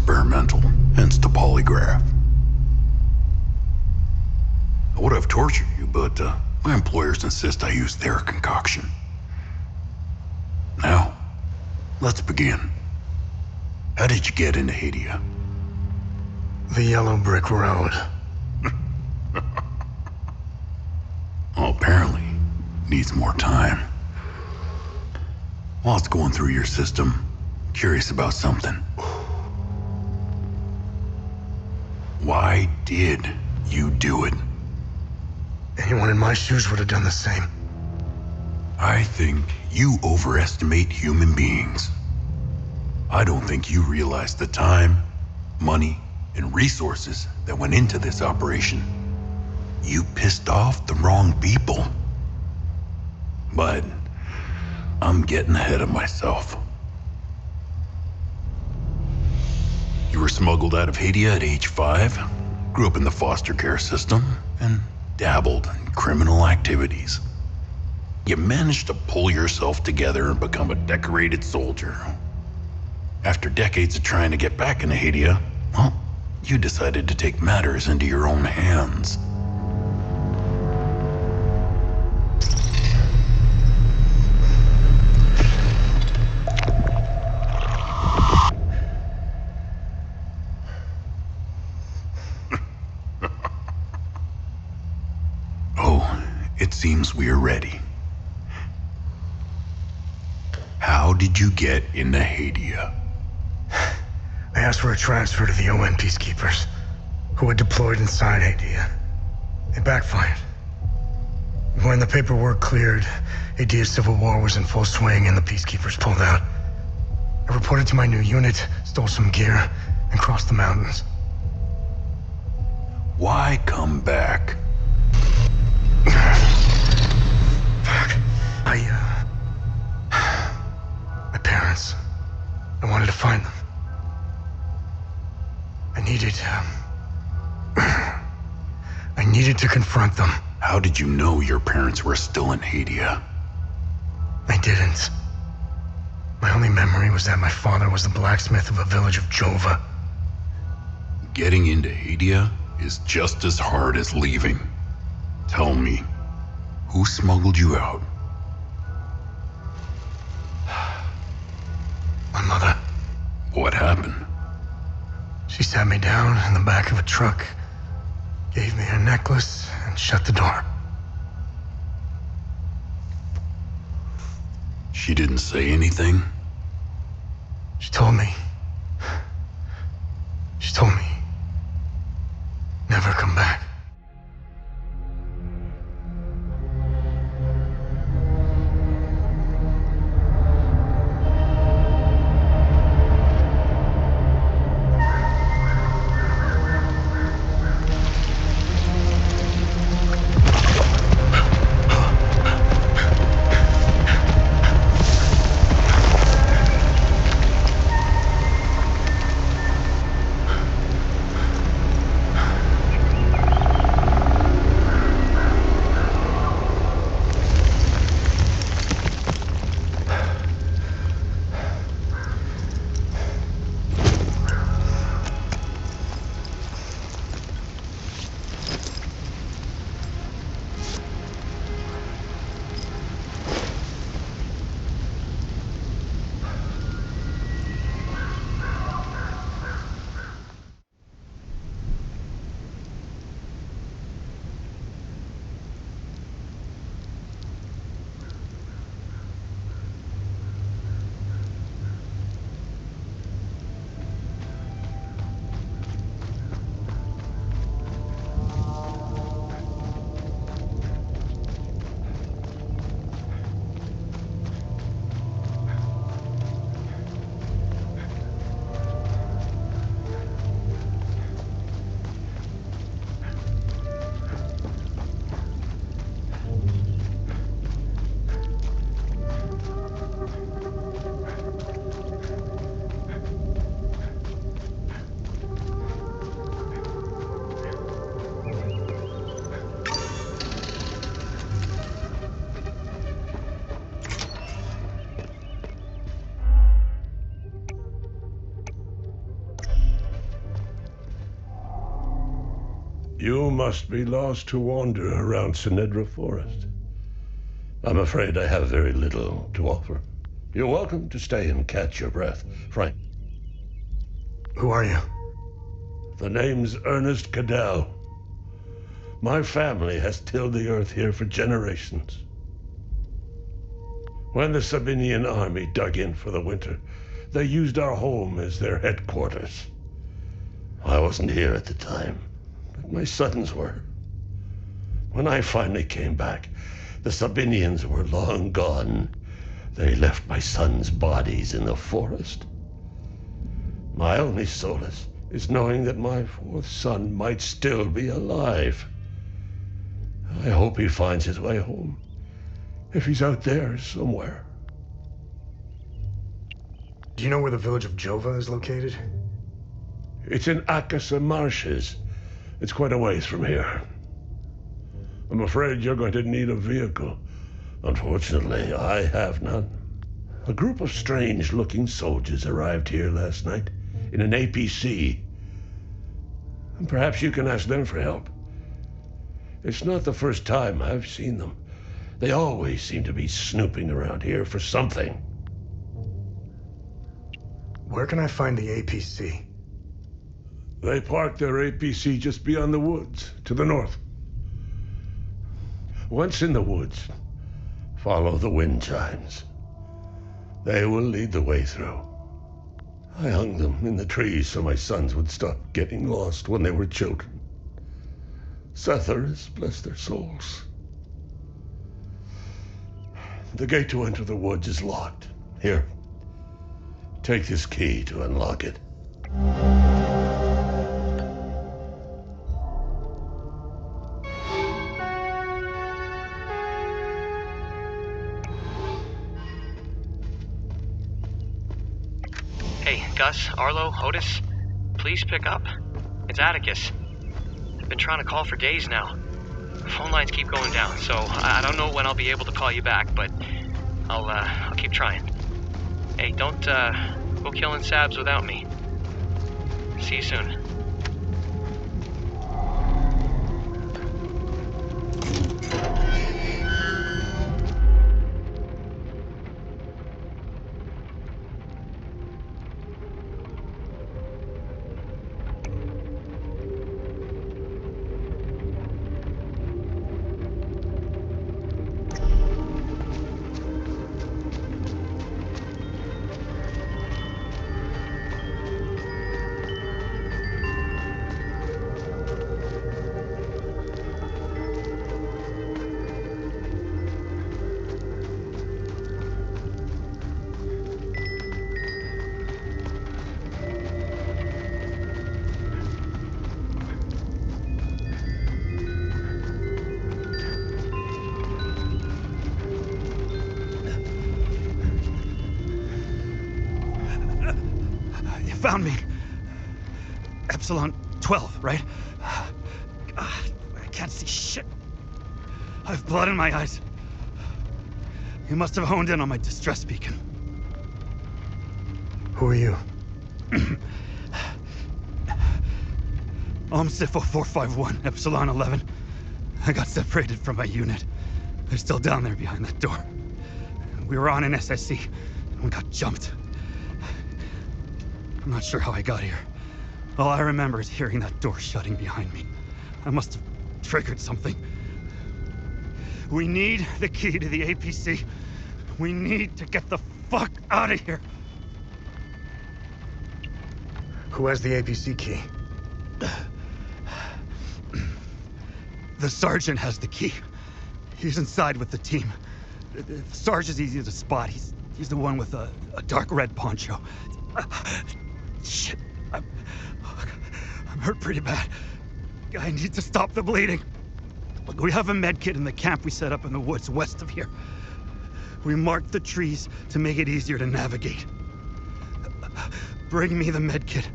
experimental, hence the polygraph. I would have tortured you, but my employers insist I use their concoction. Now, let's begin. How did you get into Hadia? The yellow brick road. Oh, apparently, needs more time. While it's going through your system, curious about something. Why did you do it? Anyone in my shoes would have done the same. I think you overestimate human beings. I don't think you realize the time, money, and resources that went into this operation. You pissed off the wrong people. But I'm getting ahead of myself. You were smuggled out of Hadia at age 5, grew up in the foster care system, and dabbled in criminal activities. You managed to pull yourself together and become a decorated soldier. After decades of trying to get back into Hadia, well, you decided to take matters into your own hands. It seems we are ready. How did you get into Hadia? I asked for a transfer to the UN peacekeepers, who had deployed inside Hadia. It backfired. When the paperwork cleared, Hadia's civil war was in full swing and the peacekeepers pulled out. I reported to my new unit, stole some gear, and crossed the mountains. Why come back? Fuck. My parents. I wanted to find them. I needed to confront them. How did you know your parents were still in Hadia? I didn't. My only memory was that my father was the blacksmith of a village of Jova. Getting into Hadia is just as hard as leaving. Tell me, who smuggled you out? My mother. What happened? She sat me down in the back of a truck, gave me a necklace, and shut the door. She didn't say anything? She told me, never come back. You must be lost to wander around Senedra Forest. I'm afraid I have very little to offer. You're welcome to stay and catch your breath, Frank. Who are you? The name's Ernest Cadell. My family has tilled the earth here for generations. When the Sabinian army dug in for the winter, they used our home as their headquarters. I wasn't here at the time, but my sons were. When I finally came back, the Sabinians were long gone. They left my sons' bodies in the forest. My only solace is knowing that my fourth son might still be alive. I hope he finds his way home, if he's out there somewhere. Do you know where the village of Jova is located? It's in Acasa Marshes. It's quite a ways from here. I'm afraid you're going to need a vehicle. Unfortunately, I have none. A group of strange-looking soldiers arrived here last night in an APC. And perhaps you can ask them for help. It's not the first time I've seen them. They always seem to be snooping around here for something. Where can I find the APC? They parked their APC just beyond the woods, to the north. Once in the woods, follow the wind chimes. They will lead the way through. I hung them in the trees so my sons would stop getting lost when they were children. Setharus, bless their souls. The gate to enter the woods is locked. Here, take this key to unlock it. Hey, Gus, Arlo, Otis, please pick up. It's Atticus. I've been trying to call for days now. Phone lines keep going down, so I don't know when I'll be able to call you back, but I'll keep trying. Hey, don't go killing Sabs without me. See you soon. Found me. Epsilon 12, right? I can't see shit. I have blood in my eyes. You must have honed in on my distress beacon. Who are you? I'm Sifo 451, Epsilon 11. I got separated from my unit. They're still down there behind that door. We were on an SSC and we got jumped. I'm not sure how I got here. All I remember is hearing that door shutting behind me. I must have triggered something. We need the key to the APC. We need to get the fuck out of here. Who has the APC key? The sergeant has the key. He's inside with the team. The sergeant's easy to spot. He's the one with a dark red poncho. Shit. I'm hurt pretty bad. I need to stop the bleeding. Look, we have a med kit in the camp we set up in the woods west of here. We marked the trees to make it easier to navigate. Bring me the med kit,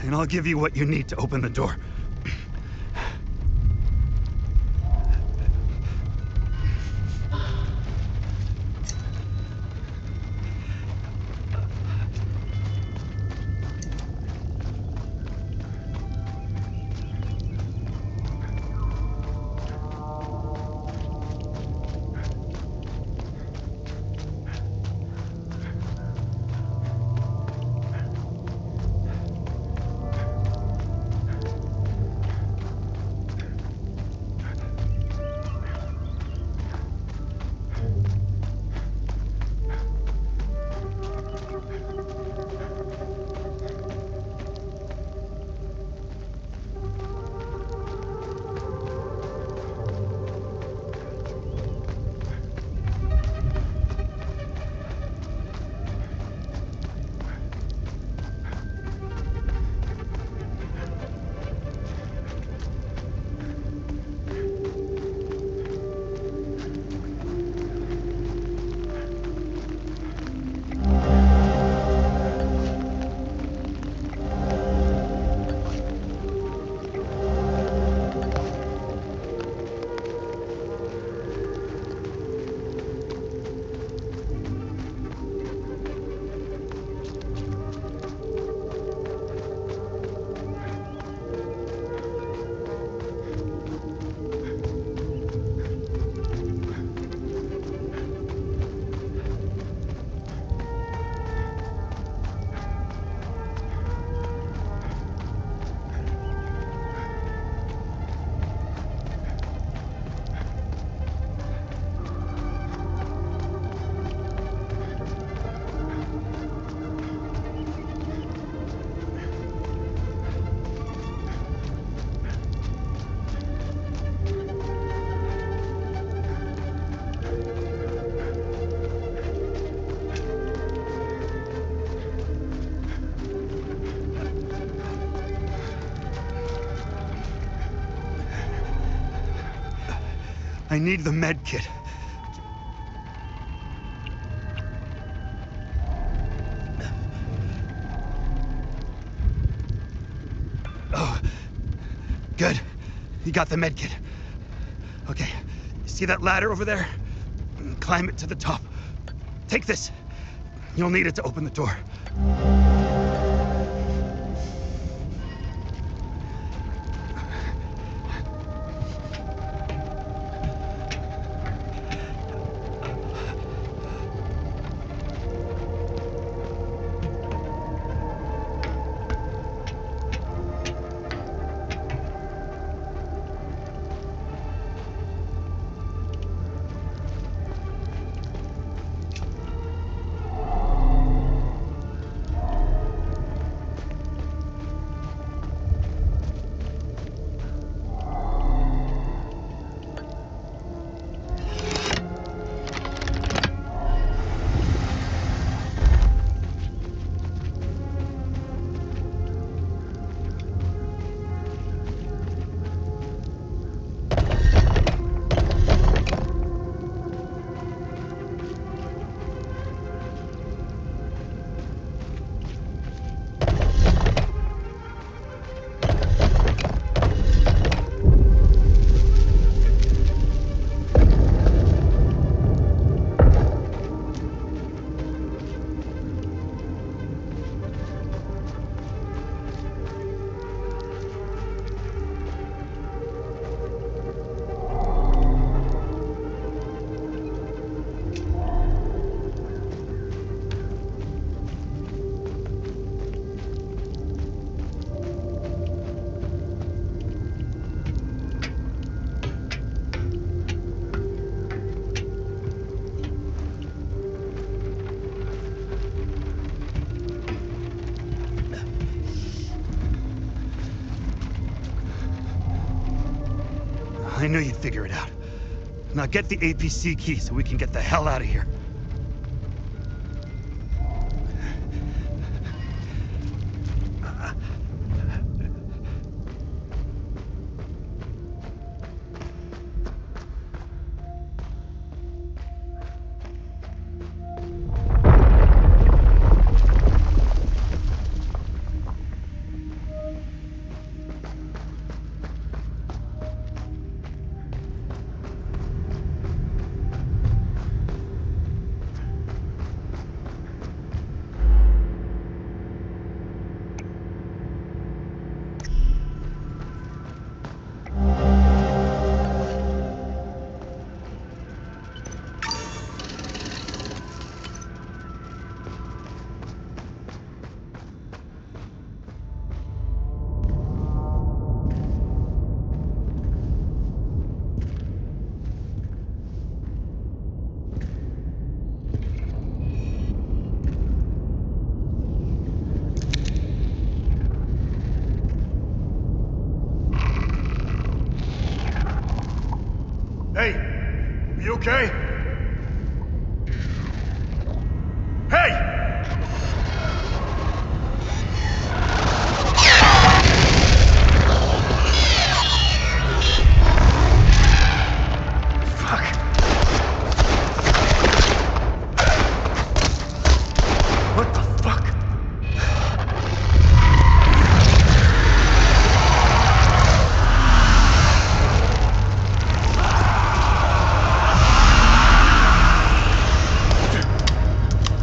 and I'll give you what you need to open the door. I need the med kit. Oh, good. You got the med kit. Okay, see that ladder over there? Climb it to the top. Take this. You'll need it to open the door. I knew you'd figure it out. Now get the APC key so we can get the hell out of here. Hey, are you okay? Hey! Fuck. What the fuck?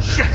Shit!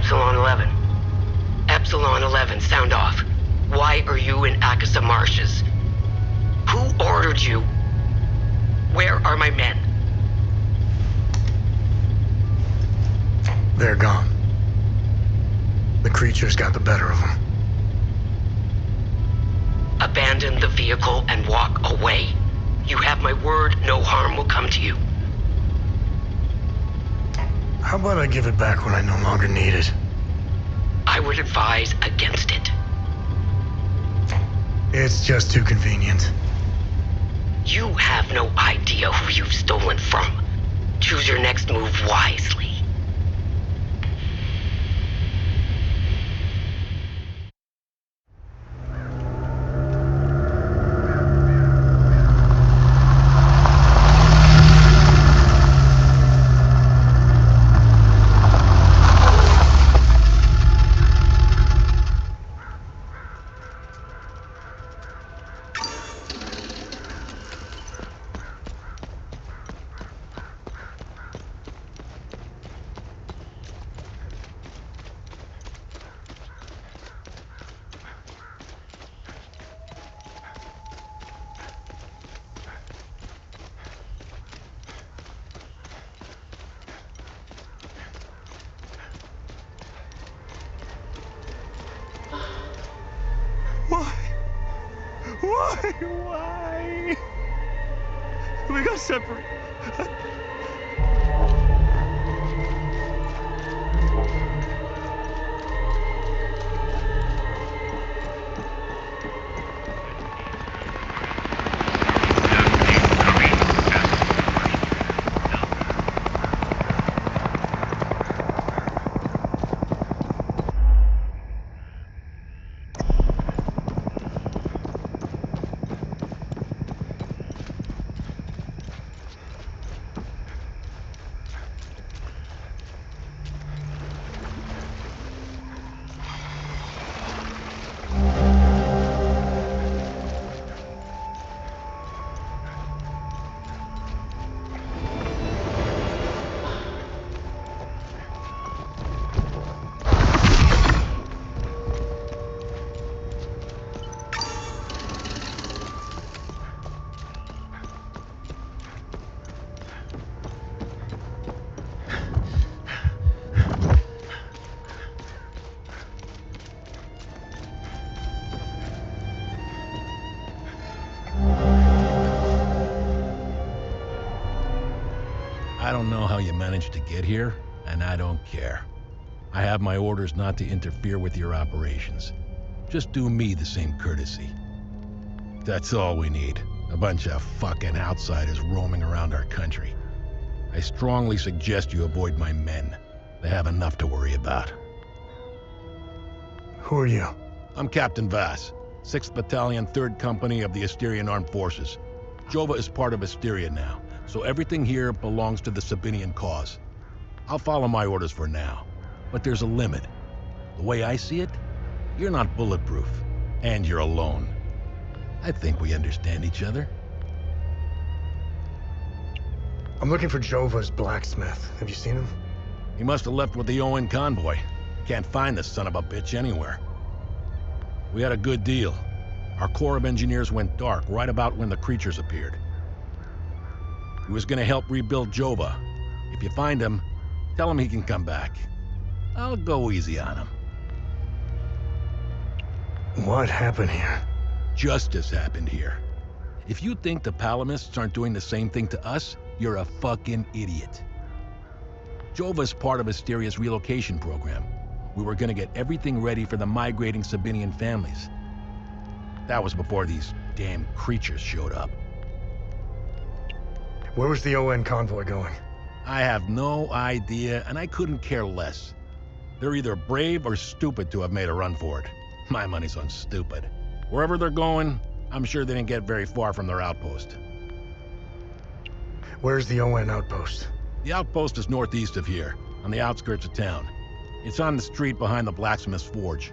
Epsilon 11. Epsilon 11, sound off. Why are you in Acasa Marshes? Who ordered you? Where are my men? They're gone. The creatures got the better of them. Abandon the vehicle and walk away. You have my word, no harm will come to you. How about I give it back when I no longer need it? I would advise against it. It's just too convenient. You have no idea who you've stolen from. Choose your next move wisely. Why? We got separated. I don't know how you managed to get here, and I don't care. I have my orders not to interfere with your operations. Just do me the same courtesy. That's all we need. A bunch of fucking outsiders roaming around our country. I strongly suggest you avoid my men. They have enough to worry about. Who are you? I'm Captain Vyss, 6th Battalion, 3rd Company of the Asterian Armed Forces. Jova is part of Asteria now, so everything here belongs to the Sabinian cause. I'll follow my orders for now, but there's a limit. The way I see it, you're not bulletproof, and you're alone. I think we understand each other. I'm looking for Jova's blacksmith. Have you seen him? He must have left with the UN convoy. Can't find this son of a bitch anywhere. We had a good deal. Our Corps of Engineers went dark right about when the creatures appeared. He was gonna help rebuild Jova. If you find him, tell him he can come back. I'll go easy on him. What happened here? Justice happened here. If you think the Palamists aren't doing the same thing to us, you're a fucking idiot. Jova's part of Asteria's relocation program. We were gonna get everything ready for the migrating Sabinian families. That was before these damn creatures showed up. Where was the UN convoy going? I have no idea, and I couldn't care less. They're either brave or stupid to have made a run for it. My money's on stupid. Wherever they're going, I'm sure they didn't get very far from their outpost. Where's the UN outpost? The outpost is northeast of here, on the outskirts of town. It's on the street behind the blacksmith's forge.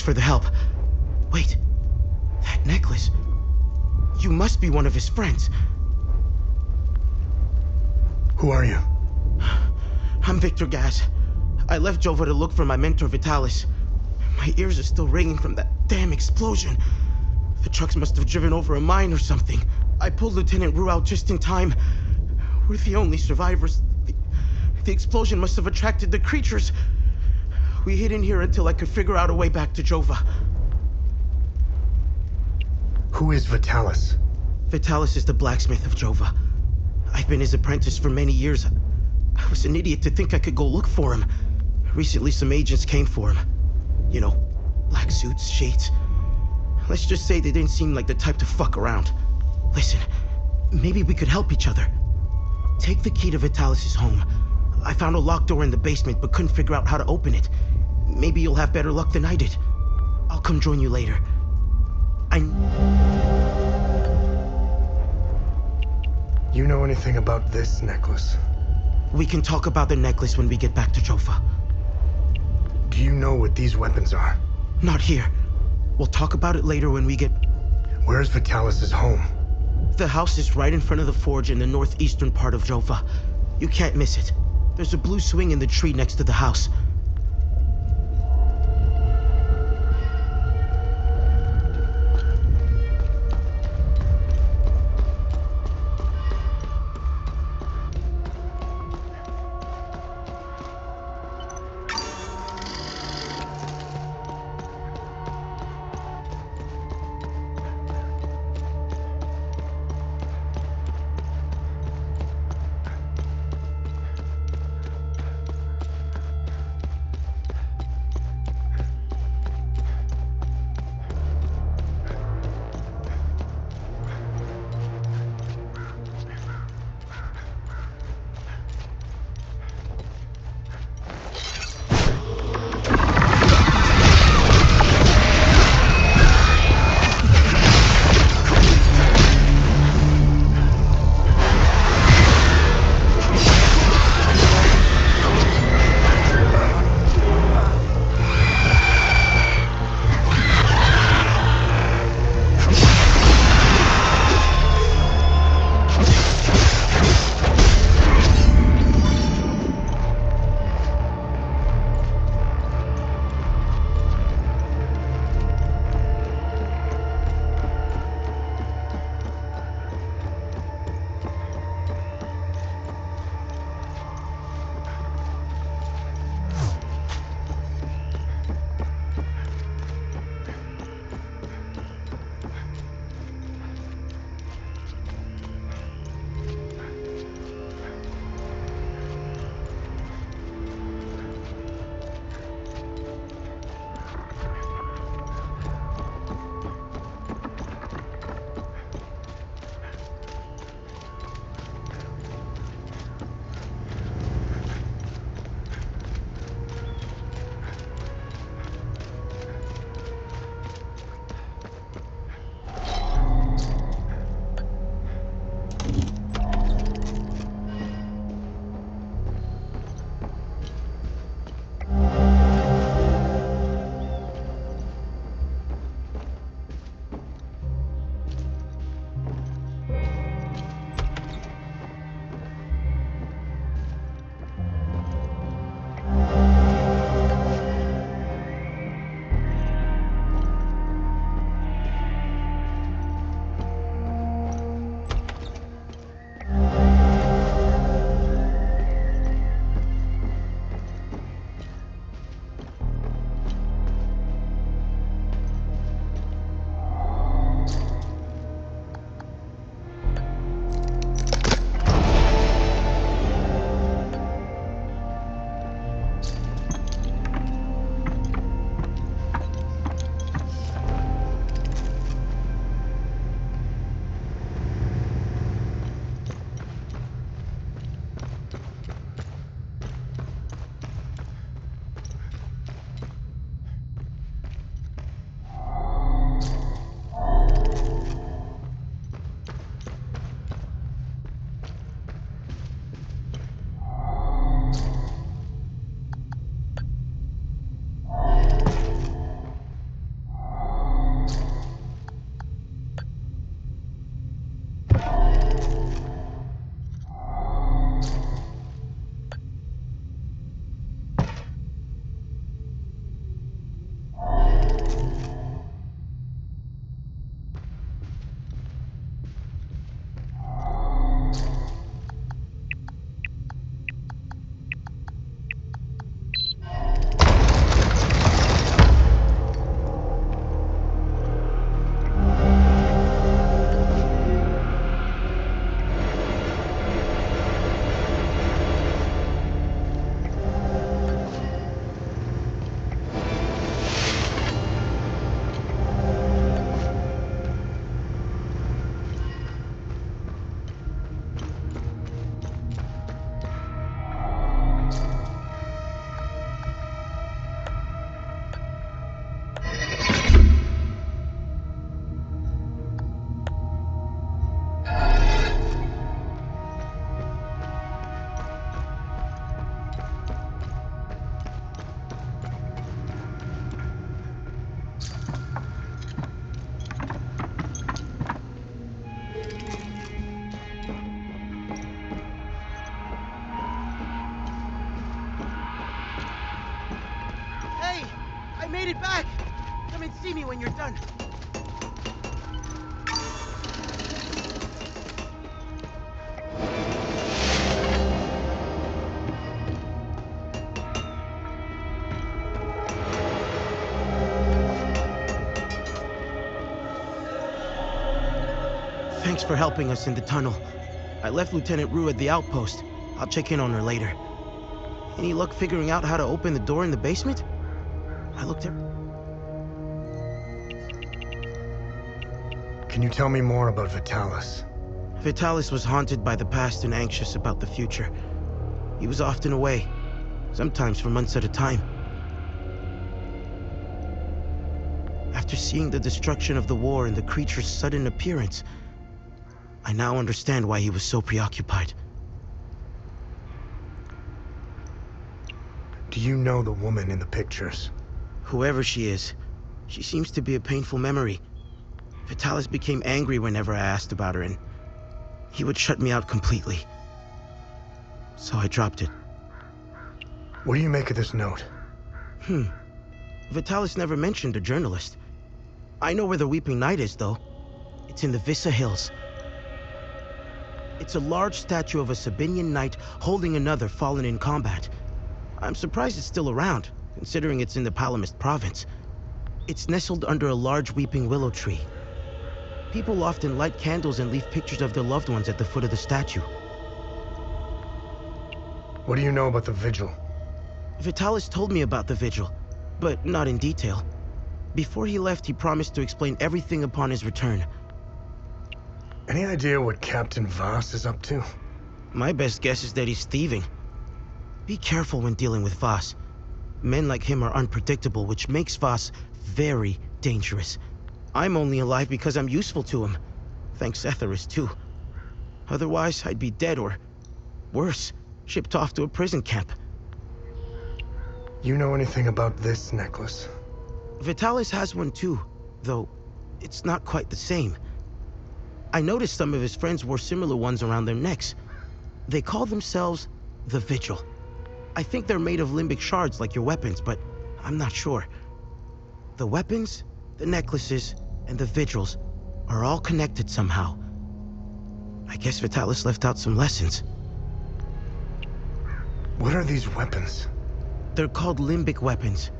for the help. Wait, that necklace. You must be one of his friends. Who are you? I'm Victor Gaz. I left Jova to look for my mentor Vitalis. My ears are still ringing from that damn explosion. The trucks must have driven over a mine or something. I pulled Lieutenant Rue out just in time. We're the only survivors. The explosion must have attracted the creatures. We hid in here until I could figure out a way back to Jova. Who is Vitalis? Vitalis is the blacksmith of Jova. I've been his apprentice for many years. I was an idiot to think I could go look for him. Recently, some agents came for him. You know, black suits, shades. Let's just say they didn't seem like the type to fuck around. Listen, maybe we could help each other. Take the key to Vitalis' home. I found a locked door in the basement, but couldn't figure out how to open it. Maybe you'll have better luck than I did. I'll come join you later. You know anything about this necklace? We can talk about the necklace when we get back to Jova. Do you know what these weapons are? Not here. We'll talk about it later when we get... Where's Vitalis' home? The house is right in front of the forge in the northeastern part of Jova. You can't miss it. There's a blue swing in the tree next to the house. made it back! Come and see me when you're done. Thanks for helping us in the tunnel. I left Lieutenant Rue at the outpost. I'll check in on her later. Any luck figuring out how to open the door in the basement? I looked at... Can you tell me more about Vitalis? Vitalis was haunted by the past and anxious about the future. He was often away, sometimes for months at a time. After seeing the destruction of the war and the creature's sudden appearance, I now understand why he was so preoccupied. Do you know the woman in the pictures? Whoever she is, she seems to be a painful memory. Vitalis became angry whenever I asked about her, and he would shut me out completely. So I dropped it. What do you make of this note? Vitalis never mentioned a journalist. I know where the Weeping Knight is, though. It's in the Vyssa Hills. It's a large statue of a Sabinian knight holding another fallen in combat. I'm surprised it's still around, considering it's in the Palamist province. It's nestled under a large weeping willow tree. People often light candles and leave pictures of their loved ones at the foot of the statue. What do you know about the vigil? Vitalis told me about the vigil, but not in detail. Before he left, he promised to explain everything upon his return. Any idea what Captain Voss is up to? My best guess is that he's thieving. Be careful when dealing with Voss. Men like him are unpredictable, which makes Voss very dangerous. I'm only alive because I'm useful to him. Thanks Etheris, too. Otherwise, I'd be dead or, worse, shipped off to a prison camp. You know anything about this necklace? Vitalis has one too, though it's not quite the same. I noticed some of his friends wore similar ones around their necks. They call themselves the Vigil. I think they're made of limbic shards like your weapons, but I'm not sure. The weapons, the necklaces, and the vigils are all connected somehow. I guess Vitalis left out some lessons. What are these weapons? They're called limbic weapons.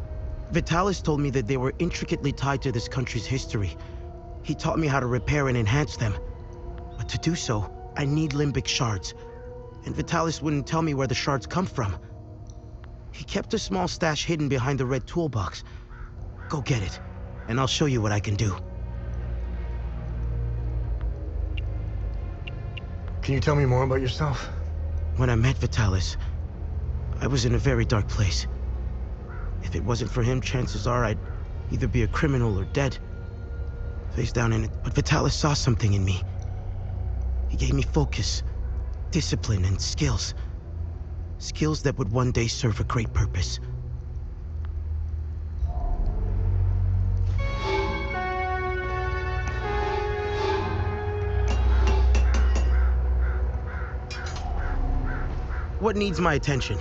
Vitalis told me that they were intricately tied to this country's history. He taught me how to repair and enhance them. But to do so, I need limbic shards. And Vitalis wouldn't tell me where the shards come from. He kept a small stash hidden behind the red toolbox. Go get it, and I'll show you what I can do. Can you tell me more about yourself? When I met Vitalis, I was in a very dark place. If it wasn't for him, chances are I'd either be a criminal or dead. Face down in it, but Vitalis saw something in me. He gave me focus, discipline, and skills. Skills that would one day serve a great purpose. What needs my attention?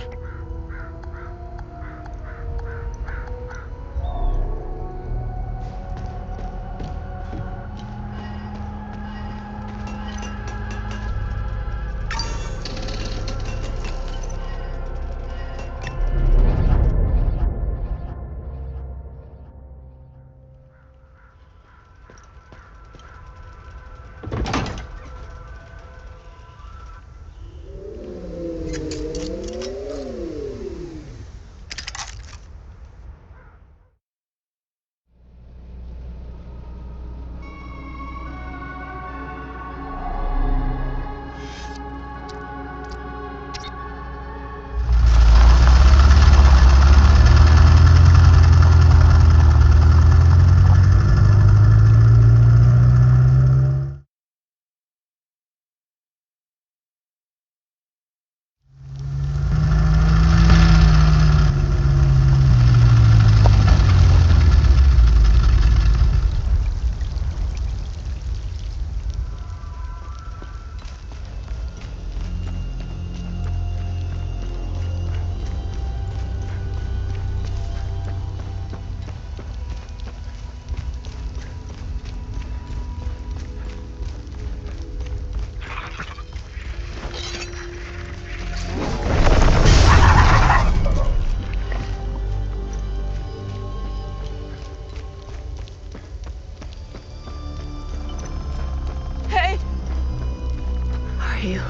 are you?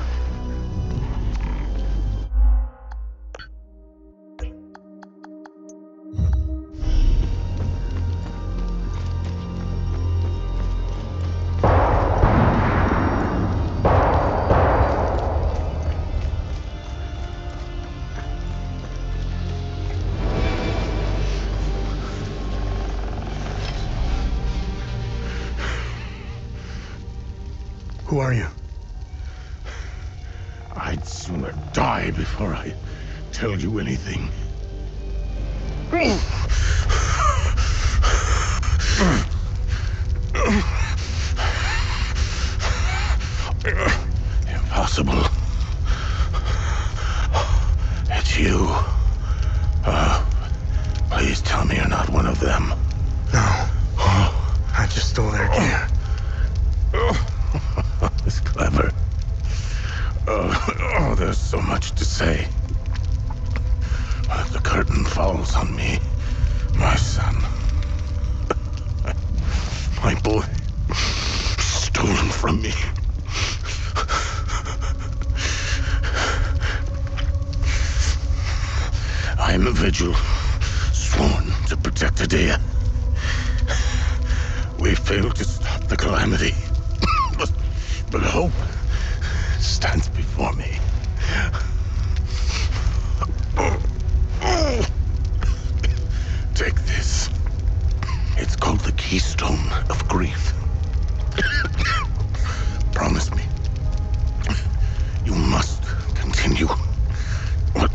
Who are you? I'd sooner die before I tell you anything. Impossible. It's you. Please tell me you're not one of them. No. I just stole their gear. It's clever. There's so much to say. But the curtain falls on me, my son. My boy, stolen from me. I am a vigil, sworn to protect Adia. We failed to stop the calamity. But hope stands before me. Take this. It's called the Keystone of Grief. Promise me. You must continue what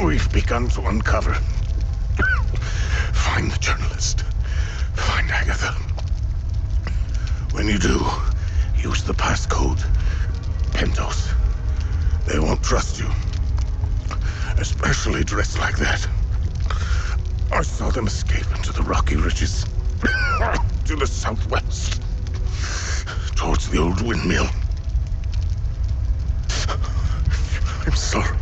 we've begun to uncover. Find the journalist. Find Agatha. When you do, use the passcode Pentos. They won't trust you. Especially dressed like that. I saw them escape into the rocky ridges. To the southwest. Towards the old windmill. I'm sorry.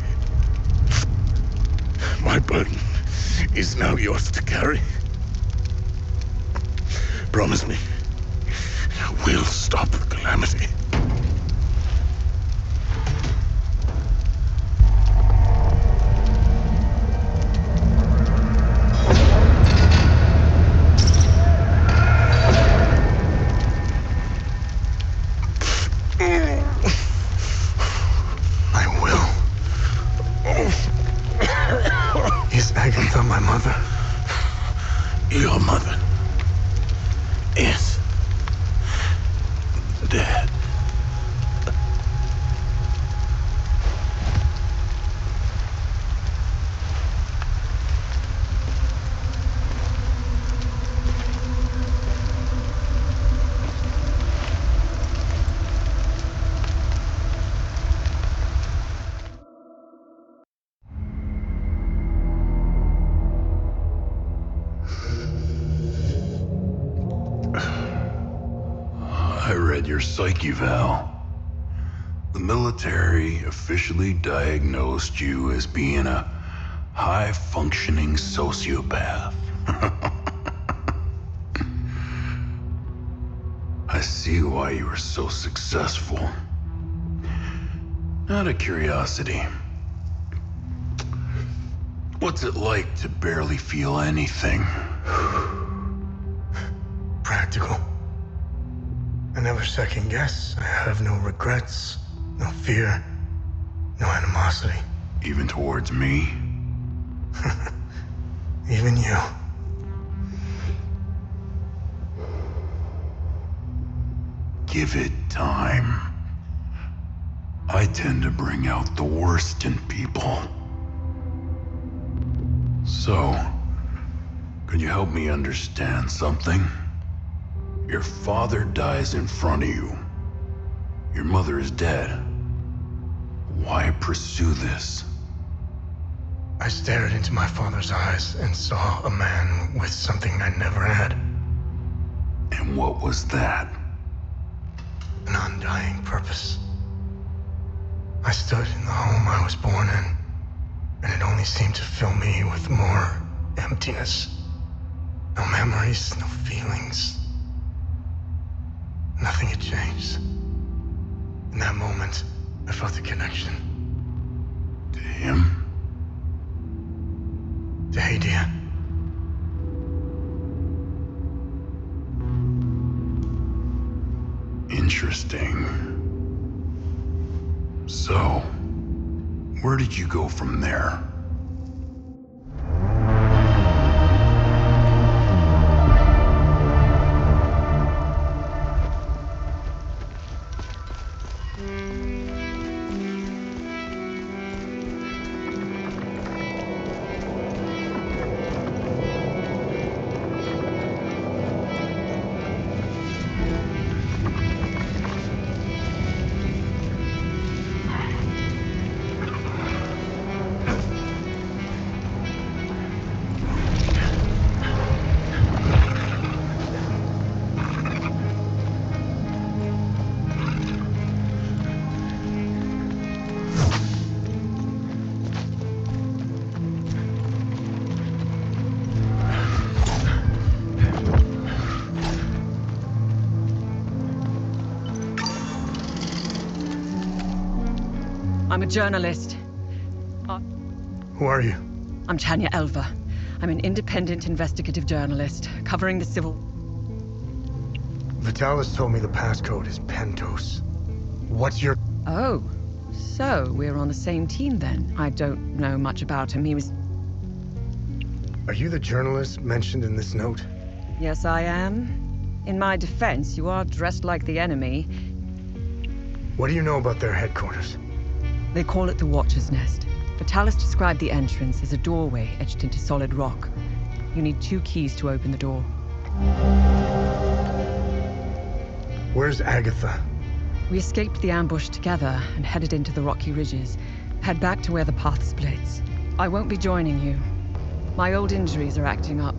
My burden is now yours to carry. Promise me. We'll stop the calamity. I will. Is Agatha my mother? Your mother is dead. I read your psyche, Val. The military officially diagnosed you as being a high-functioning sociopath. I see why you were so successful. Out of curiosity, what's it like to barely feel anything? Practical. I never second guess. I have no regrets, no fear, no animosity. Even towards me? Even you. Give it time. I tend to bring out the worst in people. So, could you help me understand something? Your father dies in front of you. Your mother is dead. Why pursue this? I stared into my father's eyes and saw a man with something I never had. And what was that? An undying purpose. I stood in the home I was born in, and it only seemed to fill me with more emptiness. No memories, no feelings. Nothing had changed. In that moment, I felt a connection. To him? To Hadia. Interesting. So, where did you go from there? I'm a journalist. Who are you? I'm Tanya Elva. I'm an independent investigative journalist covering the civil... Vitalis told me the passcode is Pentos. What's your... Oh, so we're on the same team then. I don't know much about him. He was... Are you the journalist mentioned in this note? Yes, I am. In my defense, you are dressed like the enemy. What do you know about their headquarters? They call it the Watcher's Nest. Vitalis described the entrance as a doorway etched into solid rock. You need 2 keys to open the door. Where's Agatha? We escaped the ambush together and headed into the rocky ridges. Head back to where the path splits. I won't be joining you. My old injuries are acting up.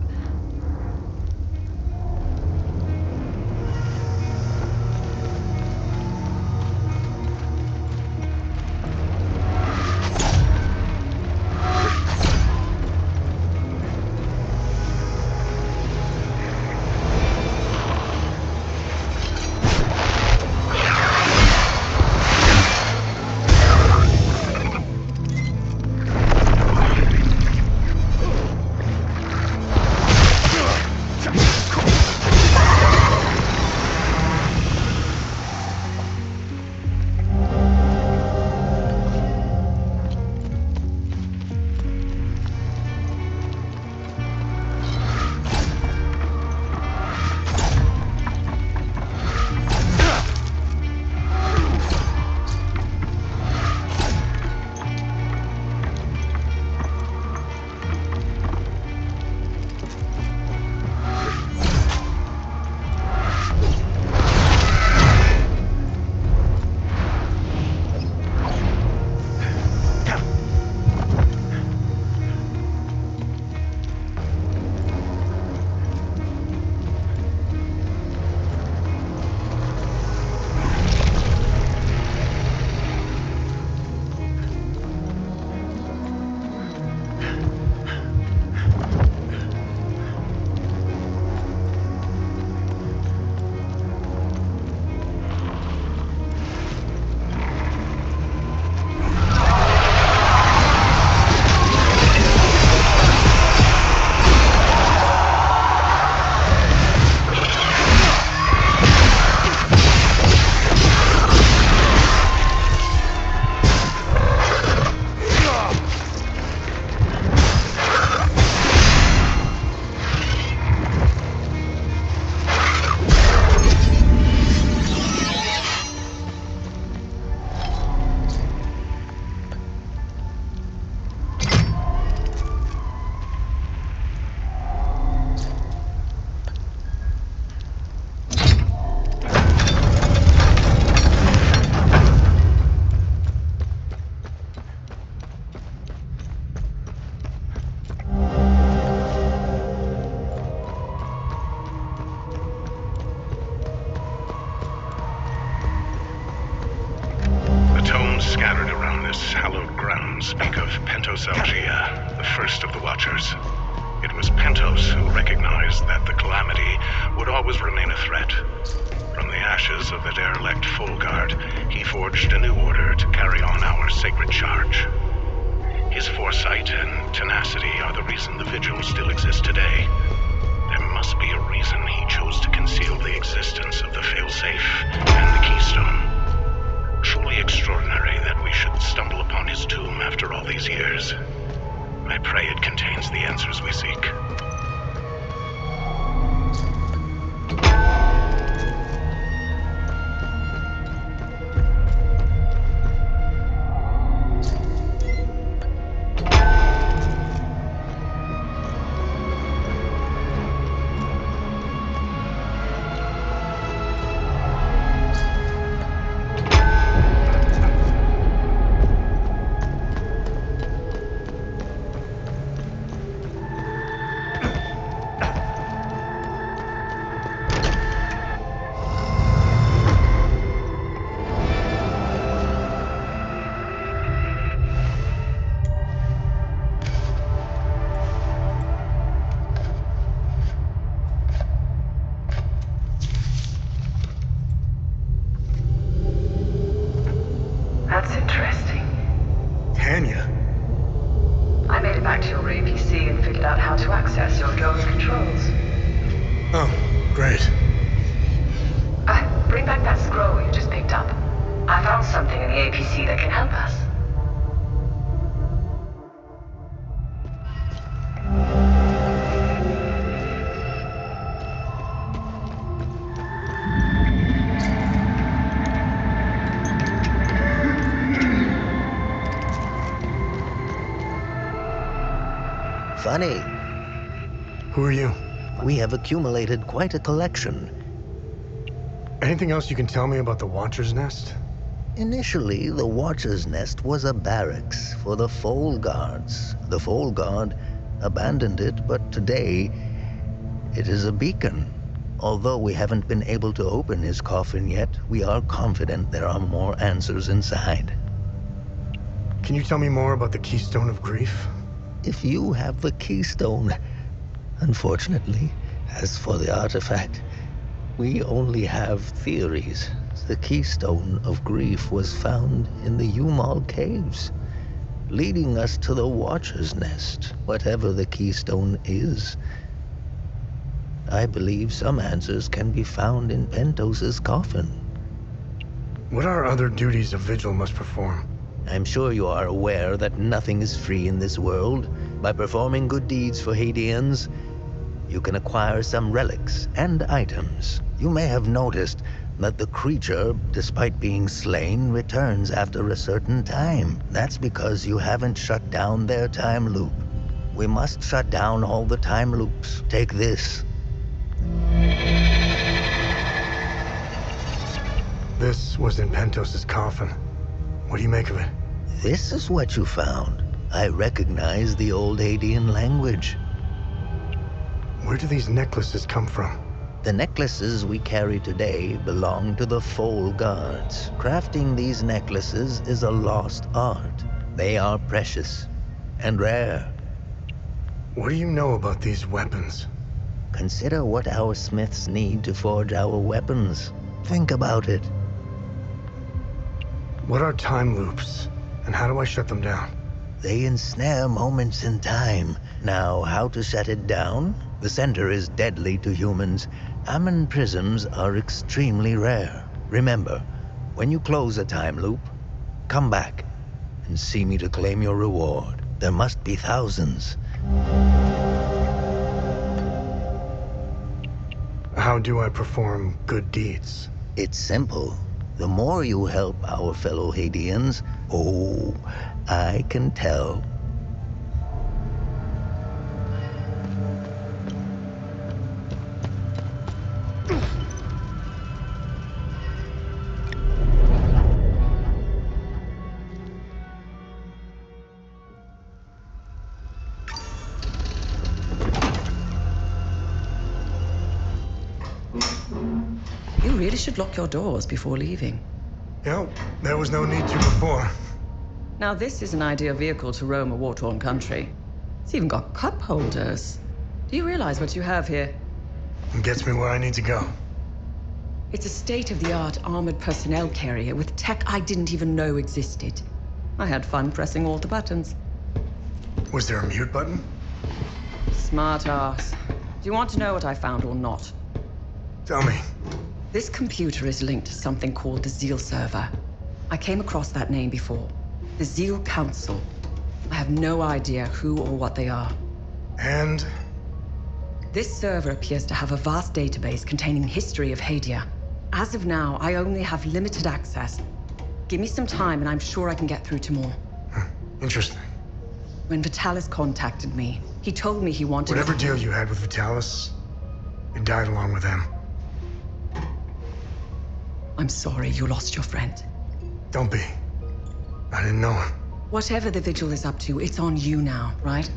Scattered around this hallowed ground speak of Pentos Algia, the first of the Watchers. It was Pentos who recognized that the calamity would always remain a threat. From the ashes of the derelict Full Guard, he forged a new order to carry on our sacred charge. His foresight and tenacity are the reason the Vigil still exists today. There must be a reason he chose to conceal the existence of the failsafe and the keystone. Truly extraordinary that we should stumble upon his tomb after all these years. I pray it contains the answers we seek. That's interesting. Tanya? I made it back to your APC and figured out how to access your drone's controls. Oh, great. Bring back that scroll you just picked up. I found something in the APC that can help us. Funny. Who are you? We have accumulated quite a collection. Anything else you can tell me about the Watcher's Nest? Initially, the Watcher's Nest was a barracks for the Foal Guards. The Foal Guard abandoned it, but today, it is a beacon. Although we haven't been able to open his coffin yet, we are confident there are more answers inside. Can you tell me more about the Keystone of Grief? If you have the keystone, unfortunately, as for the artifact, we only have theories. The Keystone of Grief was found in the Umal Caves, leading us to the Watcher's Nest, whatever the Keystone is. I believe some answers can be found in Pentos's coffin. What are other duties a Vigil must perform? I'm sure you are aware that nothing is free in this world. By performing good deeds for Hadeans, you can acquire some relics and items. You may have noticed that the creature, despite being slain, returns after a certain time. That's because you haven't shut down their time loop. We must shut down all the time loops. Take this. This was in Pentos's coffin. What do you make of it? This is what you found. I recognize the old Hadean language. Where do these necklaces come from? The necklaces we carry today belong to the Foal Guards. Crafting these necklaces is a lost art. They are precious and rare. What do you know about these weapons? Consider what our smiths need to forge our weapons. Think about it. What are time loops, and how do I shut them down? They ensnare moments in time. Now, how to shut it down? The center is deadly to humans. Ammon prisms are extremely rare. Remember, when you close a time loop, come back and see me to claim your reward. There must be thousands. How do I perform good deeds? It's simple. The more you help our fellow Hadeans, oh, I can tell. You really should lock your doors before leaving. Yeah, there was no need to before. Now this is an ideal vehicle to roam a war-torn country. It's even got cup holders. Do you realize what you have here? It gets me where I need to go. It's a state-of-the-art armored personnel carrier with tech I didn't even know existed. I had fun pressing all the buttons. Was there a mute button? Smart ass. Do you want to know what I found or not? Tell me. This computer is linked to something called the Zeal server. I came across that name before. The Zeal Council. I have no idea who or what they are. And? This server appears to have a vast database containing history of Hadia. As of now, I only have limited access. Give me some time and I'm sure I can get through to more. Interesting. When Vitalis contacted me, he told me he wanted... Whatever deal you had with Vitalis, it died along with him. I'm sorry you lost your friend. Don't be. I didn't know him. Whatever the Vigil is up to, it's on you now, right?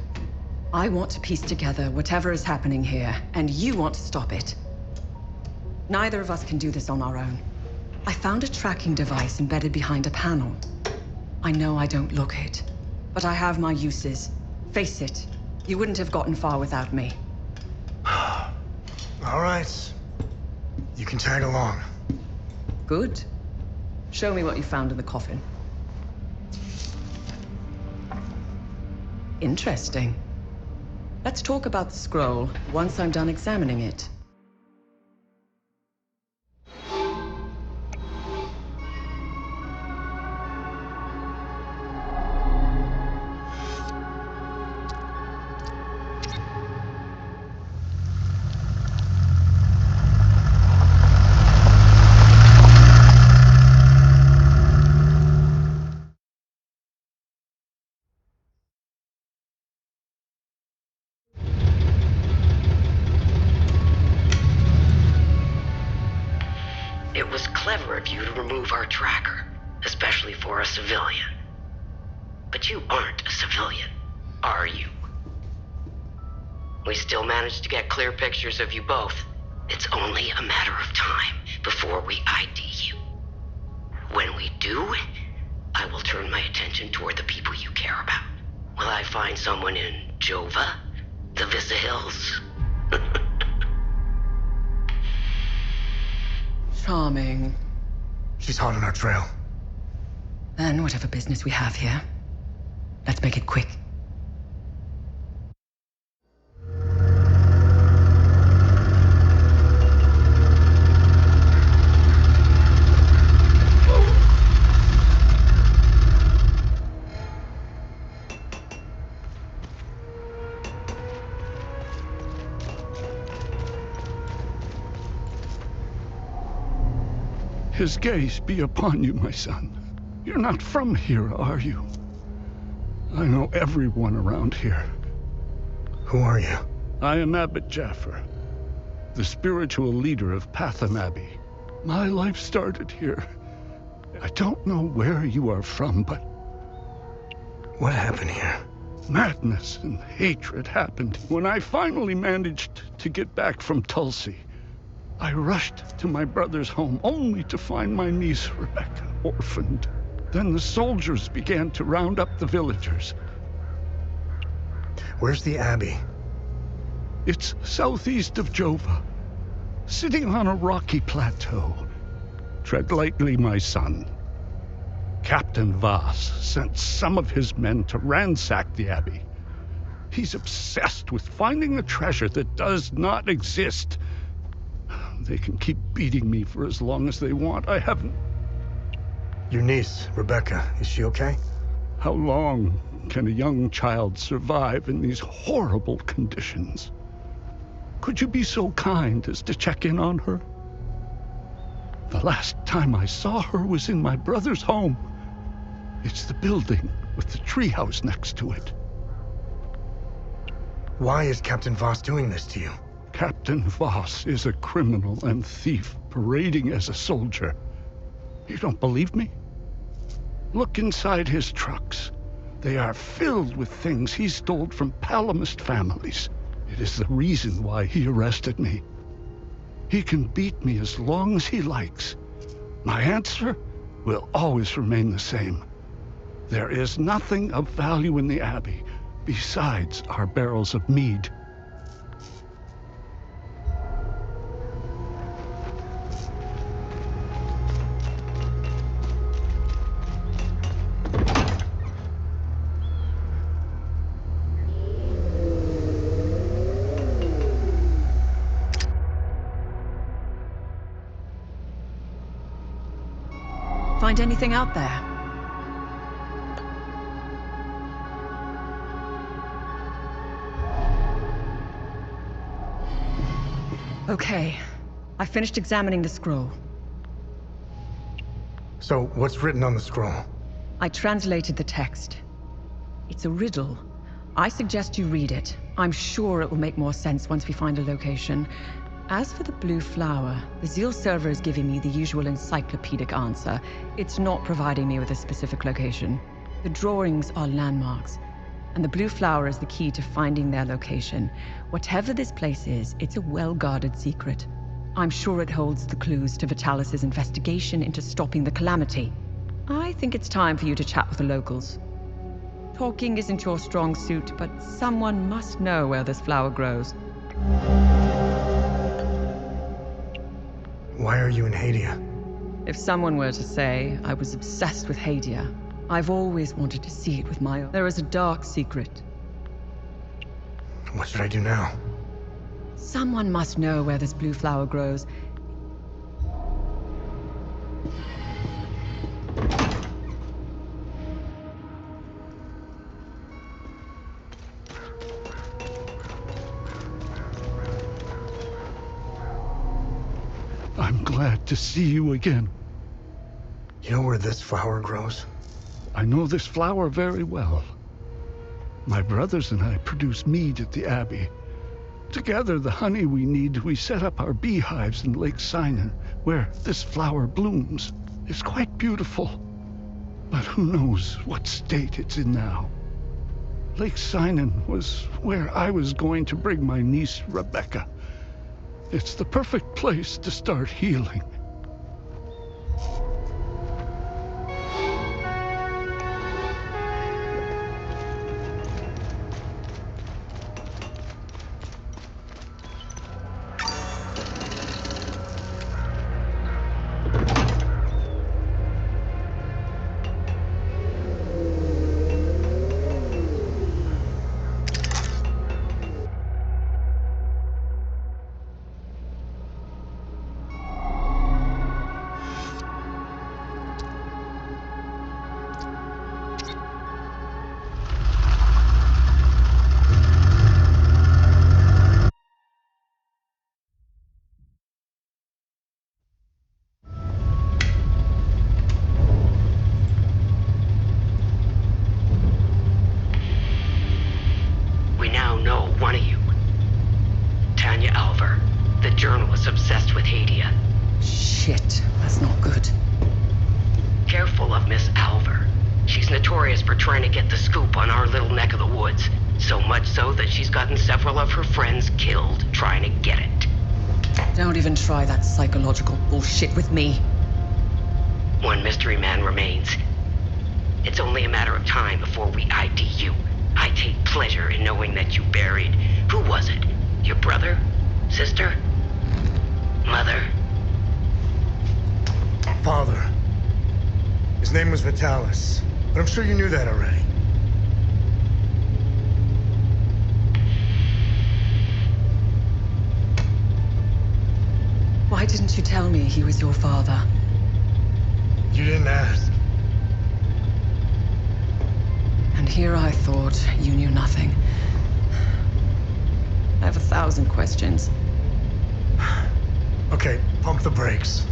I want to piece together whatever is happening here, and you want to stop it. Neither of us can do this on our own. I found a tracking device embedded behind a panel. I know I don't look it, but I have my uses. Face it, you wouldn't have gotten far without me. All right. You can tag along. Good. Show me what you found in the coffin. Interesting. Let's talk about the scroll once I'm done examining it. It was clever of you to remove our tracker, especially for a civilian. But you aren't a civilian, are you? We still managed to get clear pictures of you both. It's only a matter of time before we ID you. When we do, I will turn my attention toward the people you care about. Will I find someone in Jova? The Vyssa Hills? Charming. She's hot on our trail. Then whatever business we have here, let's make it quick. His gaze be upon you, my son. You're not from here, are you? I know everyone around here. Who are you? I am Abbot Jaffer, the spiritual leader of Patham Abbey. My life started here. I don't know where you are from, but... What happened here? Madness and hatred happened when I finally managed to get back from Tulsi. I rushed to my brother's home only to find my niece, Rebecca, orphaned. Then the soldiers began to round up the villagers. Where's the Abbey? It's southeast of Jova, sitting on a rocky plateau. Tread lightly, my son. Captain Voss sent some of his men to ransack the Abbey. He's obsessed with finding a treasure that does not exist. They can keep beating me for as long as they want. I haven't... Your niece, Rebecca, is she okay? How long can a young child survive in these horrible conditions? Could you be so kind as to check in on her? The last time I saw her was in my brother's home. It's the building with the treehouse next to it. Why is Captain Voss doing this to you? Captain Voss is a criminal and thief parading as a soldier. You don't believe me? Look inside his trucks. They are filled with things he stole from Palamist families. It is the reason why he arrested me. He can beat me as long as he likes. My answer will always remain the same. There is nothing of value in the Abbey besides our barrels of mead. find anything out there? Okay. I finished examining the scroll. So, what's written on the scroll? I translated the text. It's a riddle. I suggest you read it. I'm sure it will make more sense once we find a location. As for the blue flower, the Zeal server is giving me the usual encyclopedic answer. It's not providing me with a specific location. The drawings are landmarks, and the blue flower is the key to finding their location. Whatever this place is, it's a well-guarded secret. I'm sure it holds the clues to Vitalis' investigation into stopping the calamity. I think it's time for you to chat with the locals. Talking isn't your strong suit, but someone must know where this flower grows. Why are you in Hadia? If someone were to say I was obsessed with Hadia, I've always wanted to see it with my own. There is a dark secret. What should I do now? Someone must know where this blue flower grows. I'm glad to see you again. You know where this flower grows? I know this flower very well. My brothers and I produce mead at the Abbey. To gather the honey we need, we set up our beehives in Lake Cynon, where this flower blooms. It's quite beautiful, but who knows what state it's in now. Lake Cynon was where I was going to bring my niece Rebecca. It's the perfect place to start healing. Obsessed with Hadia. Shit, that's not good. Careful of Miss Alver. She's notorious for trying to get the scoop on our little neck of the woods. So much so that she's gotten several of her friends killed trying to get it. Don't even try that psychological bullshit with me. One mystery man remains. It's only a matter of time before we ID you. I take pleasure in knowing that you buried... Who was it? Your brother? Sister? Mother? Father. His name was Vitalis, but I'm sure you knew that already. Why didn't you tell me he was your father? You didn't ask. And here I thought you knew nothing. I have 1,000 questions. Okay, pump the brakes.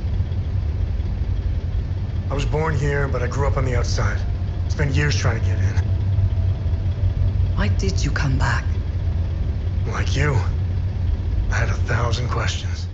I was born here, but I grew up on the outside. Spent years trying to get in. Why did you come back? Like you, I had 1,000 questions.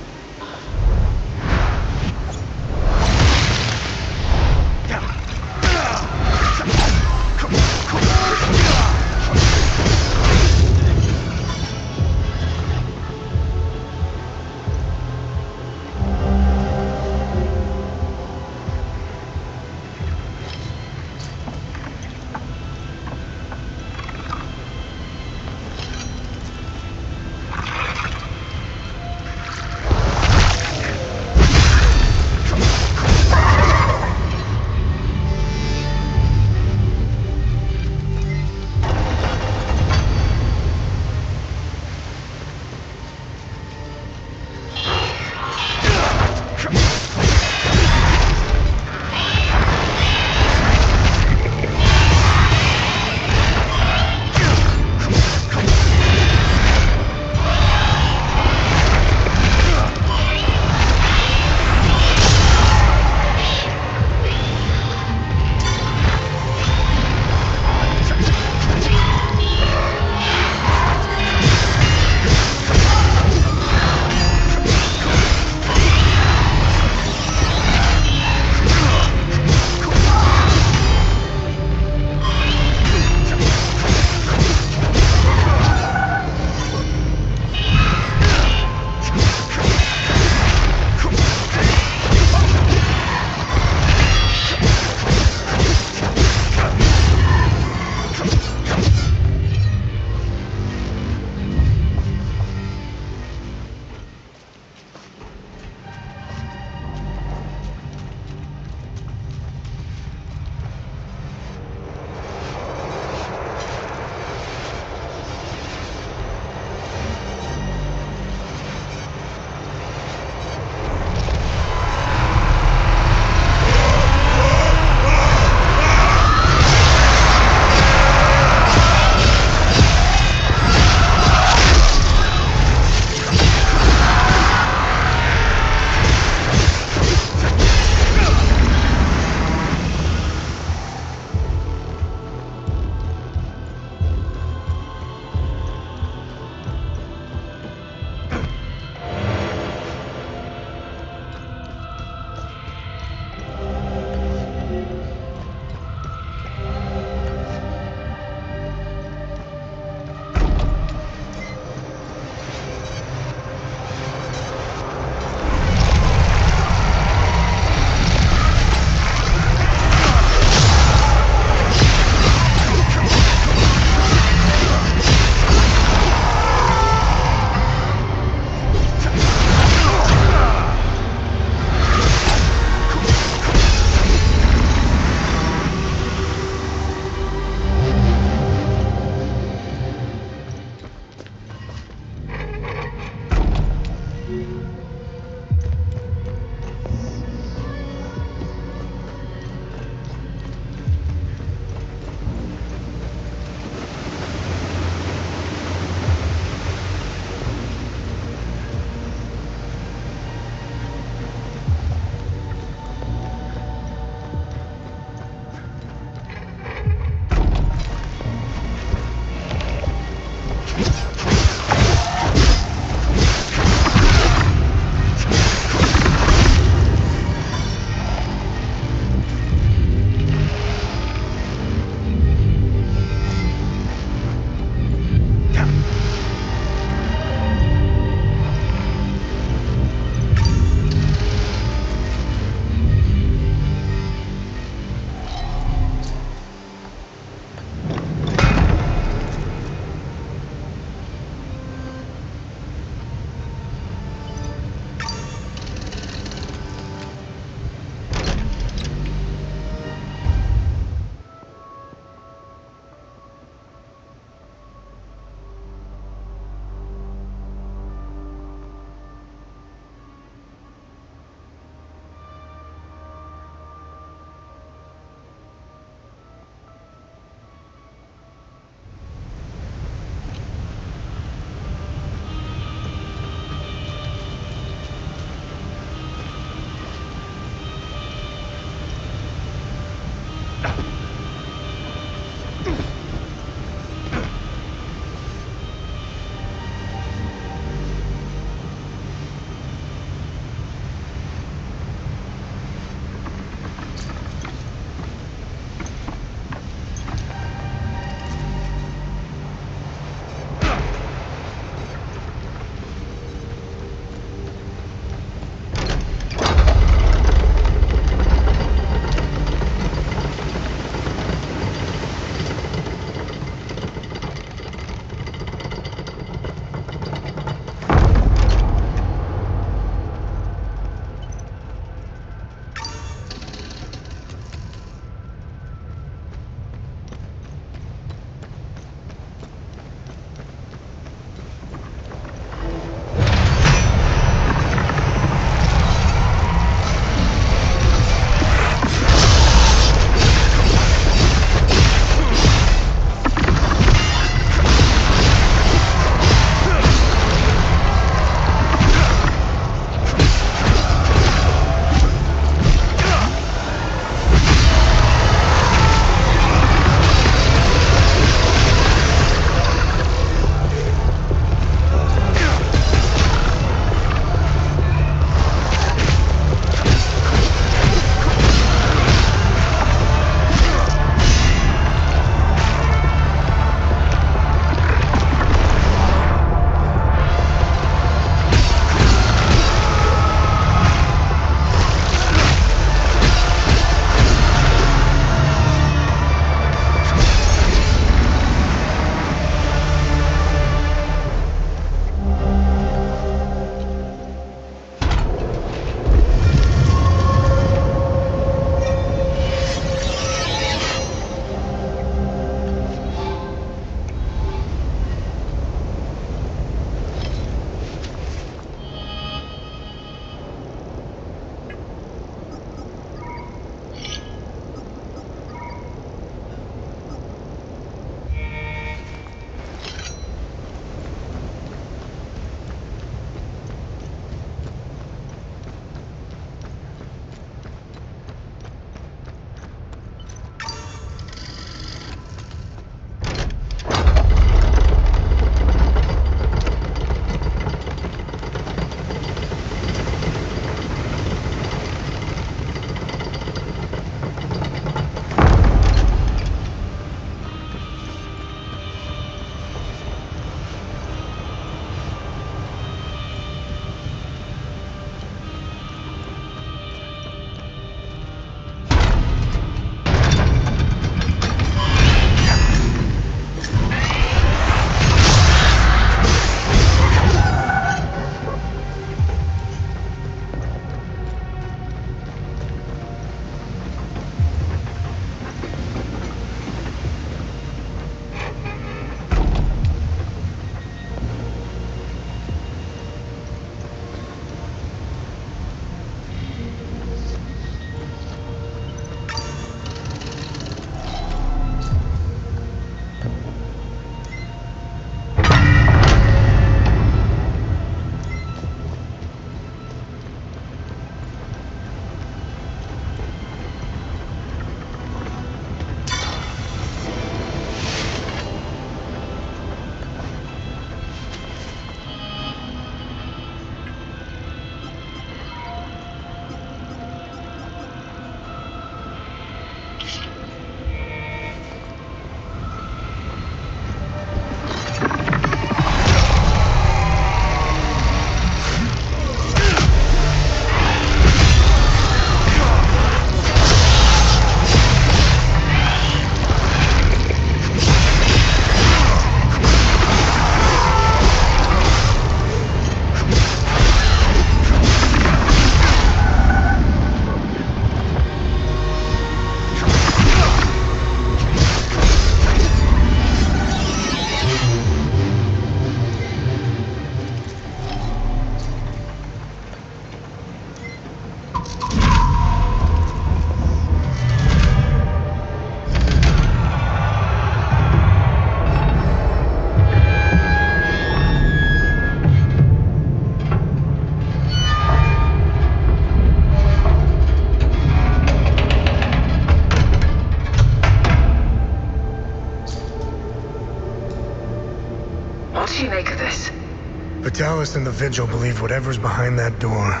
Vitalis and the Vigil believe whatever's behind that door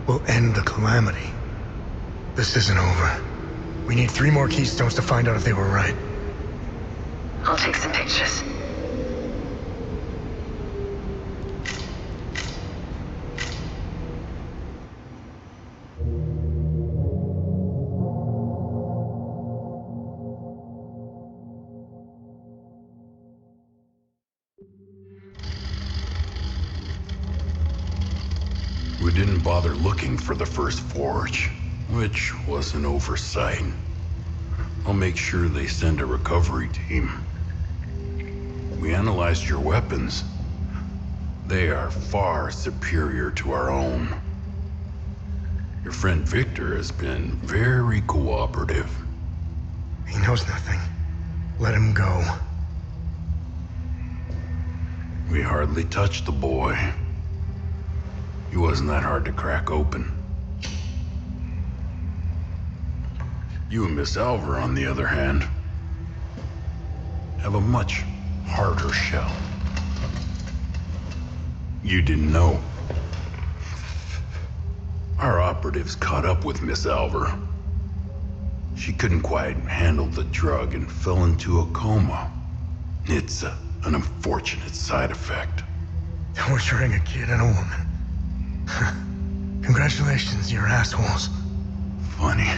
will end the calamity. This isn't over. We need 3 more keystones to find out if they were right. I'll take some pictures. We didn't bother looking for the first forge, which was an oversight. I'll make sure they send a recovery team. We analyzed your weapons. They are far superior to our own. Your friend Victor has been very cooperative. He knows nothing. Let him go. We hardly touched the boy. He wasn't that hard to crack open. You and Miss Alvar, on the other hand, have a much harder shell. You didn't know. Our operatives caught up with Miss Alvar. She couldn't quite handle the drug and fell into a coma. It's an unfortunate side effect. Torturing a kid and a woman. Congratulations, you're assholes. Funny.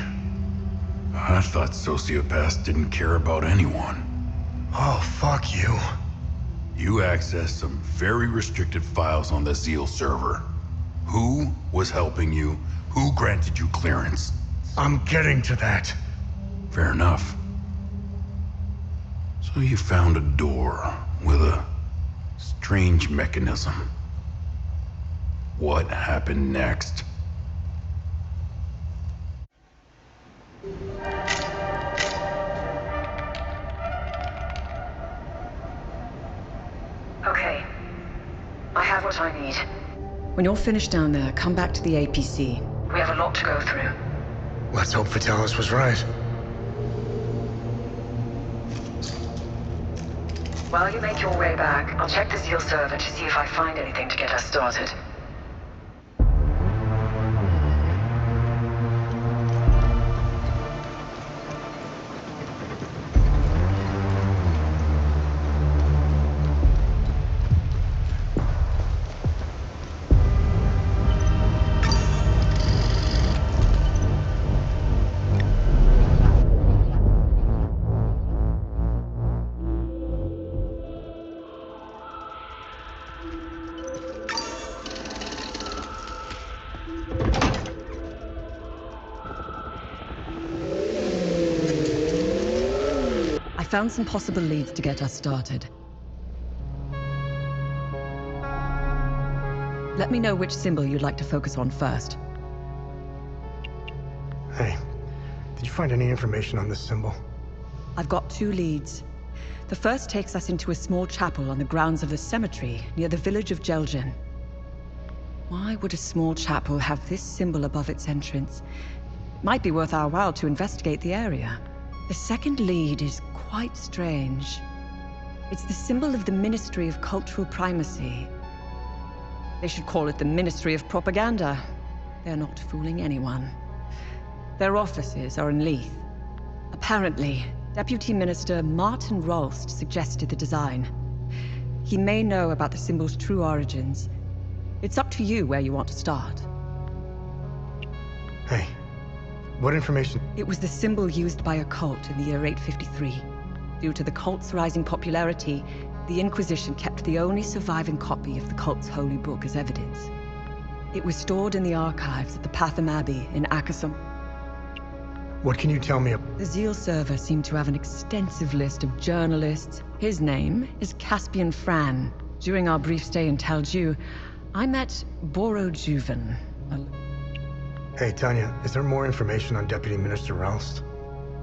I thought sociopaths didn't care about anyone. Oh, fuck you. You accessed some very restricted files on the Zeal server. Who was helping you? Who granted you clearance? I'm getting to that. Fair enough. So you found a door with a strange mechanism. What happened next? Okay. I have what I need. When you're finished down there, come back to the APC. We have a lot to go through. Let's hope Vitalis was right. While you make your way back, I'll check the Zeal server to see if I find anything to get us started. Found some possible leads to get us started. Let me know which symbol you'd like to focus on first. Hey, did you find any information on this symbol? I've got 2 leads. The first takes us into a small chapel on the grounds of the cemetery near the village of Jeljin. Why would a small chapel have this symbol above its entrance? Might be worth our while to investigate the area. The second lead is quite strange. It's the symbol of the Ministry of Cultural Primacy. They should call it the Ministry of Propaganda. They're not fooling anyone. Their offices are in Lethe. Apparently, Deputy Minister Martin Rolst suggested the design. He may know about the symbol's true origins. It's up to you where you want to start. Hey, what information? It was the symbol used by a cult in the year 853. Due to the cult's rising popularity, the Inquisition kept the only surviving copy of the cult's holy book as evidence. It was stored in the archives at the Patham Abbey in Acasa. What can you tell me? The Zeal server seemed to have an extensive list of journalists. His name is Caspian Fran. During our brief stay in Talju, I met Boro Juven. Hey, Tanya, is there more information on Deputy Minister Rolst?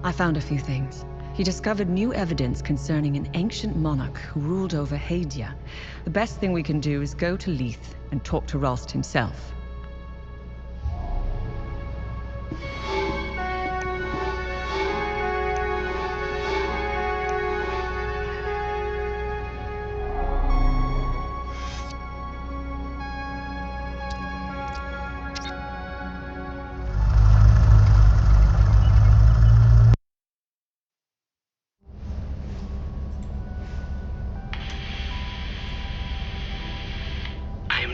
I found a few things. He discovered new evidence concerning an ancient monarch who ruled over Hadia. The best thing we can do is go to Lethe and talk to Rolst himself.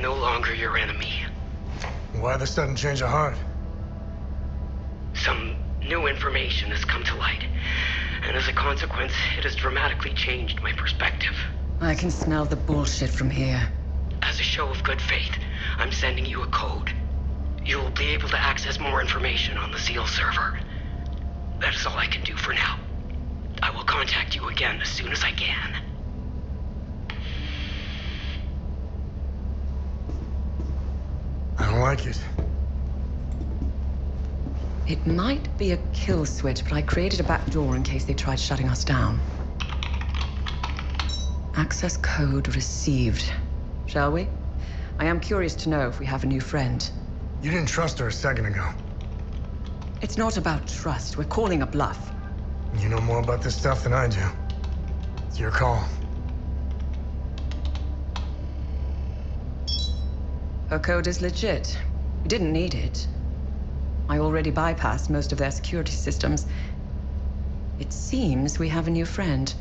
no longer your enemy. Why the sudden change of heart? Some new information has come to light, and as a consequence, it has dramatically changed my perspective. I can smell the bullshit from here. As a show of good faith, I'm sending you a code. You'll be able to access more information on the Seal server. That is all I can do for now. I will contact you again as soon as I can. I don't like it. It might be a kill switch, but I created a back door in case they tried shutting us down. Access code received. Shall we? I am curious to know if we have a new friend. You didn't trust her a second ago. It's not about trust. We're calling a bluff. You know more about this stuff than I do. It's your call. Her code is legit. We didn't need it. I already bypassed most of their security systems. It seems we have a new friend.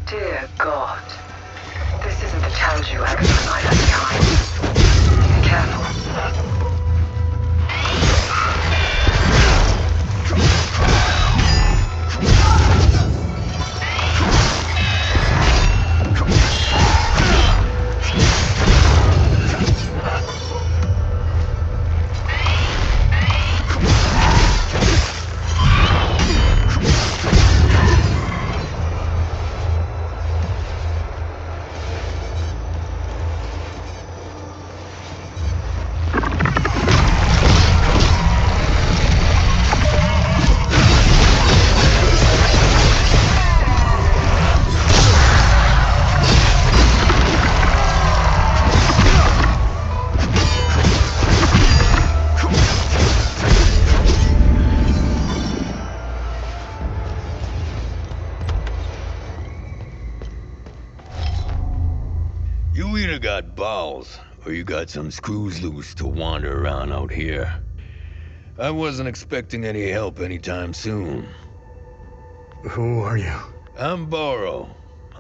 Dear God. This isn't the Talju accident I left behind. Be careful. You either got balls, or you got some screws loose to wander around out here. I wasn't expecting any help anytime soon. Who are you? I'm Boro.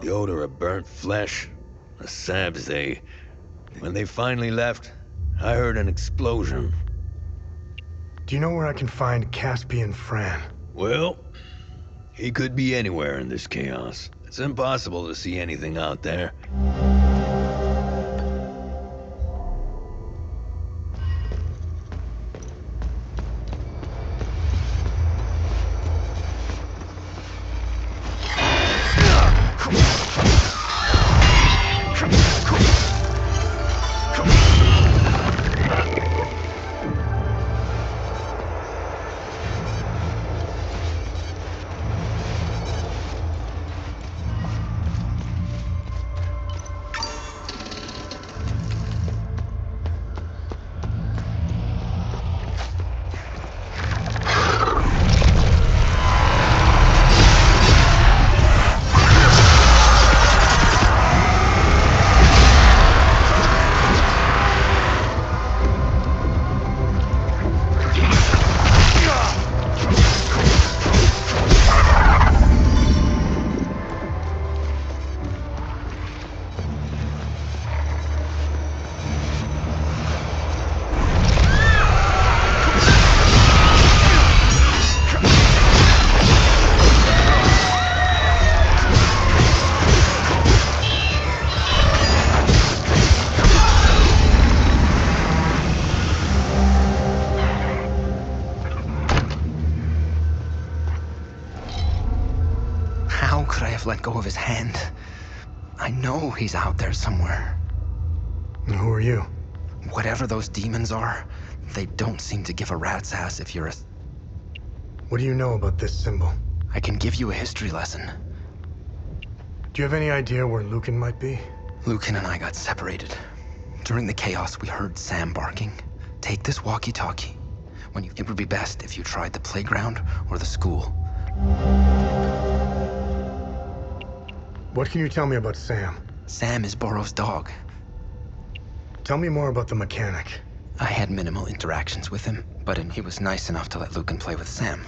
The odor of burnt flesh. The Sabs, when they finally left, I heard an explosion. Do you know where I can find Caspian Fran? Well, he could be anywhere in this chaos. It's impossible to see anything out there. How could I have let go of his hand? I know he's out there somewhere. And who are you? Whatever those demons are, they don't seem to give a rat's ass if you're a... What do you know about this symbol? I can give you a history lesson. Do you have any idea where Lucan might be? Lucan and I got separated. During the chaos, we heard Sam barking. Take this walkie-talkie. It would be best if you tried the playground or the school. What can you tell me about Sam? Sam is Borrow's dog. Tell me more about the mechanic. I had minimal interactions with him, but he was nice enough to let Lucan play with Sam.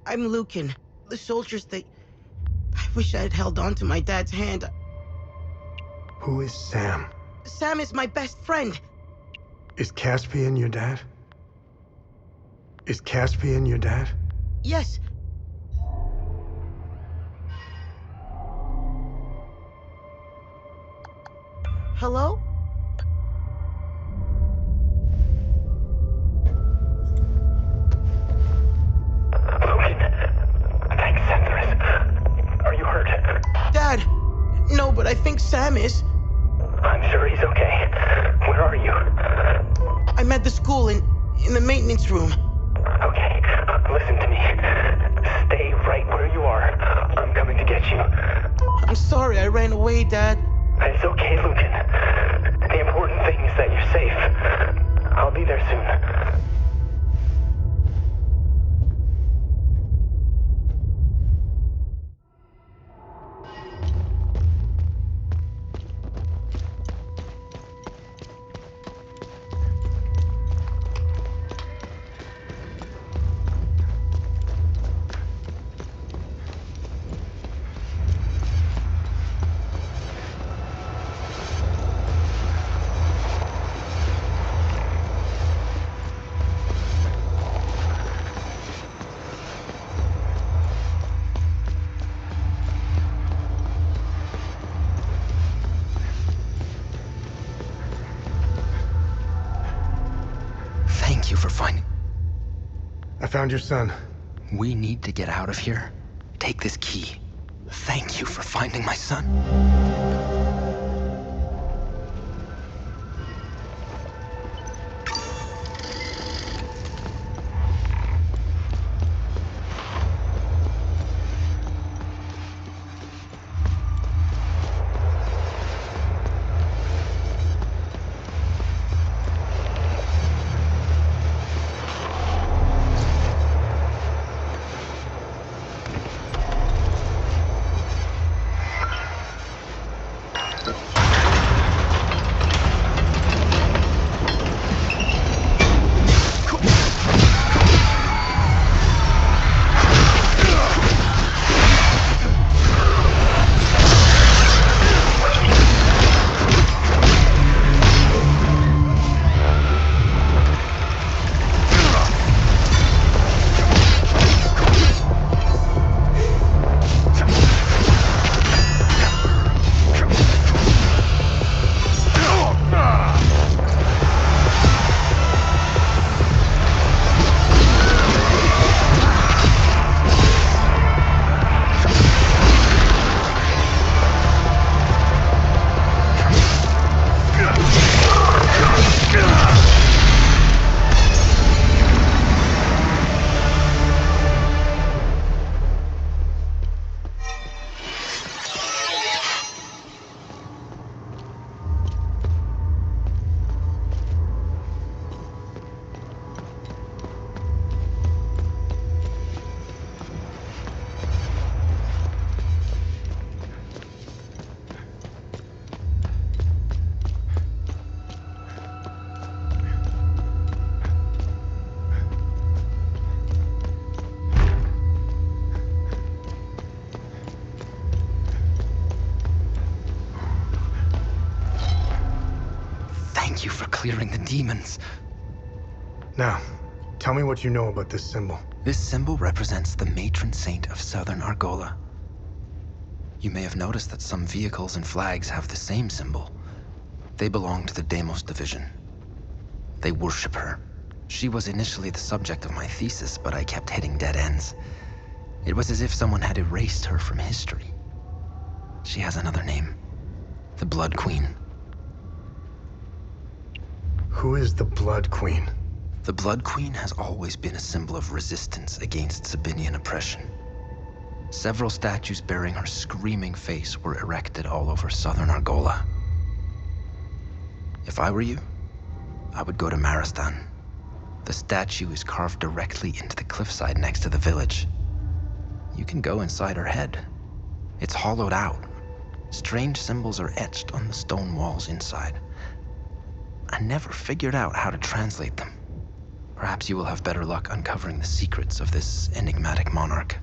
I'm Lucan. The soldiers, I wish I had held on to my dad's hand. Who is Sam? Sam is my best friend. Is Caspian your dad? Is Caspian your dad? Yes. Hello? Dad! No, but I think Sam is. I'm sure he's okay. Where are you? I'm at the school in the maintenance room. Okay, listen to me. Stay right where you are. I'm coming to get you. I'm sorry I ran away, Dad. It's okay, Lucan. The important thing is that you're safe. I'll be there soon. Thank you for finding... I found your son. We need to get out of here. Take this key. Thank you for finding my son. Thank you for clearing the demons. Now, tell me what you know about this symbol. This symbol represents the matron saint of southern Argola. You may have noticed that some vehicles and flags have the same symbol. They belong to the Deimos division. They worship her. She was initially the subject of my thesis, but I kept hitting dead ends. It was as if someone had erased her from history. She has another name. The Blood Queen. Who is the Blood Queen? The Blood Queen has always been a symbol of resistance against Sabinian oppression. Several statues bearing her screaming face were erected all over southern Argola. If I were you, I would go to Marastan. The statue is carved directly into the cliffside next to the village. You can go inside her head. It's hollowed out. Strange symbols are etched on the stone walls inside. I never figured out how to translate them. Perhaps you will have better luck uncovering the secrets of this enigmatic monarch.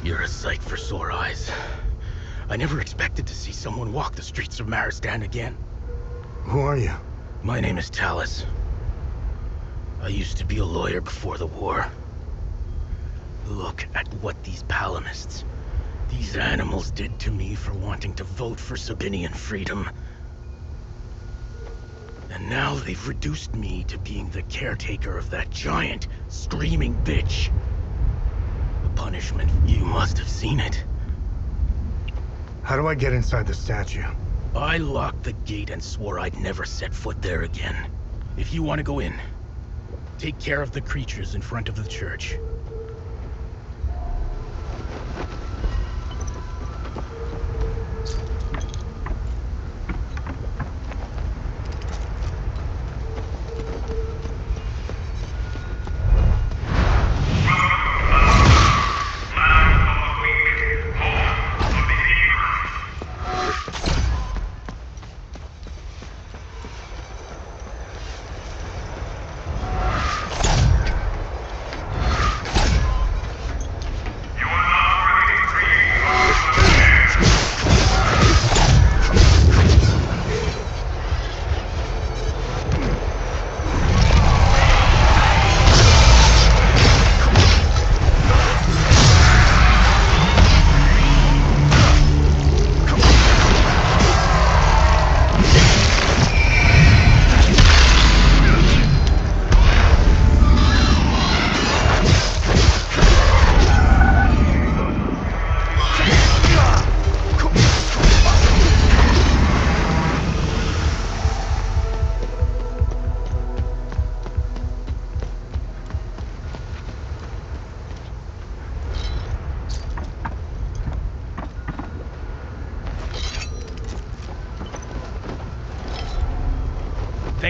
You're a sight for sore eyes. I never expected to see someone walk the streets of Marastan again. Who are you? My name is Talus. I used to be a lawyer before the war. Look at what these palamists, these animals did to me for wanting to vote for Sabinian freedom. And now they've reduced me to being the caretaker of that giant, screaming bitch. The punishment, you must have seen it. How do I get inside the statue? I locked the gate and swore I'd never set foot there again. If you want to go in, take care of the creatures in front of the church.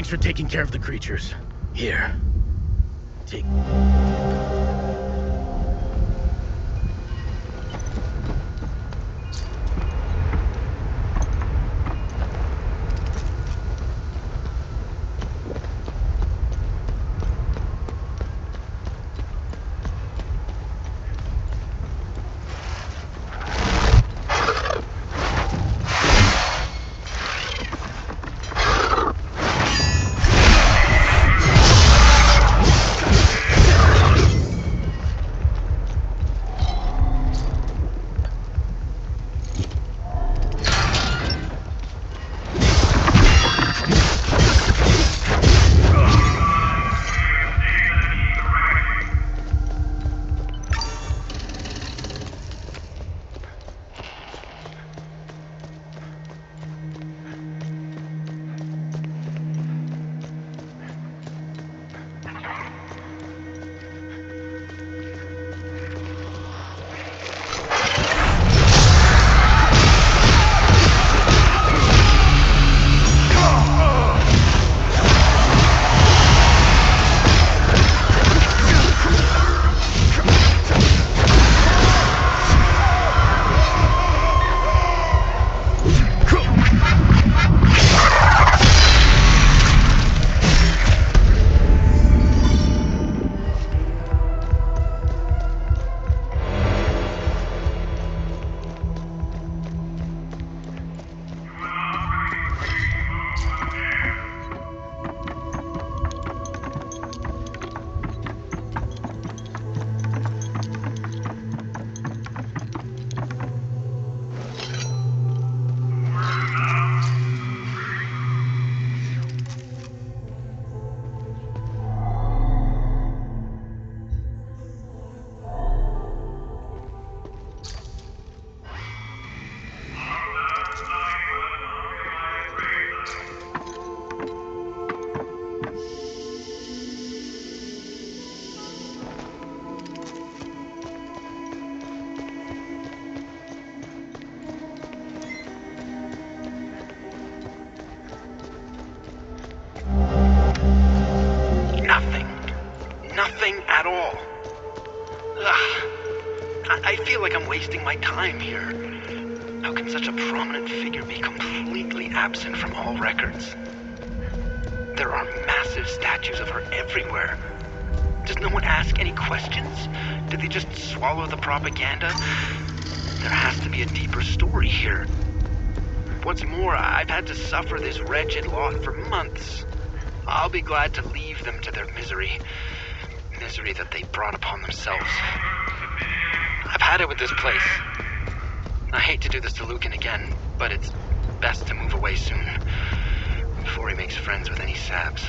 Thanks for taking care of the creatures. Here. Take... Nothing at all. Ugh. I feel like I'm wasting my time here. How can such a prominent figure be completely absent from all records? There are massive statues of her everywhere. Does no one ask any questions? Did they just swallow the propaganda? There has to be a deeper story here. What's more, I've had to suffer this wretched lot for months. I'll be glad to leave them to their misery. Misery that they brought upon themselves. I've had it with this place. I hate to do this to Lucan again, but it's best to move away soon, before he makes friends with any saps.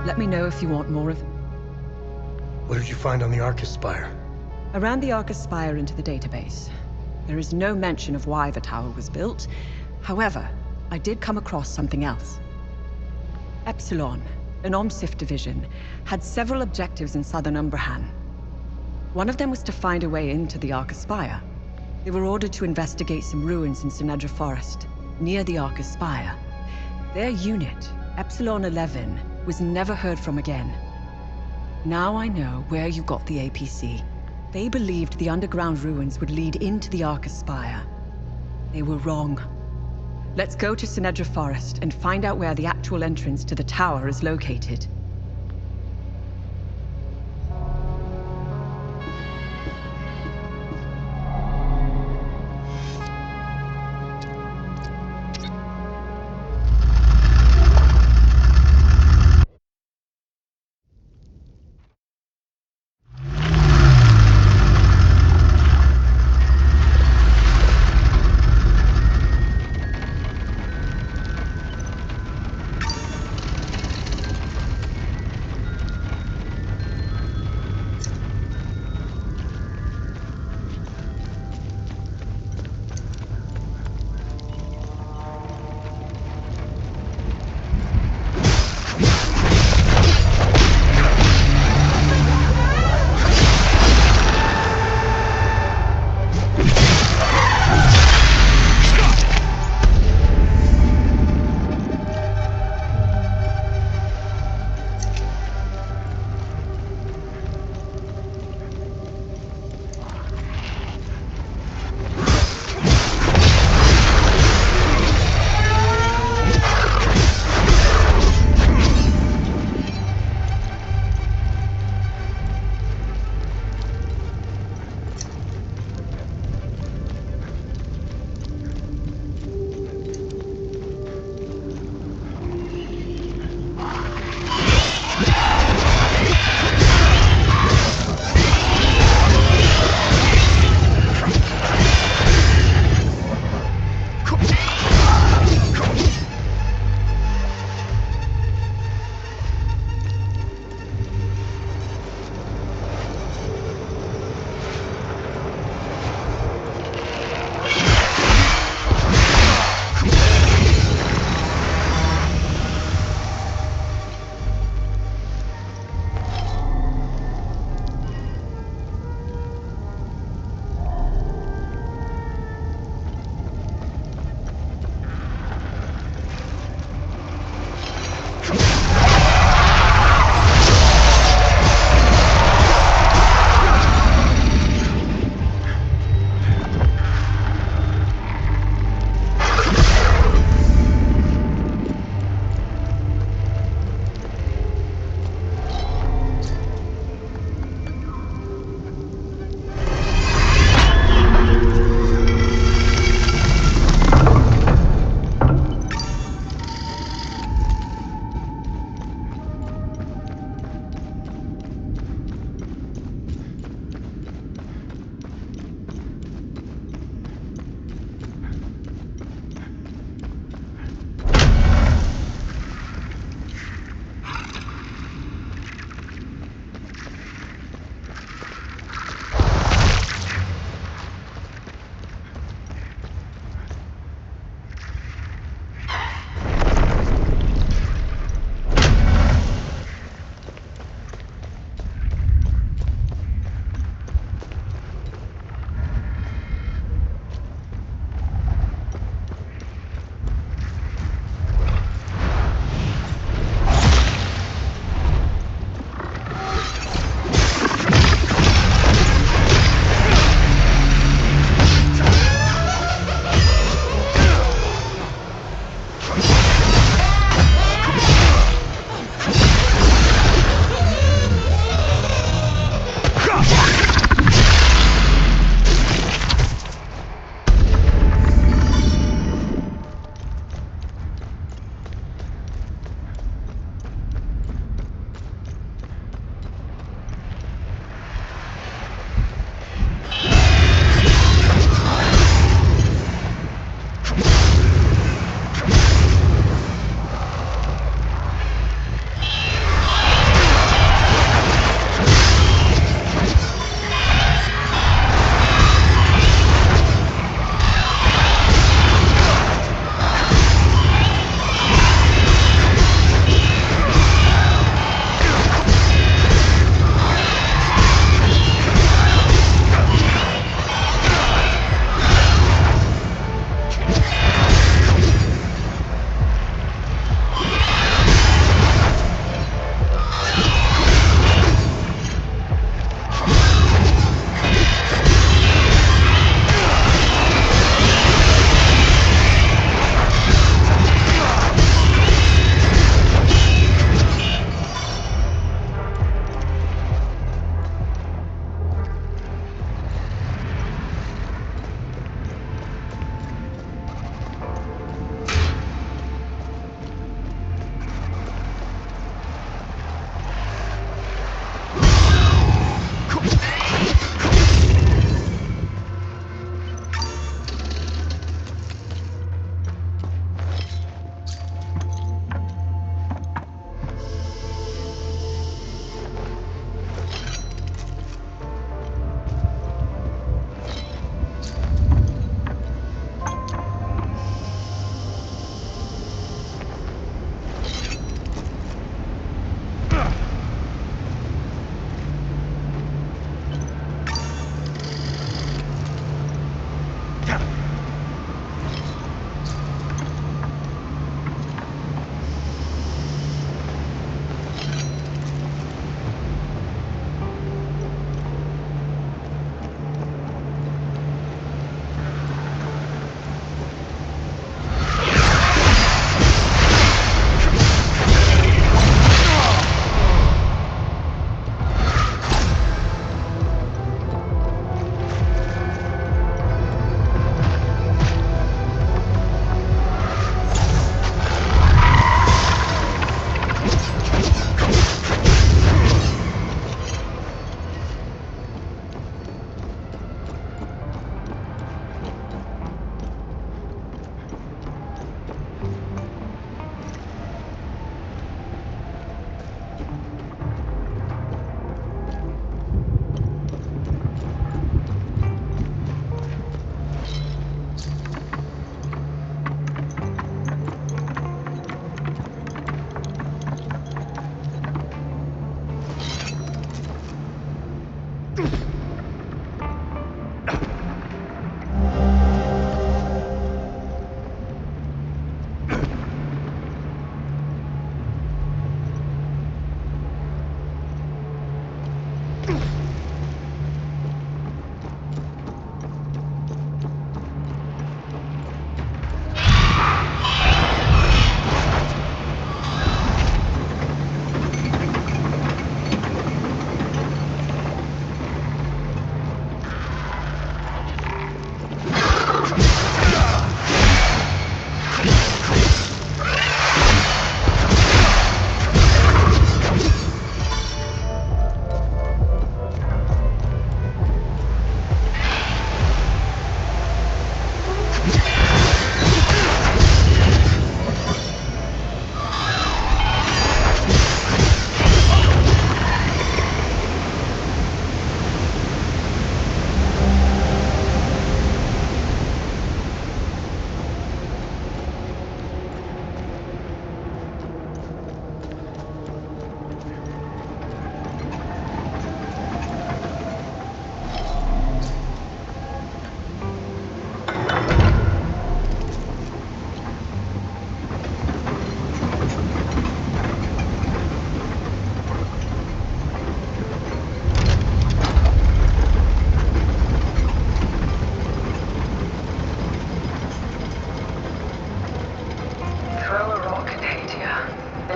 Let me know if you want more of... What did you find on the Arcus Spire? I ran the Arcus Spire into the database. There is no mention of why the tower was built. However, I did come across something else. Epsilon, an OMSIF division, had several objectives in southern Umbrahan. One of them was to find a way into the Arcus Spire. They were ordered to investigate some ruins in Senedra Forest, near the Arcus Spire. Their unit, Epsilon 11, was never heard from again. Now I know where you got the APC. They believed the underground ruins would lead into the Arcus Spire. They were wrong. Let's go to Senedra Forest and find out where the actual entrance to the tower is located.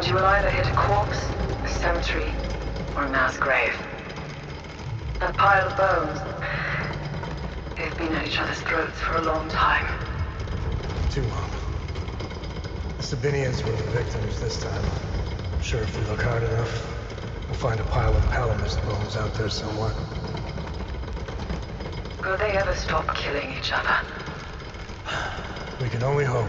You will either hit a corpse, a cemetery, or a mass grave. That pile of bones, they've been at each other's throats for a long time. Too long. The Sabinians were the victims this time. I'm sure if we look hard enough, we'll find a pile of Palamas bones out there somewhere. Will they ever stop killing each other? We can only hope.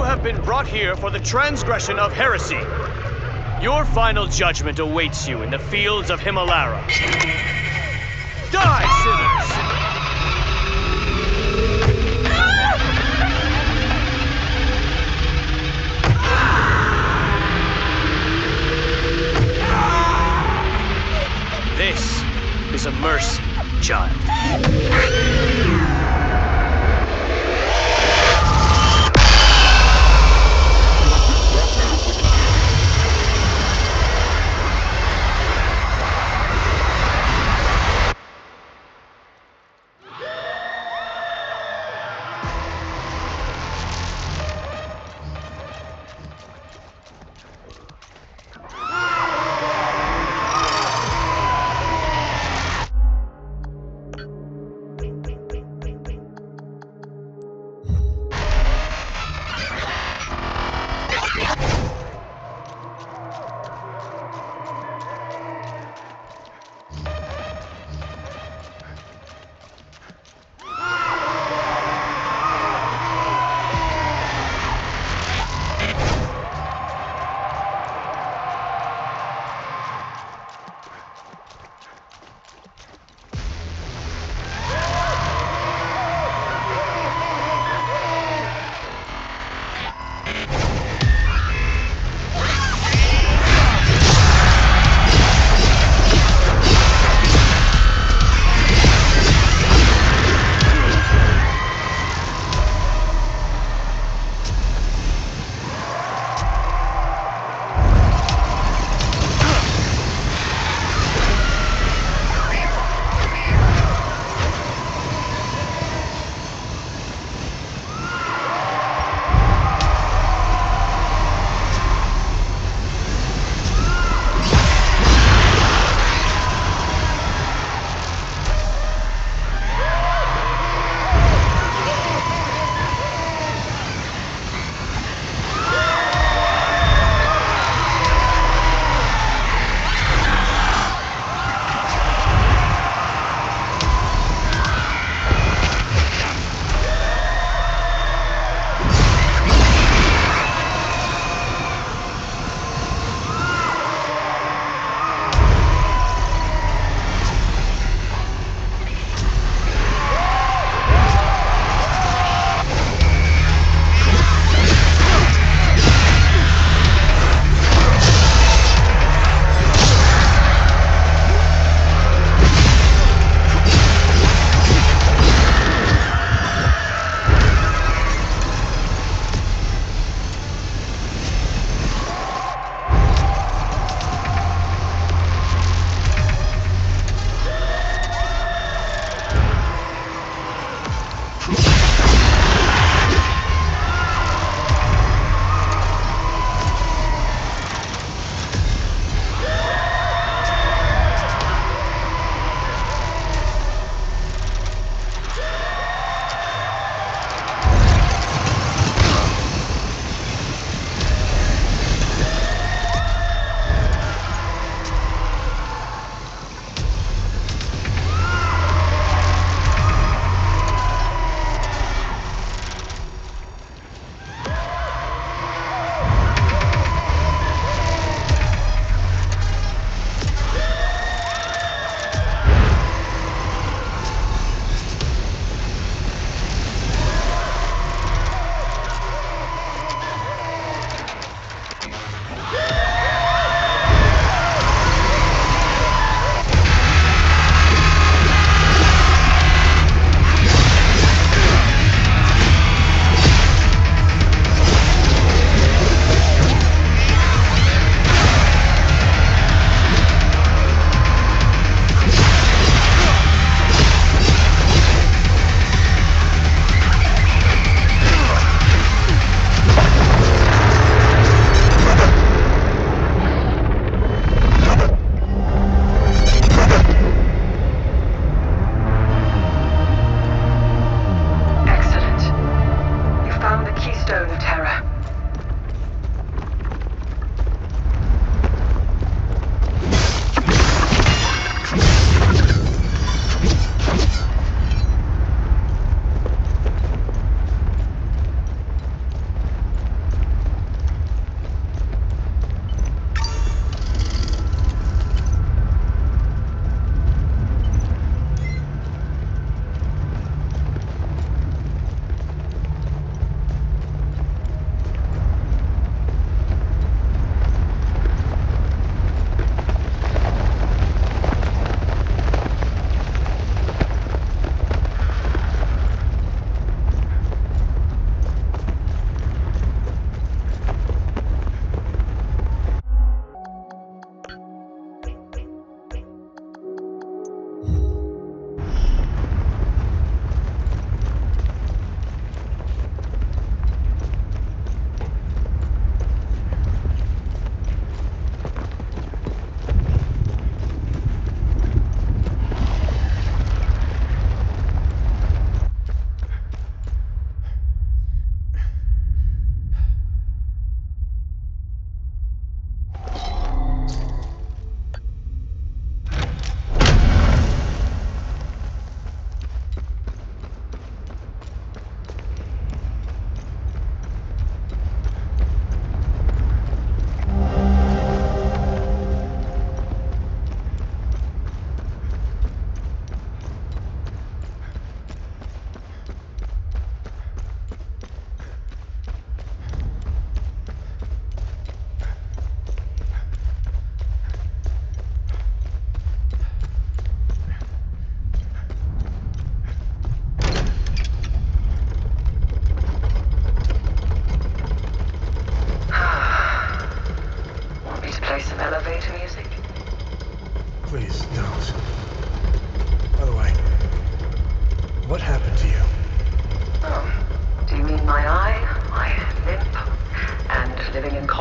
have been brought here for the transgression of heresy. Your final judgment awaits you in the fields of Himalara. Die, sinners! This is a mercy, child.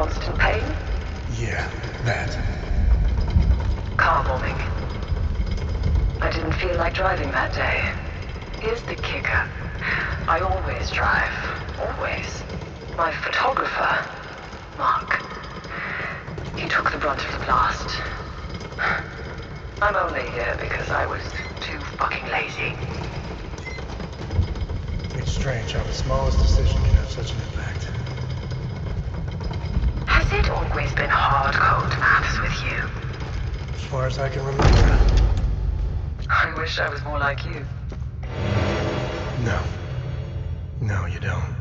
constant pain? Yeah, that. Car bombing. I didn't feel like driving that day. Here's the kicker. I always drive. Always. My photographer, Mark, he took the brunt of the blast. I'm only here because I was too fucking lazy. It's strange how the smallest decision can have such an impact. Has it always been hard-code maths with you? As far as I can remember. I wish I was more like you. No. No, you don't.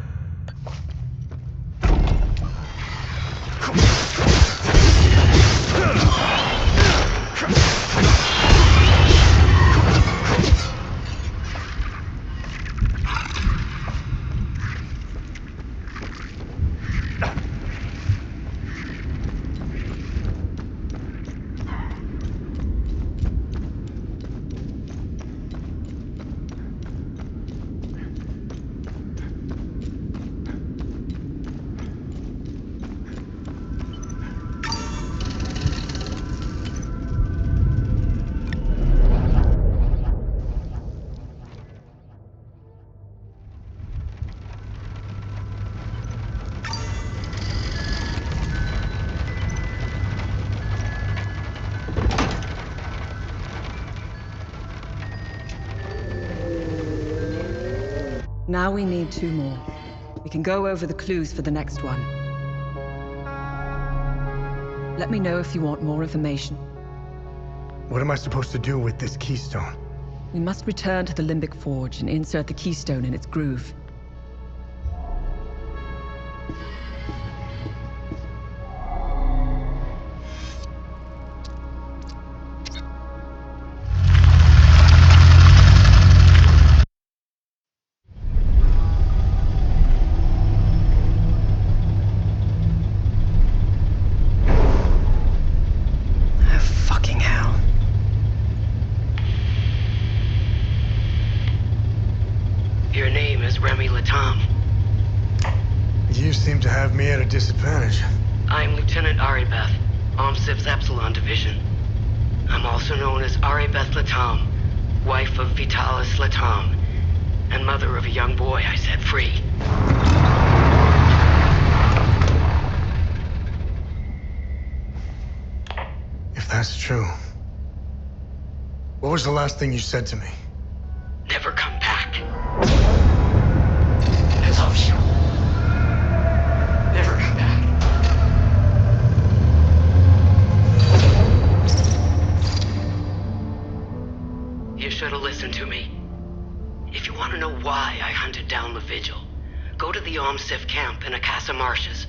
Now we need 2 more. We can go over the clues for the next one. Let me know if you want more information. What am I supposed to do with this keystone? We must return to the Limbic Forge and insert the keystone in its groove. You seem to have me at a disadvantage. I'm Lieutenant Aribeth, OMSIV's Epsilon Division. I'm also known as Aribeth Latam, wife of Vitalis Latam, and mother of a young boy I set free. If that's true, what was the last thing you said to me? Never come back. I love you. Never come back. You should have listened to me. If you want to know why I hunted down the Vigil, go to the OMSIV camp in Acasa Marshes.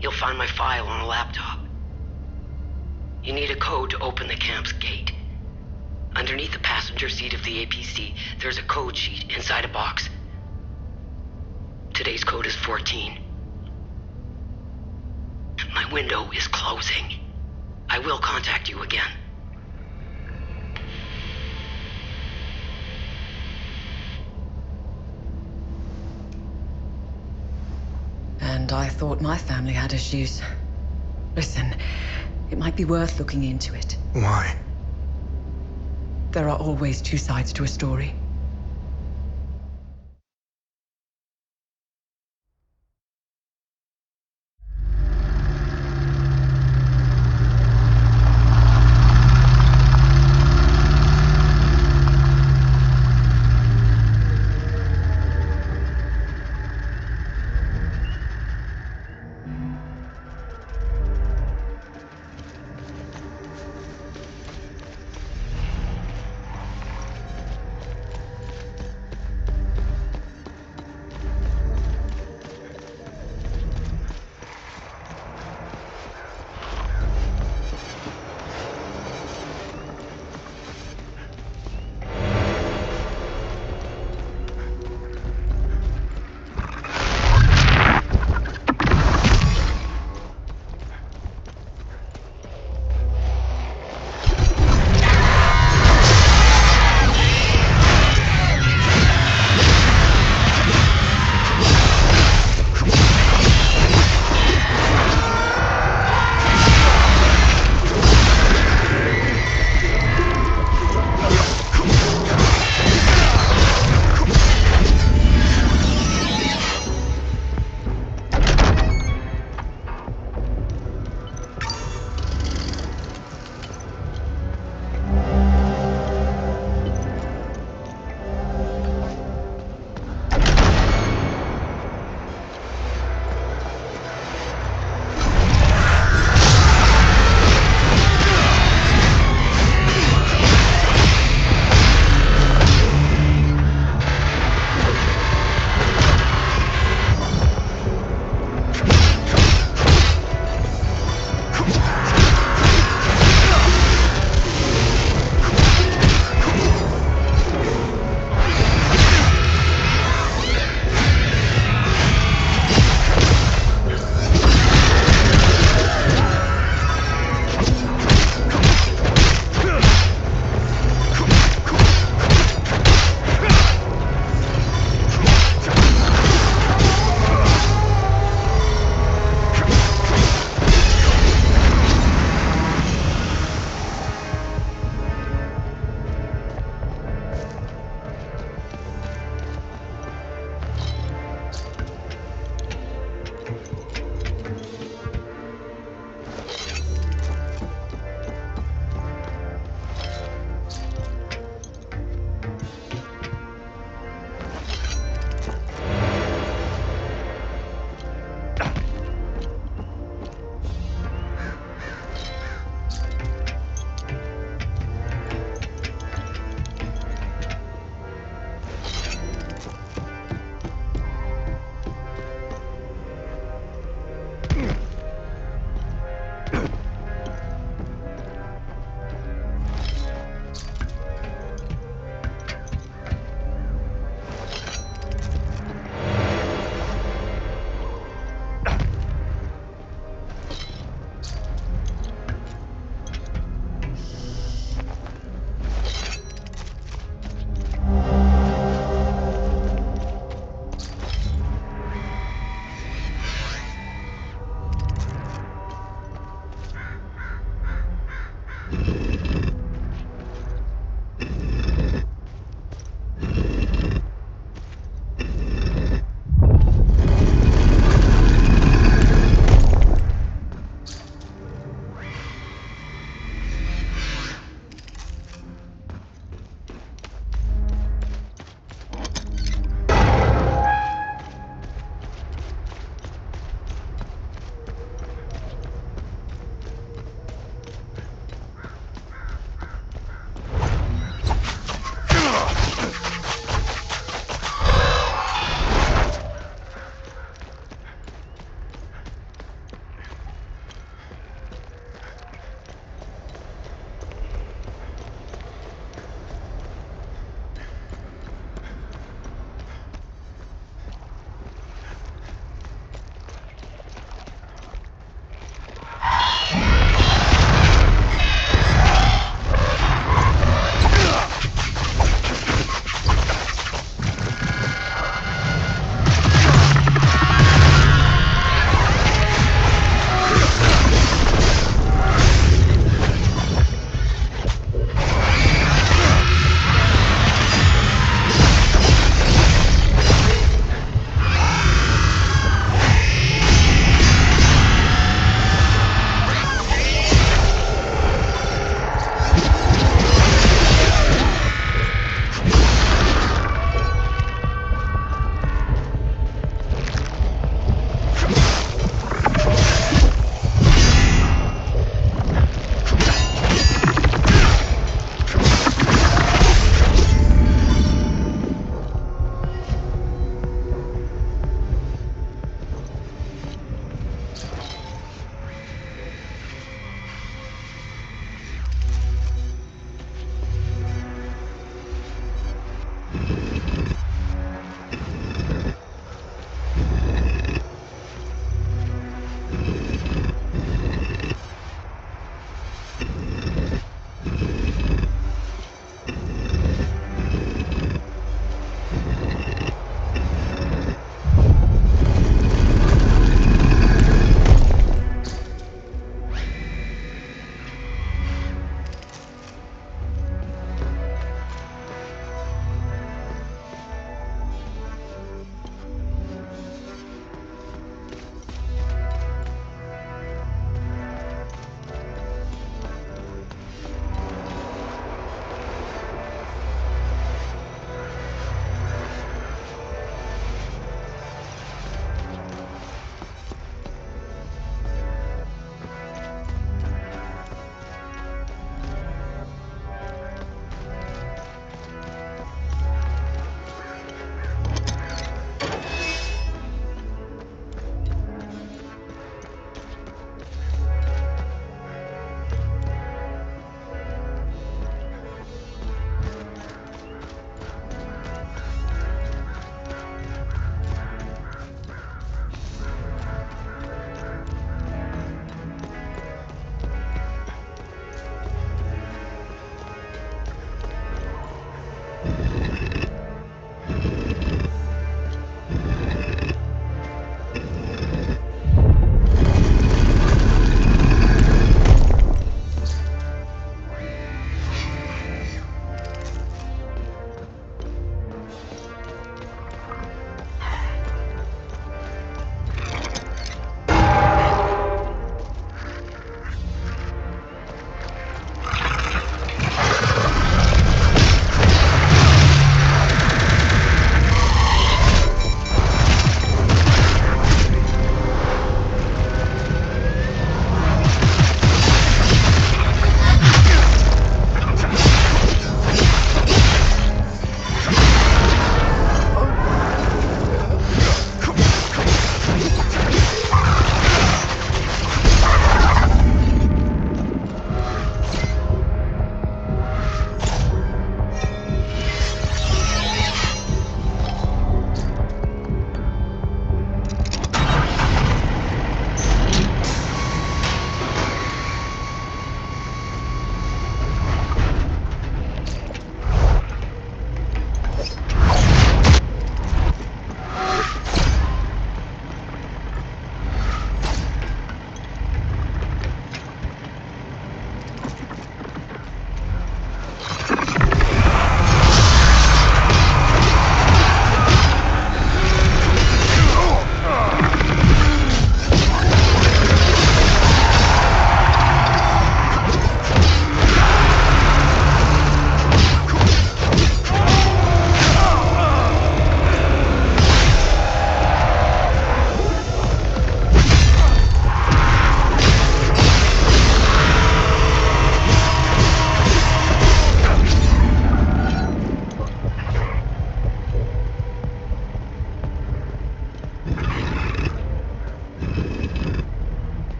You'll find my file on a laptop. You need a code to open the camp's gate. Underneath the passenger seat of the APC, there's a code sheet inside a box. Today's code is 14. My window is closing. I will contact you again. And I thought my family had issues. Listen, it might be worth looking into it. Why? There are always 2 sides to a story.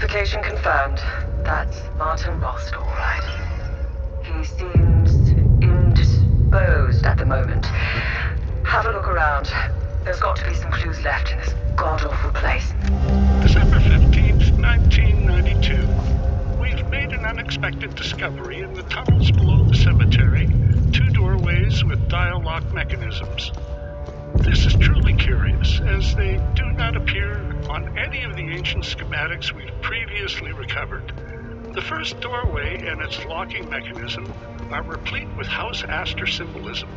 Identification confirmed. That's Martin Rost, all right. He seems indisposed at the moment. Have a look around. There's got to be some clues left in this god-awful place. December 15th, 1992. We've made an unexpected discovery in the tunnels below the cemetery. 2 doorways with dial lock mechanisms. This is truly curious, as they do not appear on any of the ancient schematics we've previously recovered. The first doorway and its locking mechanism are replete with House Astor symbolism.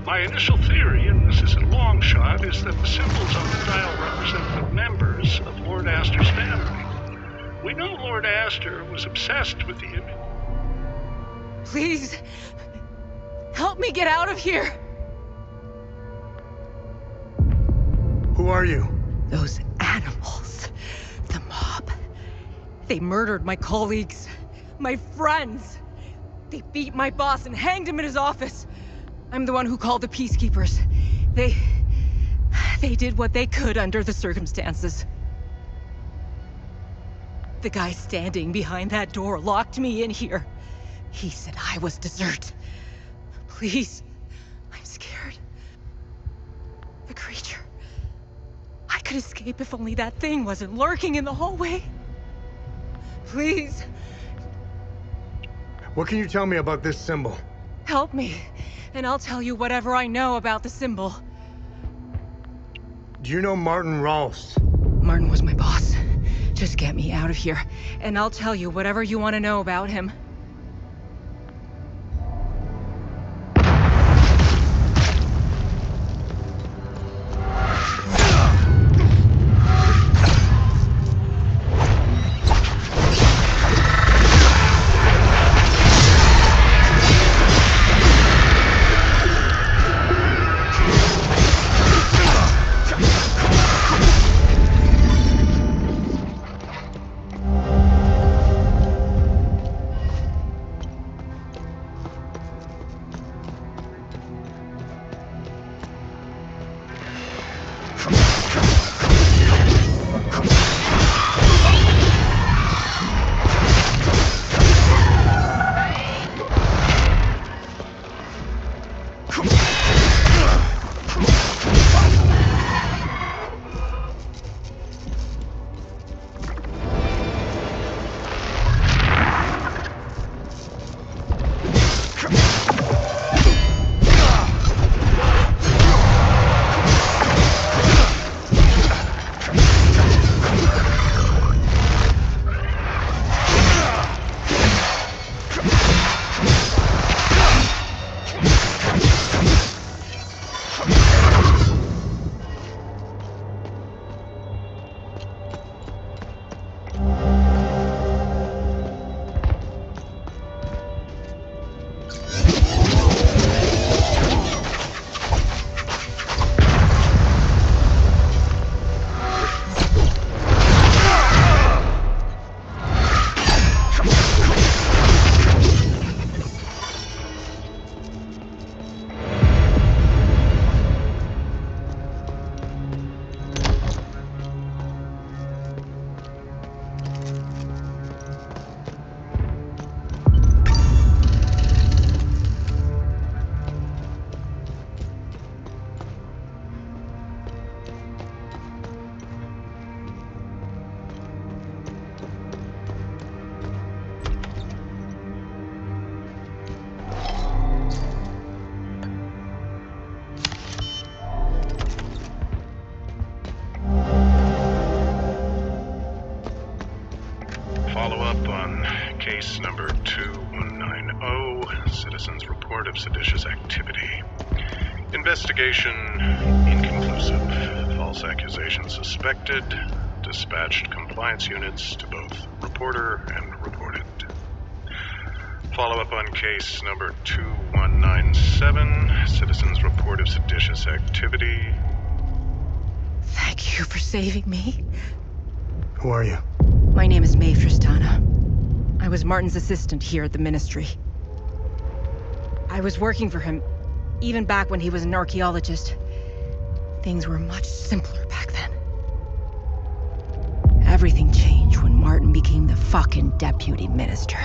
My initial theory, and this is a long shot, is that the symbols on the dial represent the members of Lord Astor's family. We know Lord Astor was obsessed with the image. Please, help me get out of here. Who are you? Those animals. The mob. They murdered my colleagues. My friends. They beat my boss and hanged him in his office. I'm the one who called the peacekeepers. They did what they could under the circumstances. The guy standing behind that door locked me in here. He said I was dessert. Please, I'm scared. The creature. I could escape if only that thing wasn't lurking in the hallway. Please. What can you tell me about this symbol? Help me, and I'll tell you whatever I know about the symbol. Do you know Martin Rost? Martin was my boss. Just get me out of here, and I'll tell you whatever you want to know about him. Follow-up on case number 2190, Citizen's Report of Seditious Activity. Investigation inconclusive. False accusation suspected. Dispatched compliance units to both reporter and reported. Follow-up on case number 2197, Citizen's Report of Seditious Activity. Thank you for saving me. Who are you? My name is Mae Tristana. I was Martin's assistant here at the Ministry. I was working for him, even back when he was an archaeologist. Things were much simpler back then. Everything changed when Martin became the fucking deputy minister.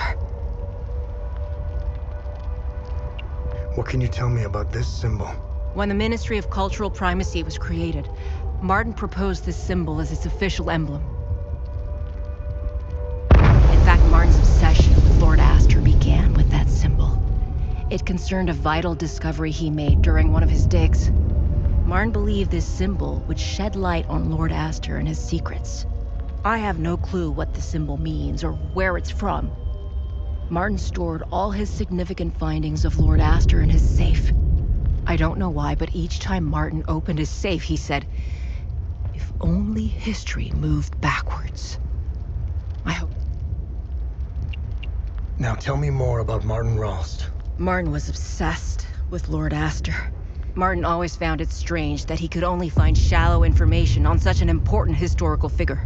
What can you tell me about this symbol? When the Ministry of Cultural Primacy was created, Martin proposed this symbol as its official emblem. In fact, Martin's obsession with Lord Astor began with that symbol. It concerned a vital discovery he made during one of his digs. Martin believed this symbol would shed light on Lord Astor and his secrets. I have no clue what the symbol means or where it's from. Martin stored all his significant findings of Lord Astor in his safe. I don't know why, but each time Martin opened his safe, he said, "If only history moved backwards." I hope... Now tell me more about Martin Ralst. Martin was obsessed with Lord Astor. Martin always found it strange that he could only find shallow information on such an important historical figure.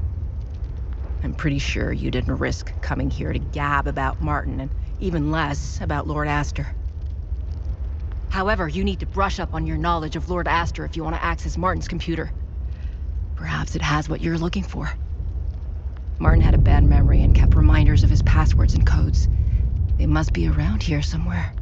I'm pretty sure you didn't risk coming here to gab about Martin, and even less about Lord Astor. However, you need to brush up on your knowledge of Lord Astor if you want to access Martin's computer. Perhaps it has what you're looking for. Martin had a bad memory and kept reminders of his passwords and codes. They must be around here somewhere.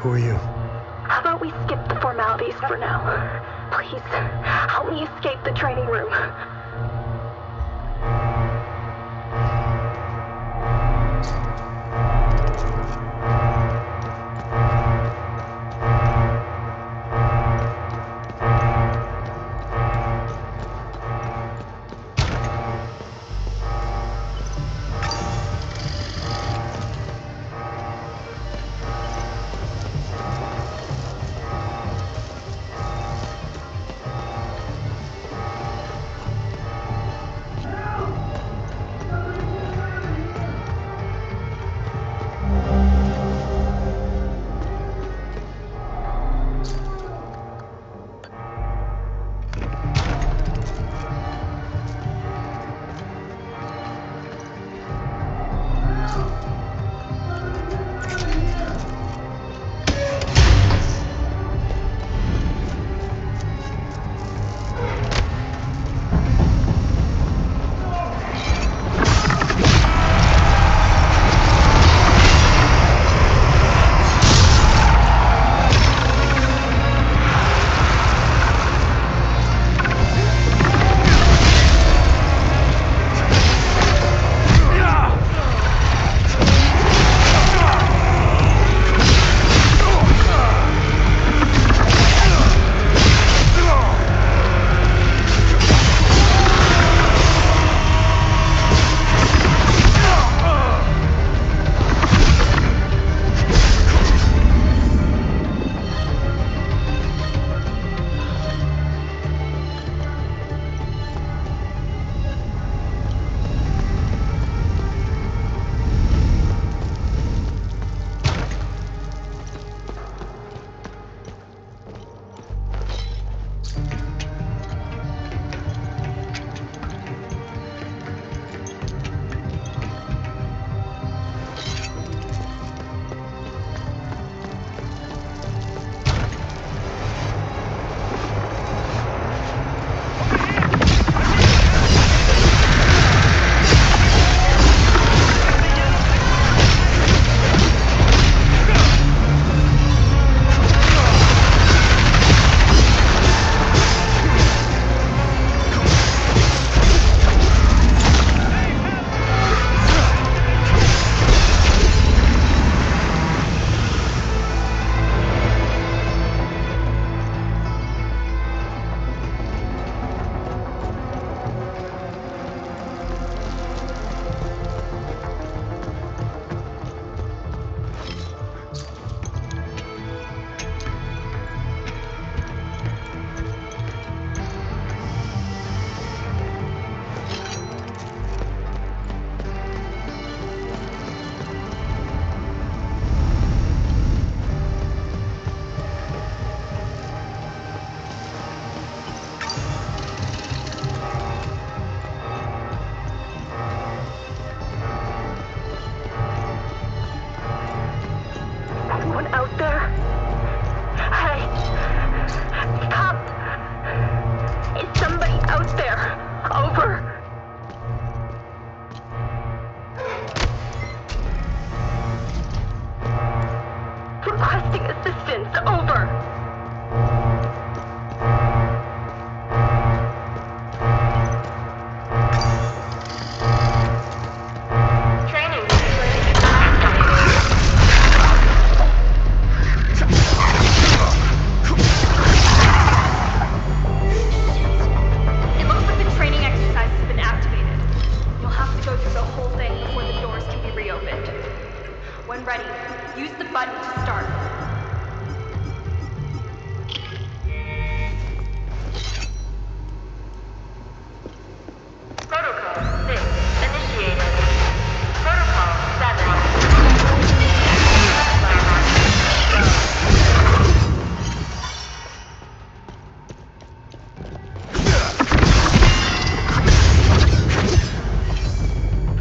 Who are you? How about we skip the formalities for now? Please, help me escape the training room.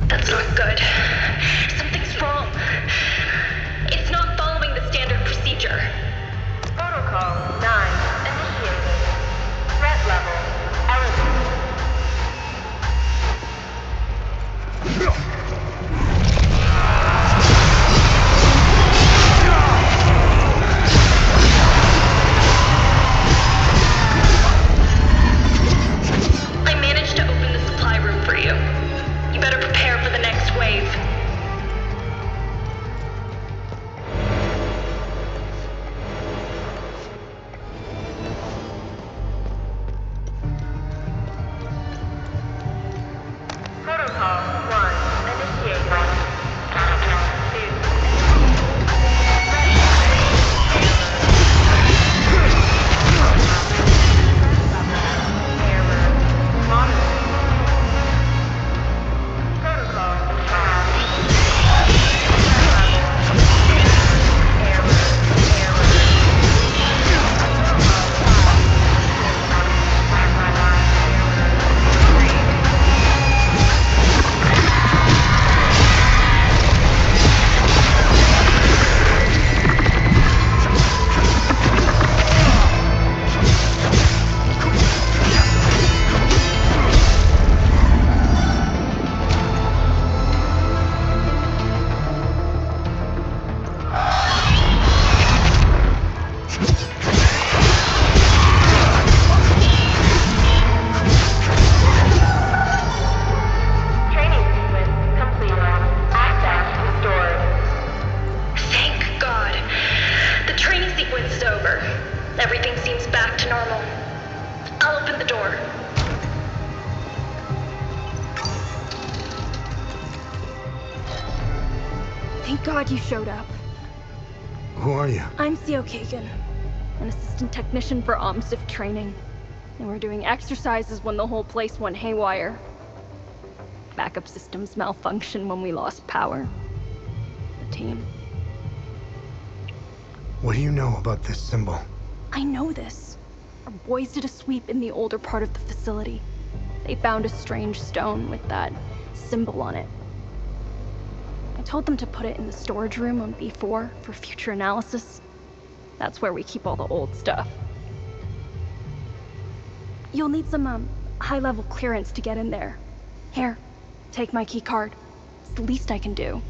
That's not good. Something's wrong. It's not following the standard procedure. Everything seems back to normal. I'll open the door. Thank God you showed up. Who are you? I'm Theo Kagan, an assistant technician for OMSIF training. And we're doing exercises when the whole place went haywire. Backup systems malfunctioned when we lost power. The team. What do you know about this symbol? I know this. Our boys did a sweep in the older part of the facility. They found a strange stone with that symbol on it. I told them to put it in the storage room on B4 for future analysis. That's where we keep all the old stuff. You'll need some, high-level clearance to get in there. Here, take my key card. It's the least I can do.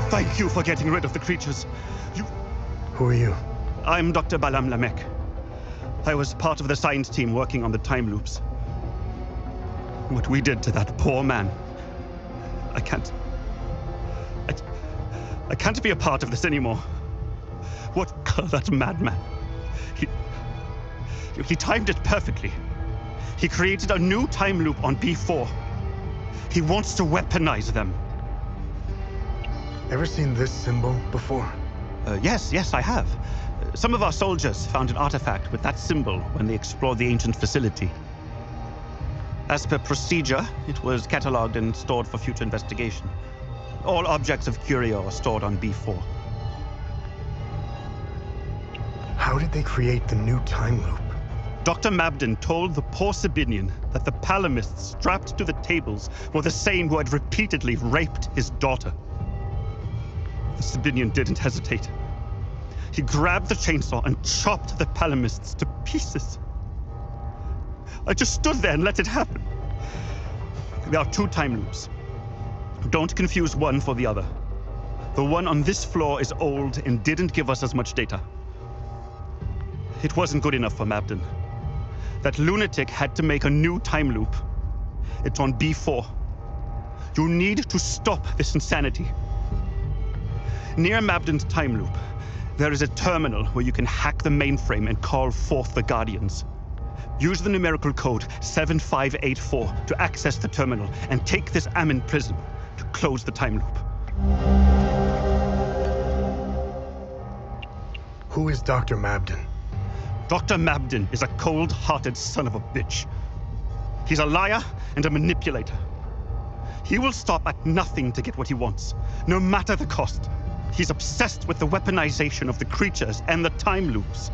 Thank you for getting rid of the creatures. Who are you? I'm Dr. Balam Lamek. I was part of the science team working on the time loops. What we did to that poor man. I can't be a part of this anymore. What that madman? He timed it perfectly. He created a new time loop on B4. He wants to weaponize them. Ever seen this symbol before? Yes, I have. Some of our soldiers found an artifact with that symbol when they explored the ancient facility. As per procedure, it was catalogued and stored for future investigation. All objects of curio are stored on B4. How did they create the new time loop? Dr. Mabden told the poor Sabinian that the palamists strapped to the tables were the same who had repeatedly raped his daughter. The Sabinian didn't hesitate. He grabbed the chainsaw and chopped the palamists to pieces. I just stood there and let it happen. There are two time loops. Don't confuse one for the other. The one on this floor is old and didn't give us as much data. It wasn't good enough for Mabden. That lunatic had to make a new time loop. It's on B4. You need to stop this insanity. Near Mabden's time loop, there is a terminal where you can hack the mainframe and call forth the Guardians. Use the numerical code 7584 to access the terminal and take this Ammon prism to close the time loop. Who is Dr. Mabden? Dr. Mabden is a cold-hearted son of a bitch. He's a liar and a manipulator. He will stop at nothing to get what he wants, no matter the cost. He's obsessed with the weaponization of the creatures and the time loops.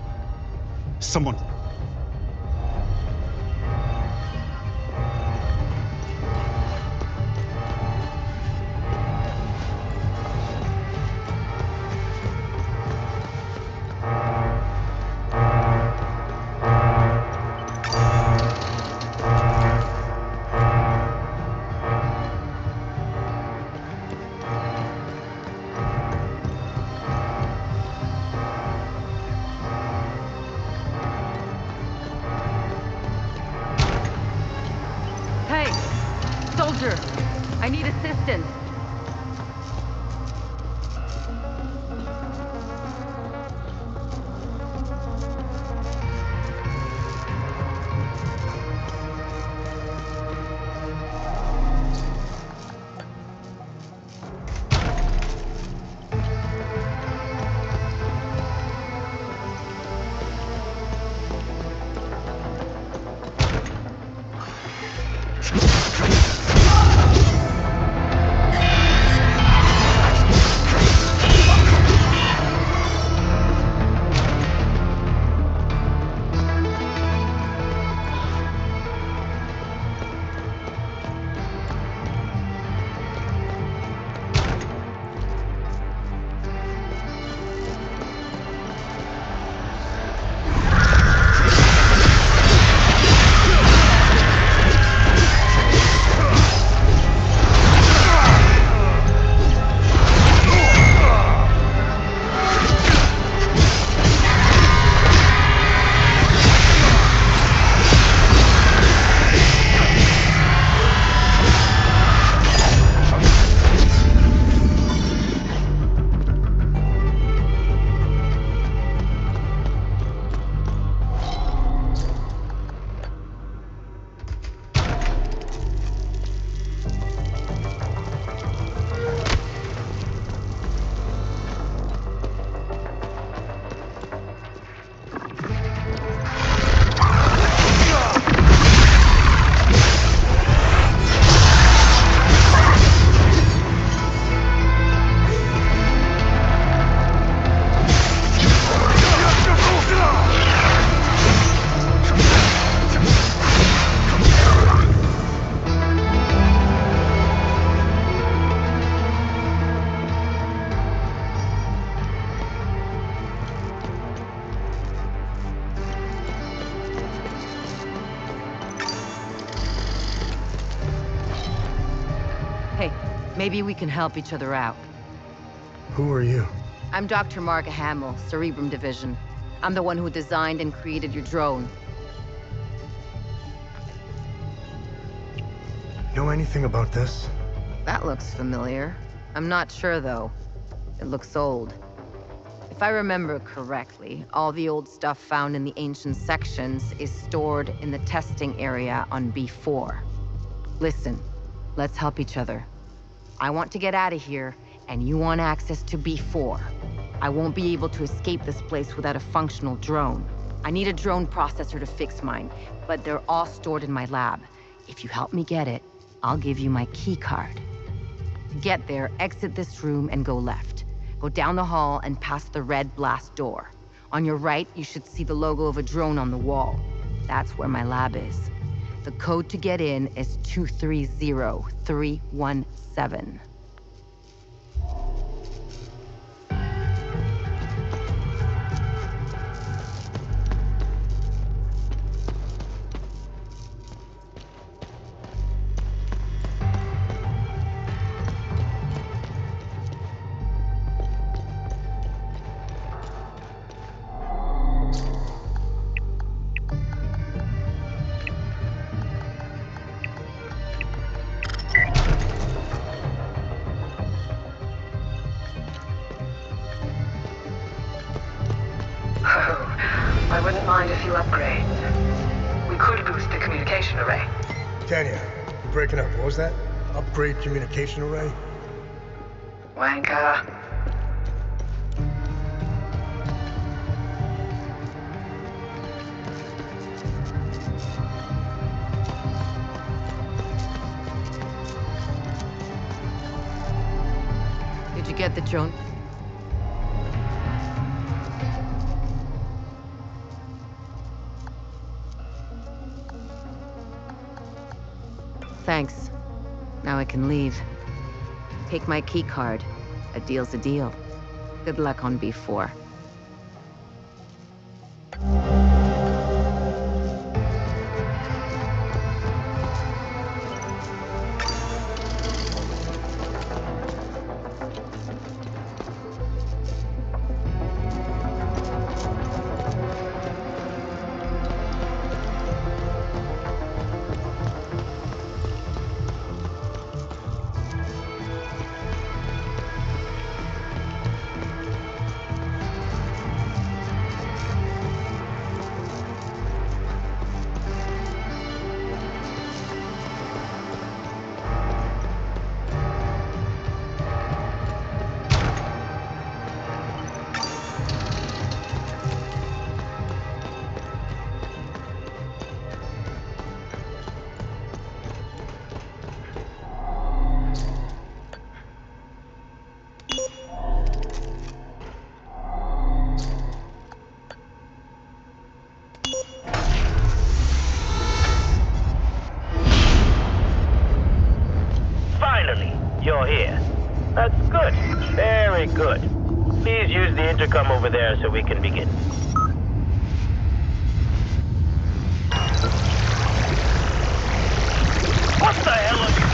Someone... Maybe we can help each other out. Who are you? I'm Dr. Marga Hamill, Cerebrum Division. I'm the one who designed and created your drone. Know anything about this? That looks familiar. I'm not sure, though. It looks old. If I remember correctly, all the old stuff found in the ancient sections is stored in the testing area on B4. Listen, let's help each other. I want to get out of here, and you want access to B4. I won't be able to escape this place without a functional drone. I need a drone processor to fix mine, but they're all stored in my lab. If you help me get it, I'll give you my key card. To get there, exit this room and go left. Go down the hall and past the red blast door. On your right, you should see the logo of a drone on the wall. That's where my lab is. The code to get in is 230317. I wouldn't mind a few upgrades. We could boost the communication array. Tanya, you're breaking up. What was that? Upgrade communication array? Wanker. Did you get the drone? Thanks. Now I can leave. Take my key card. A deal's a deal. Good luck on B4. You're here. That's good. Very good. Please use the intercom over there so we can begin. What the hell are you...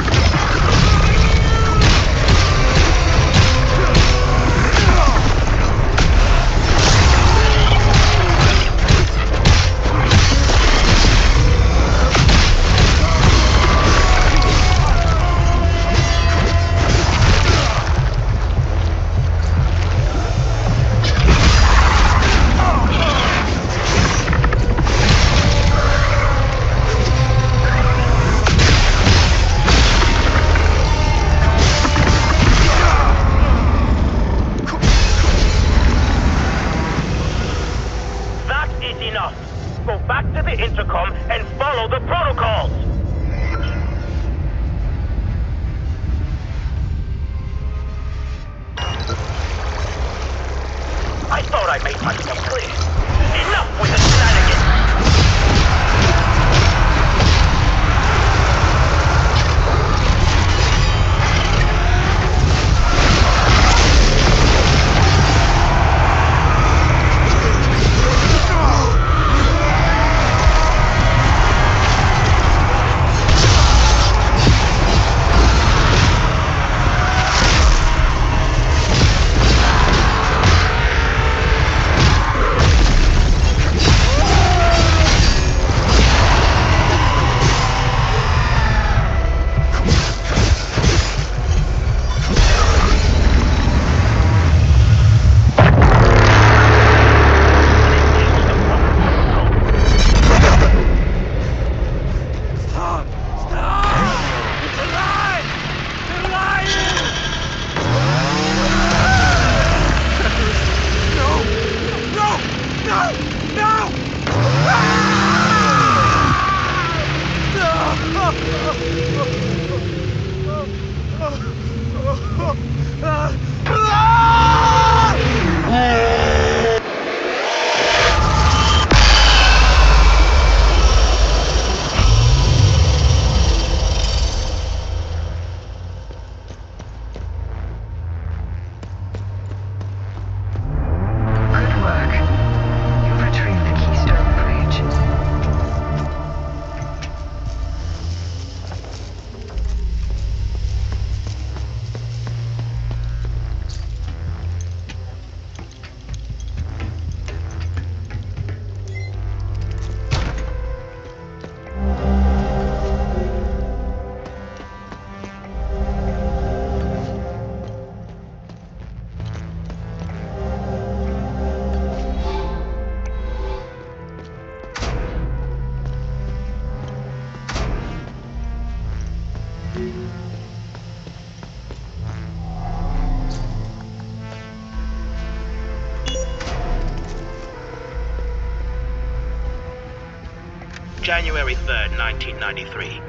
January 3rd, 1993.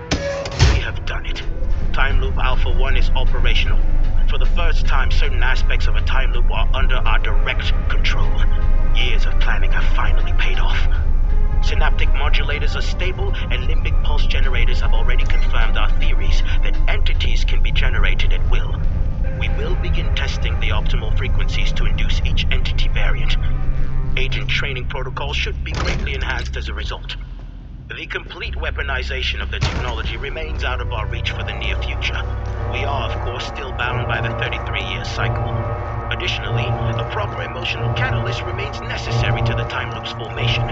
We have done it. Time Loop Alpha 1 is operational. For the first time, certain aspects of a time loop are under our direct control. Years of planning have finally paid off. Synaptic modulators are stable, and limbic pulse generators have already confirmed our theories that entities can be generated at will. We will begin testing the optimal frequencies to induce each entity variant. Agent training protocols should be greatly enhanced as a result. The complete weaponization of the technology remains out of our reach for the near future. We are, of course, still bound by the 33-year cycle. Additionally, a proper emotional catalyst remains necessary to the time loop's formation.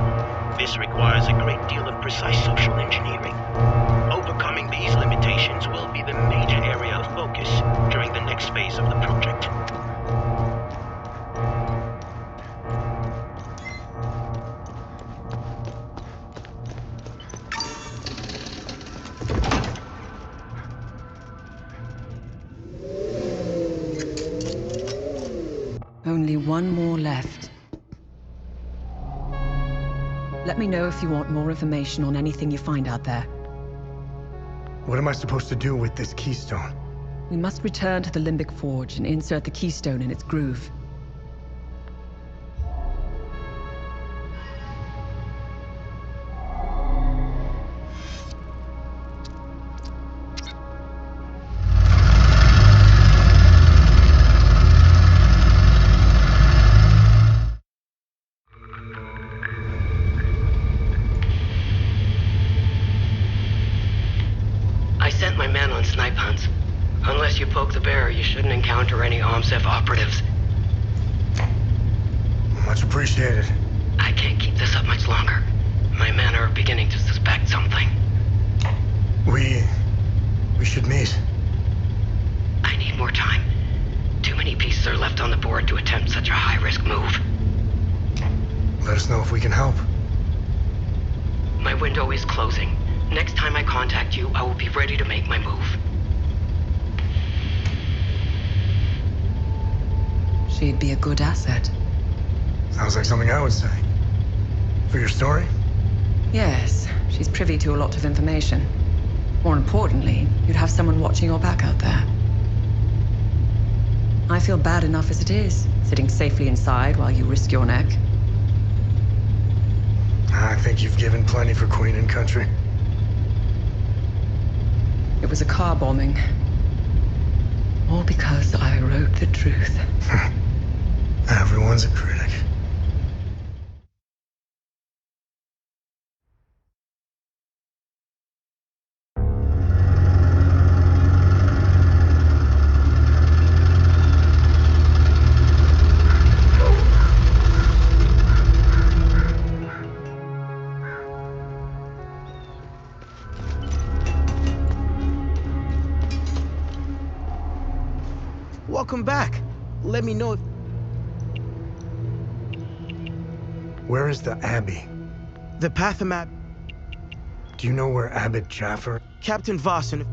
This requires a great deal of precise social engineering. Overcoming these limitations will be the major area of focus during the next phase of the project. Only one more left. Let me know if you want more information on anything you find out there. What am I supposed to do with this keystone? We must return to the Limbic Forge and insert the keystone in its groove. Snipe hunts. Unless you poke the bear, you shouldn't encounter any OMSEF operatives. Much appreciated. I can't keep this up much longer. My men are beginning to suspect something. We should meet. I need more time. Too many pieces are left on the board to attempt such a high-risk move. Let us know if we can help. My window is closing. Next time I contact you, I will be ready to make my move. She'd be a good asset. Sounds like something I would say. For your story? Yes, she's privy to a lot of information. More importantly, you'd have someone watching your back out there. I feel bad enough as it is, sitting safely inside while you risk your neck. I think you've given plenty for Queen and Country. It was a car bombing. All because I wrote the truth. Everyone's a critic. Welcome back. Let me know if... Where is the Abbey? The Pathamap... Do you know where Abbot Jaffer... Captain Vossen...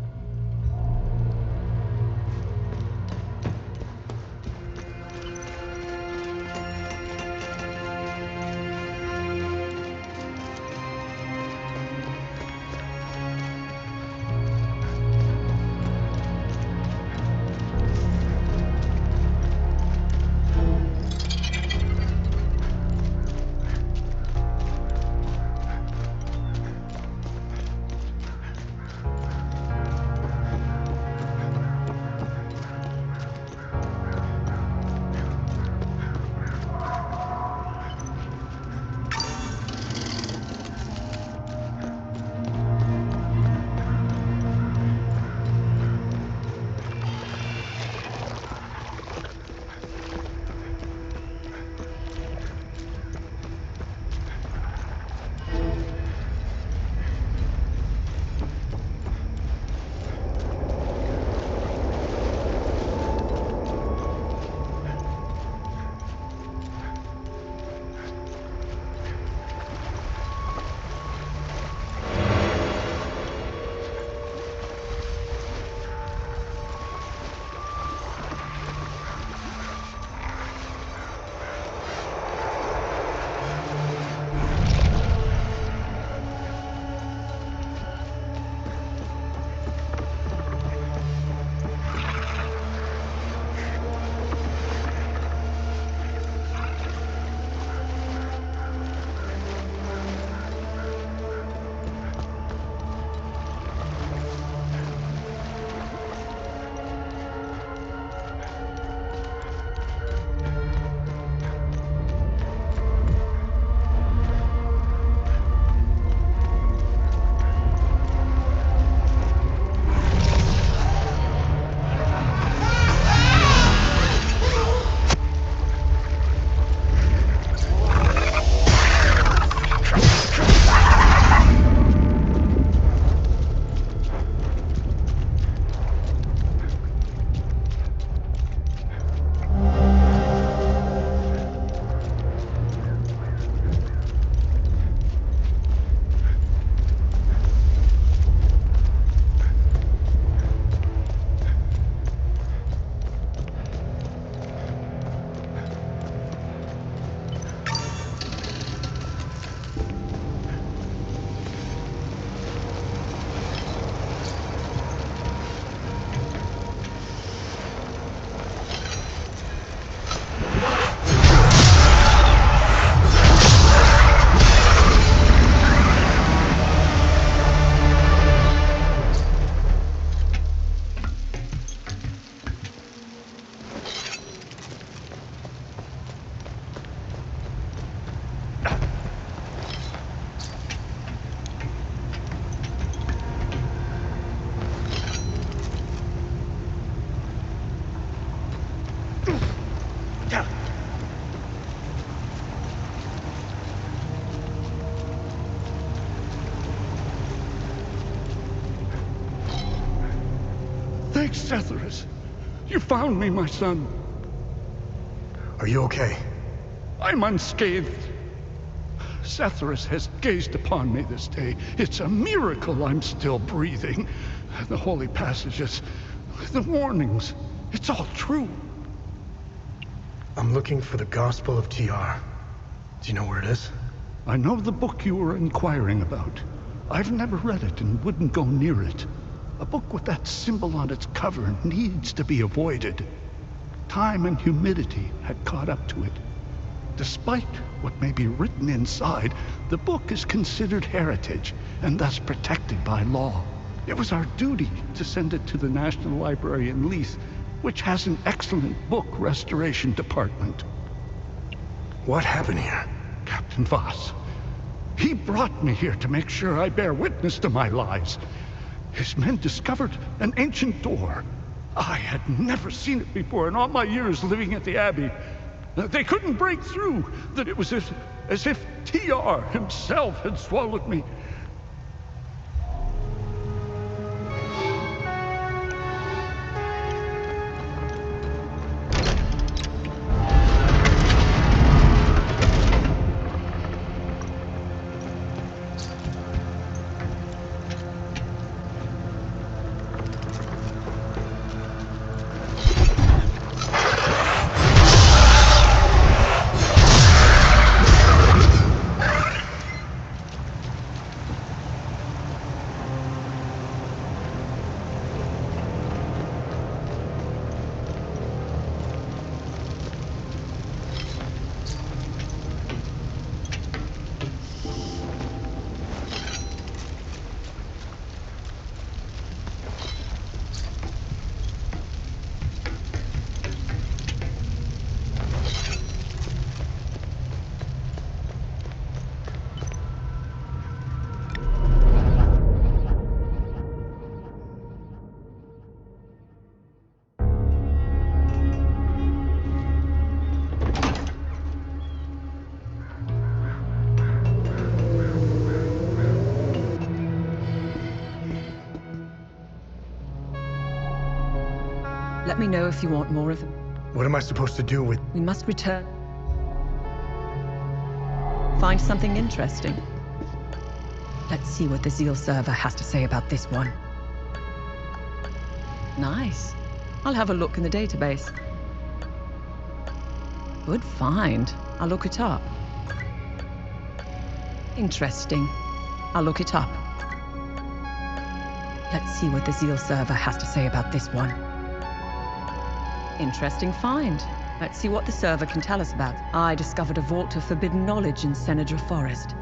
Thanks, Setherus. You found me, my son. Are you okay? I'm unscathed. Setherus has gazed upon me this day. It's a miracle I'm still breathing. The holy passages, the warnings, it's all true. I'm looking for the Gospel of TR. Do you know where it is? I know the book you were inquiring about. I've never read it and wouldn't go near it. A book with that symbol on its cover needs to be avoided. Time and humidity had caught up to it. Despite what may be written inside, the book is considered heritage and thus protected by law. It was our duty to send it to the National Library in Lethe, which has an excellent book restoration department. What happened here? Captain Voss. He brought me here to make sure I bear witness to my lies. His men discovered an ancient door. I had never seen it before in all my years living at the Abbey. They couldn't break through, that it was as if TR himself had swallowed me. Let me know if you want more of them. What am I supposed to do with... We must return. Find something interesting. Let's see what the Zeal server has to say about this one. Nice. I'll have a look in the database. Good find. I'll look it up. Interesting. I'll look it up. Let's see what the Zeal server has to say about this one. Interesting find. Let's see what the server can tell us about. I discovered a vault of forbidden knowledge in Senedra Forest.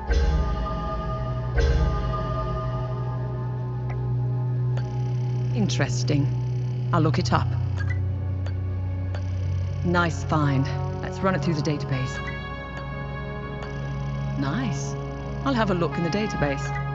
Interesting. I'll look it up. Nice find. Let's run it through the database. Nice. I'll have a look in the database.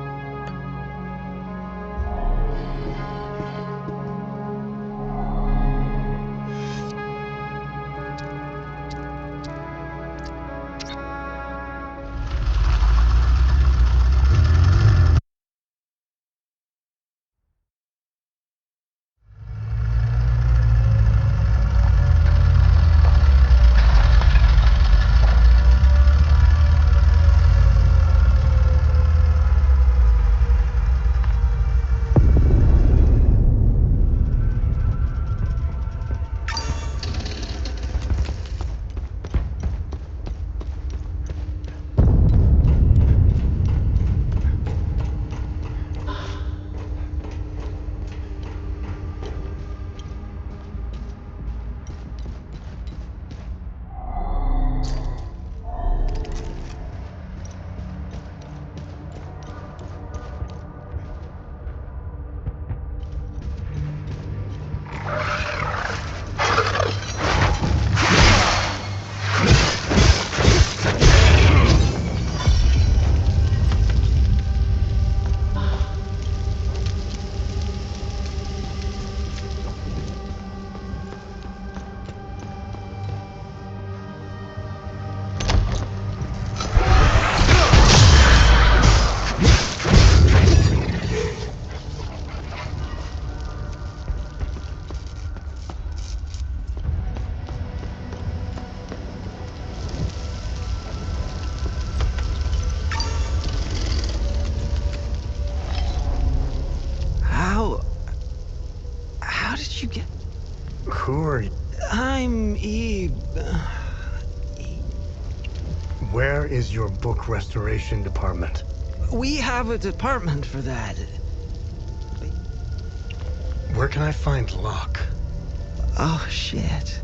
where is your book restoration department? We have a department for that. Where can I find Locke? Oh, shit.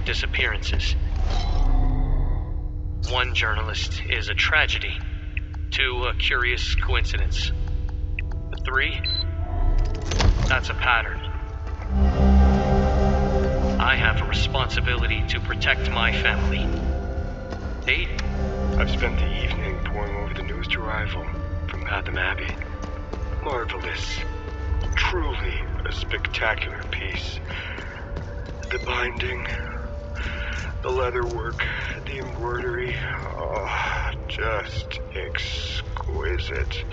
Disappearances. 1 journalist is a tragedy. 2, a curious coincidence. 3, that's a pattern. I have a responsibility to protect my family. 8, I've spent the evening poring over the newest arrival from Patham Abbey. Marvelous. Truly a spectacular piece. The binding, the leatherwork, the embroidery, just exquisite.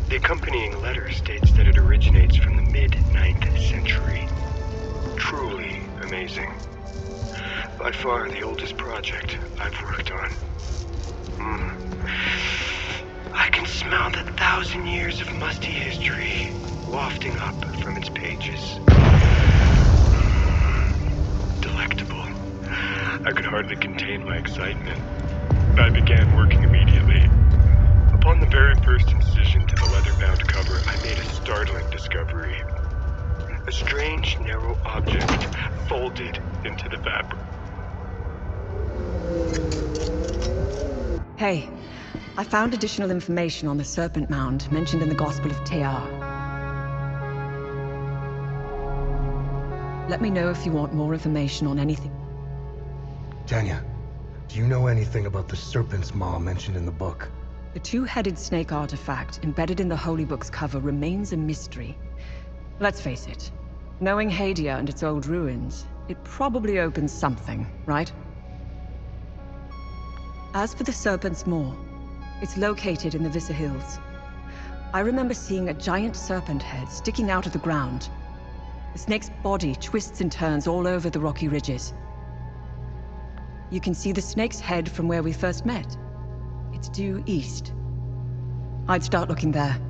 The accompanying letter states that it originates from the mid-9th century. Truly amazing. By far the oldest project I've worked on. I can smell the 1,000 years of musty history wafting up from its pages. Delectable. I could hardly contain my excitement. I began working immediately. Upon the very first incision to the leather-bound cover, I made a startling discovery. A strange, narrow object folded into the fabric. Hey, I found additional information on the Serpent Mound mentioned in the Gospel of Tear. Let me know if you want more information on anything. Tanya, do you know anything about the Serpent's Maw mentioned in the book? The 2-headed snake artifact embedded in the Holy Book's cover remains a mystery. Let's face it. Knowing Hadia and its old ruins, it probably opens something, right? As for the Serpent's Maw, it's located in the Vyssa Hills. I remember seeing a giant serpent head sticking out of the ground. The snake's body twists and turns all over the rocky ridges. You can see the snake's head from where we first met. It's due east. I'd start looking there.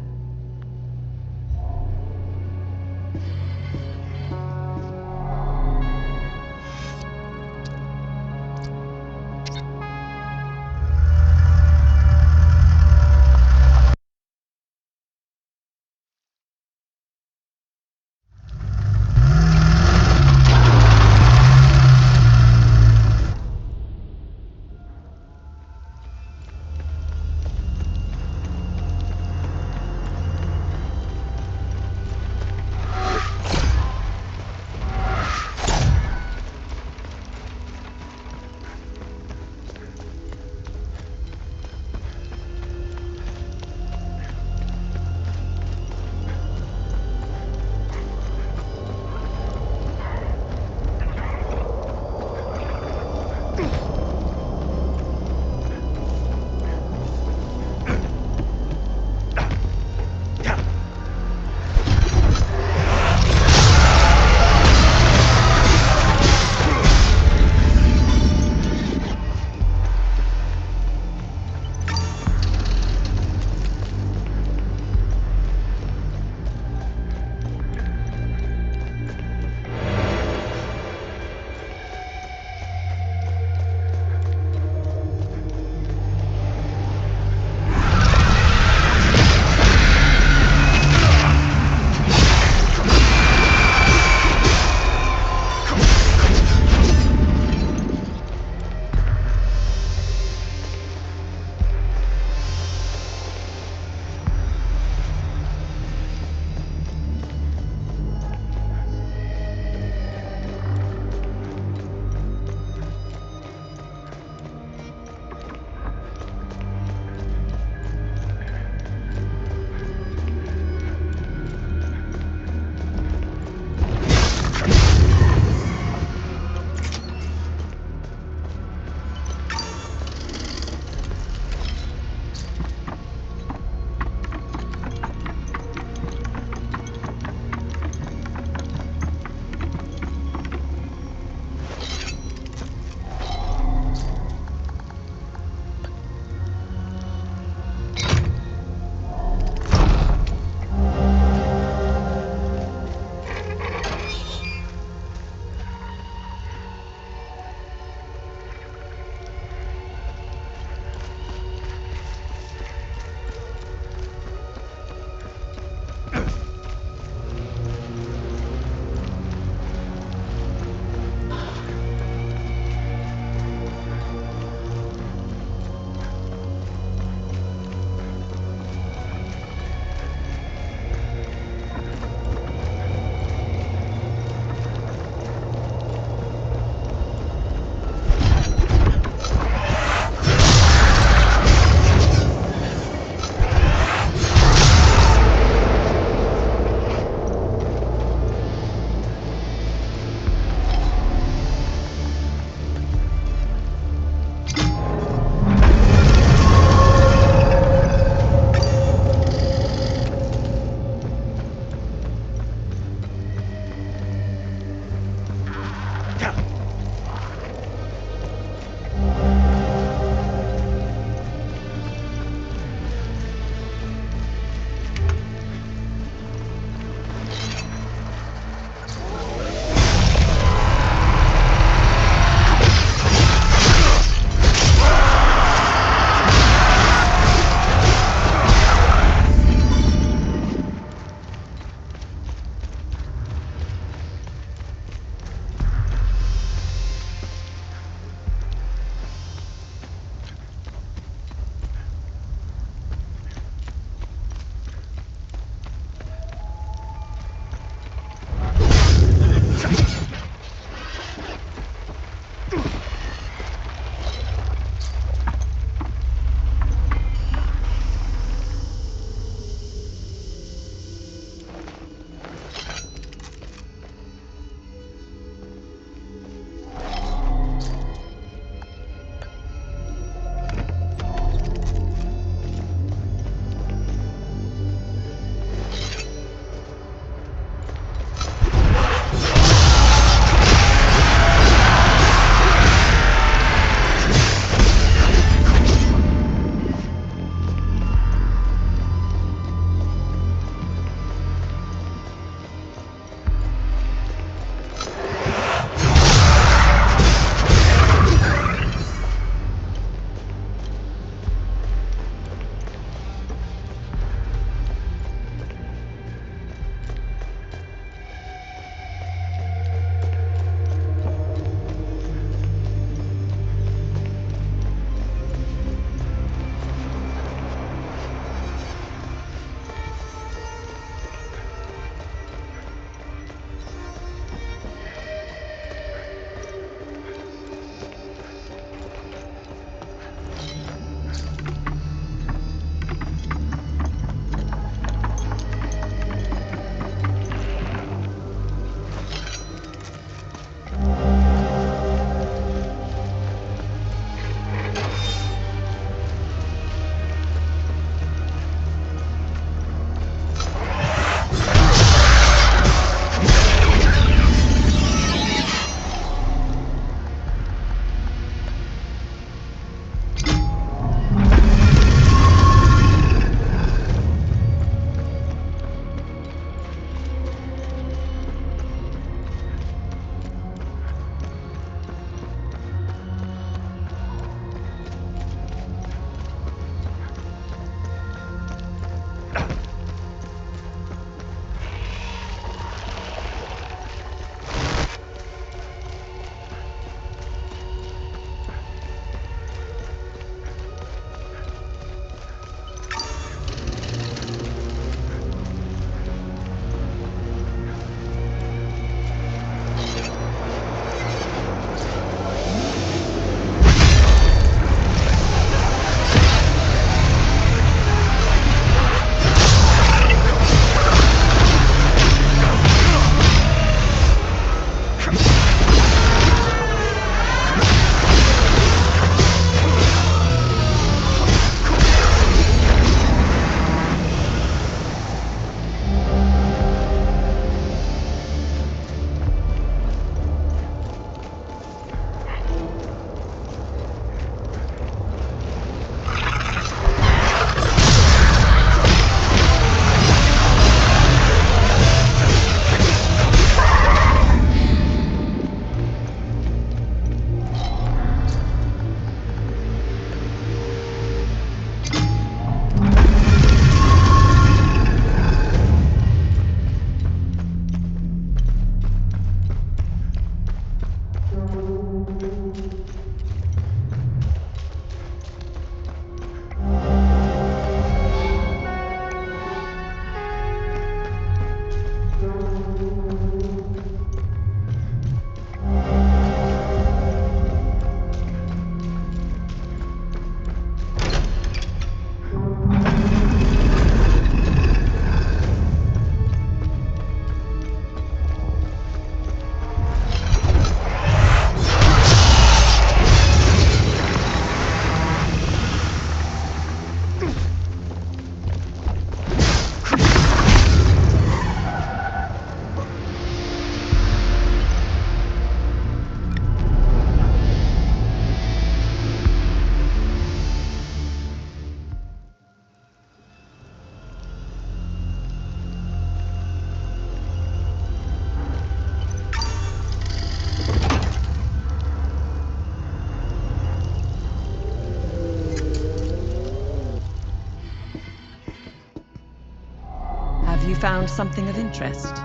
found something of interest.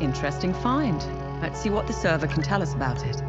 Interesting find. Let's see what the server can tell us about it.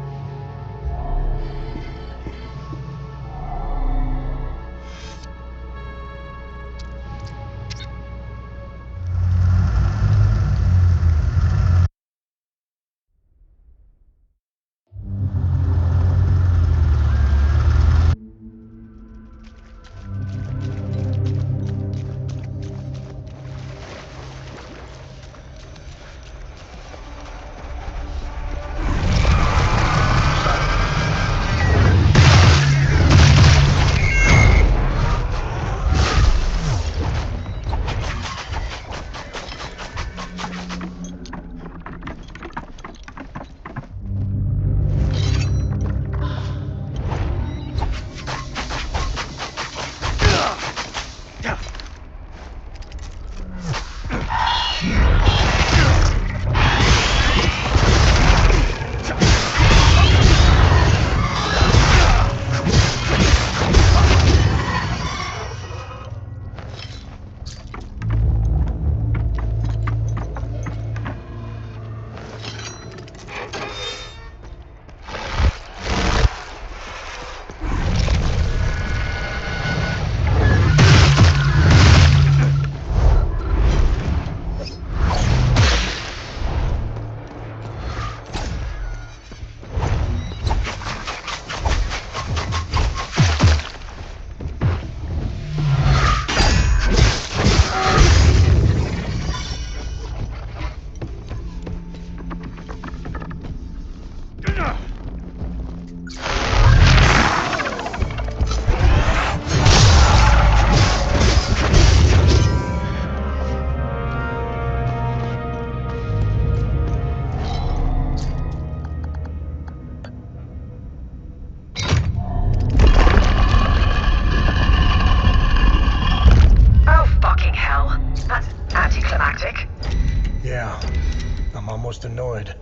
Yeah, I'm almost annoyed.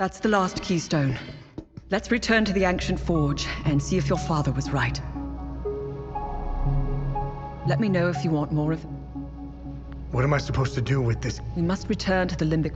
That's the last keystone. Let's return to the ancient forge and see if your father was right. Let me know if you want more of... What am I supposed to do with this? We must return to the limbic...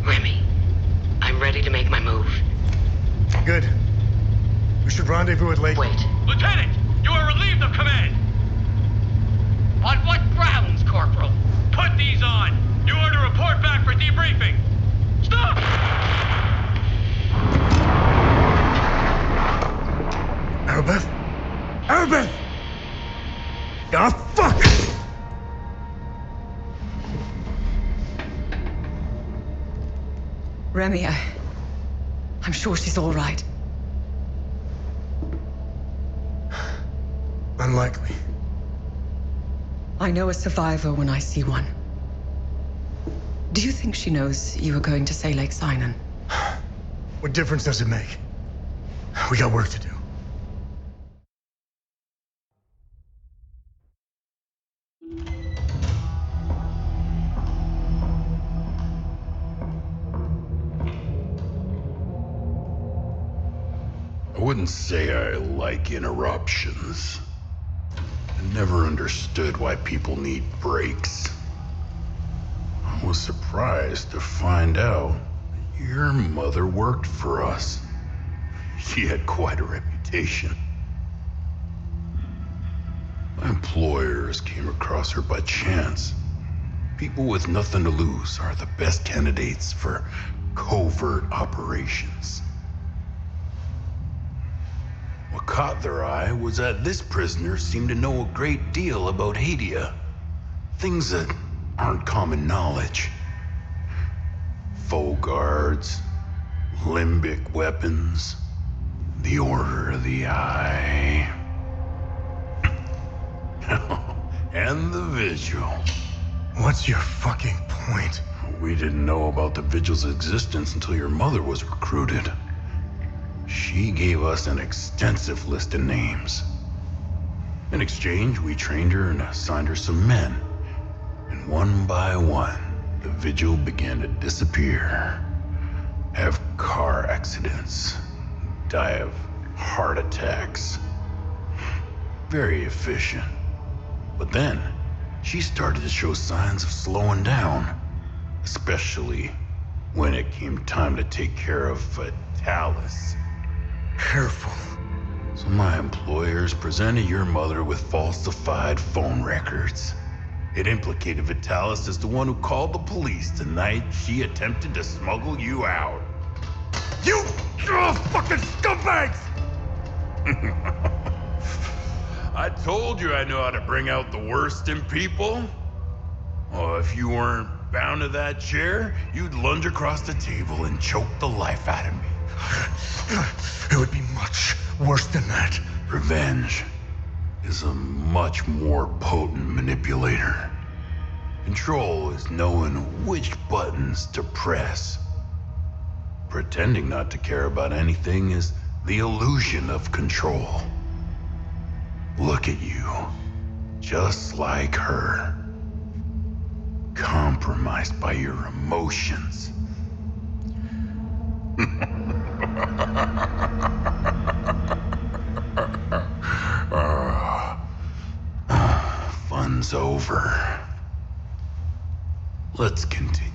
Remy, I'm ready to make my move. Good. We should rendezvous at Lethe. Wait. Lieutenant, you are relieved of command. On what grounds, Corporal? Put these on. You are to report back for debriefing. Stop! Arabeth? Arabeth! Ah, fuck! Remy, I'm sure she's all right. Unlikely. I know a survivor when I see one. Do you think she knows you were going to say Lake Cynon? What difference does it make? We got work to do. I wouldn't say I like interruptions. I never understood why people need breaks. I was surprised to find out that your mother worked for us. She had quite a reputation. My employers came across her by chance. People with nothing to lose are the best candidates for covert operations. What caught their eye was that this prisoner seemed to know a great deal about Hadia. Things that aren't common knowledge. Foe guards, limbic weapons, the Order of the Eye. And the Vigil. What's your fucking point? We didn't know about the Vigil's existence until your mother was recruited. She gave us an extensive list of names. In exchange, we trained her and assigned her some men. And one by one, the Vigil began to disappear. Have car accidents. Die of heart attacks. Very efficient. But then, she started to show signs of slowing down. Especially when it came time to take care of Vitalis. Careful. So my employers presented your mother with falsified phone records. It implicated Vitalis as the one who called the police the night she attempted to smuggle you out. You fucking scumbags! I told you I know how to bring out the worst in people. Oh, if you weren't bound to that chair, you'd lunge across the table and choke the life out of me. It would be much worse than that. Revenge is a much more potent manipulator. Control is knowing which buttons to press. Pretending not to care about anything is the illusion of control. Look at you, just like her. Compromised by your emotions. Fun's over. Let's continue.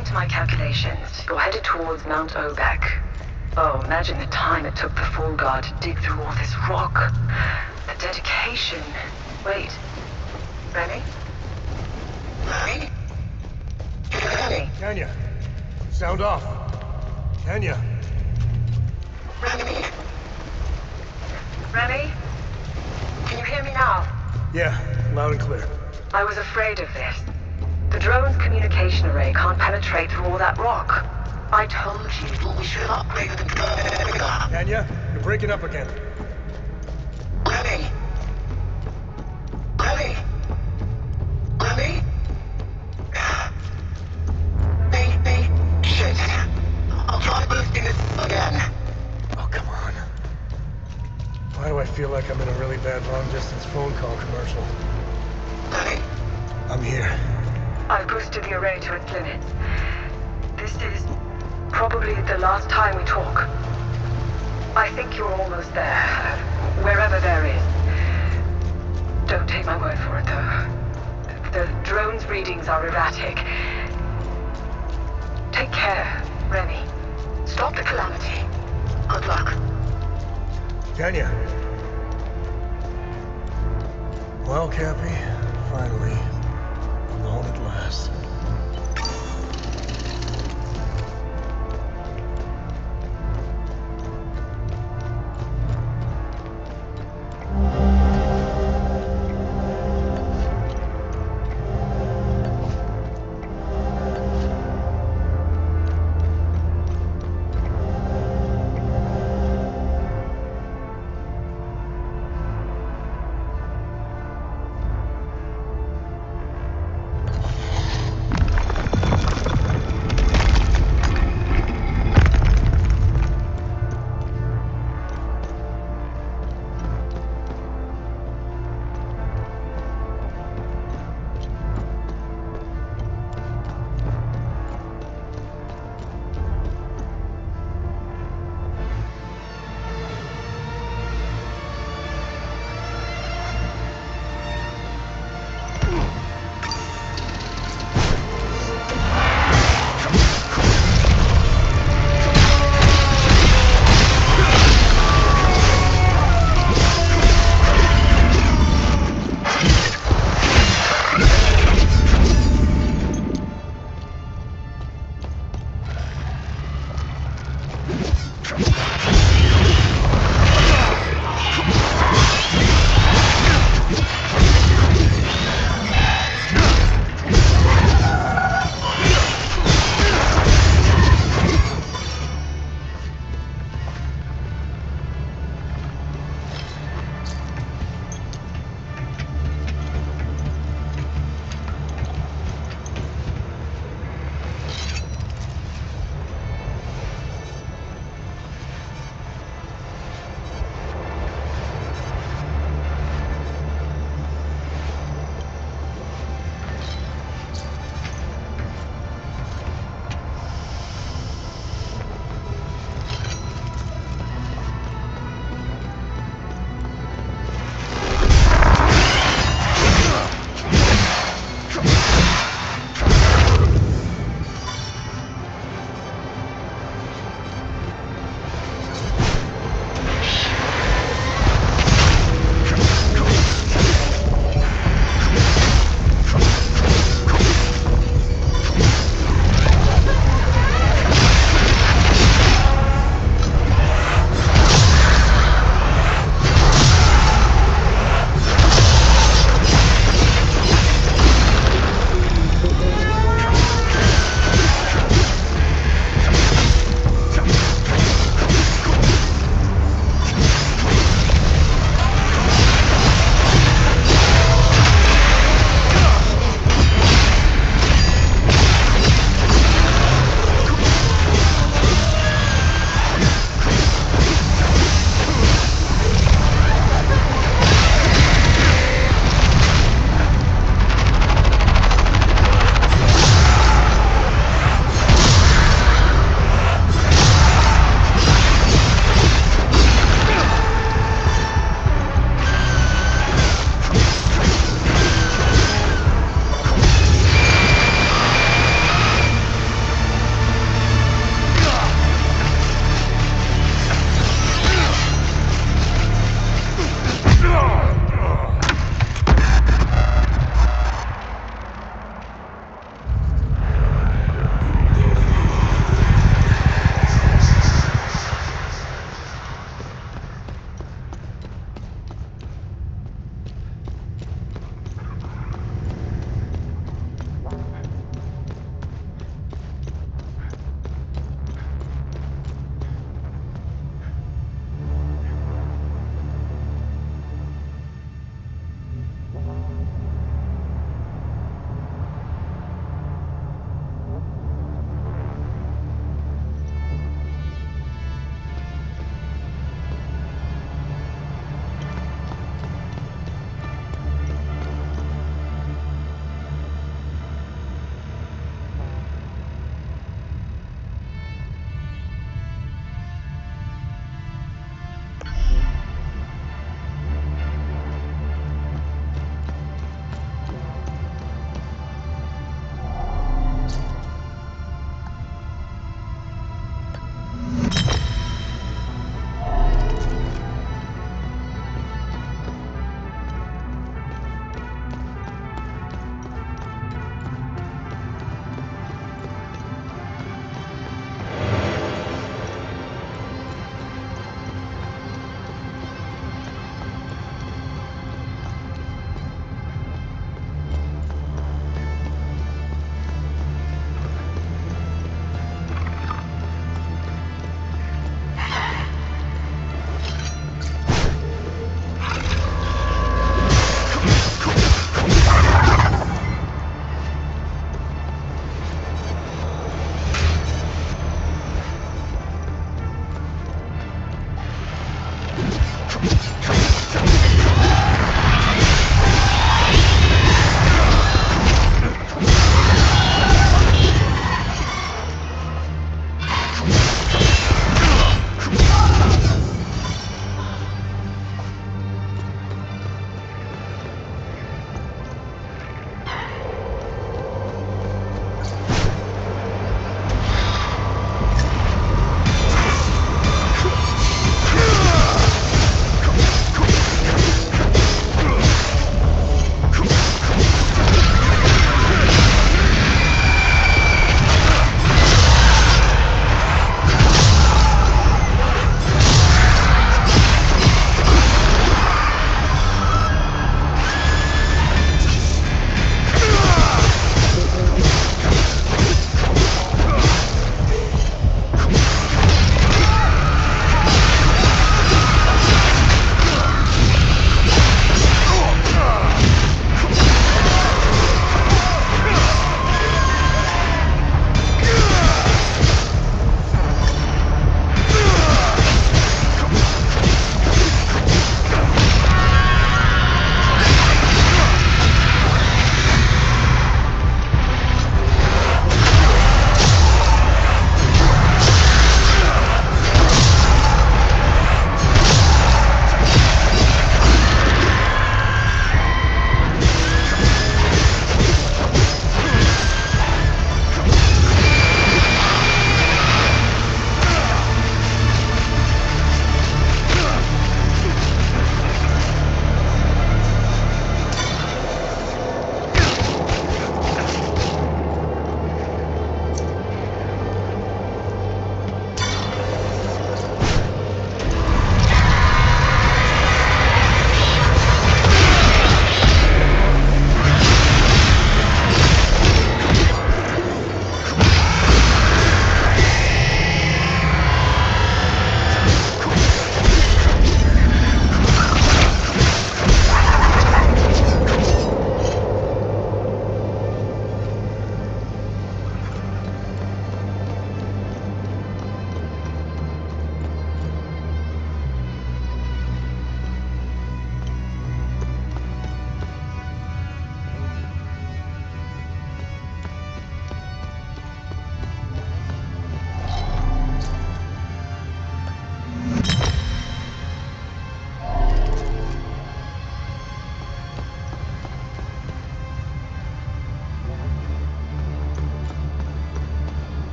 According to my calculations, you're headed towards Mount Obek. Oh, imagine the time it took the Fall Guard to dig through all this rock. The dedication. Wait. Remy? Remy? Remy? Kenya, sound off. Kenya. Remy? Remy? Can you hear me now? Yeah, loud and clear. I was afraid of this. The drone's communication array can't penetrate through all that rock. I told you we should upgrade the drone. Kenya, you're breaking up again. Remy? Remy? Remy? Maybe. Shit. I'll try boosting it again. Oh, come on. Why do I feel like I'm in a really bad long-distance phone call commercial? Remy? I'm here. I've boosted the array to its limits. This is probably the last time we talk. I think you're almost there. Wherever there is. Don't take my word for it, though. The drone's readings are erratic. Take care, Remy. Stop the calamity. Good luck. Kenya. Well, Cappy, finally. Alone at last.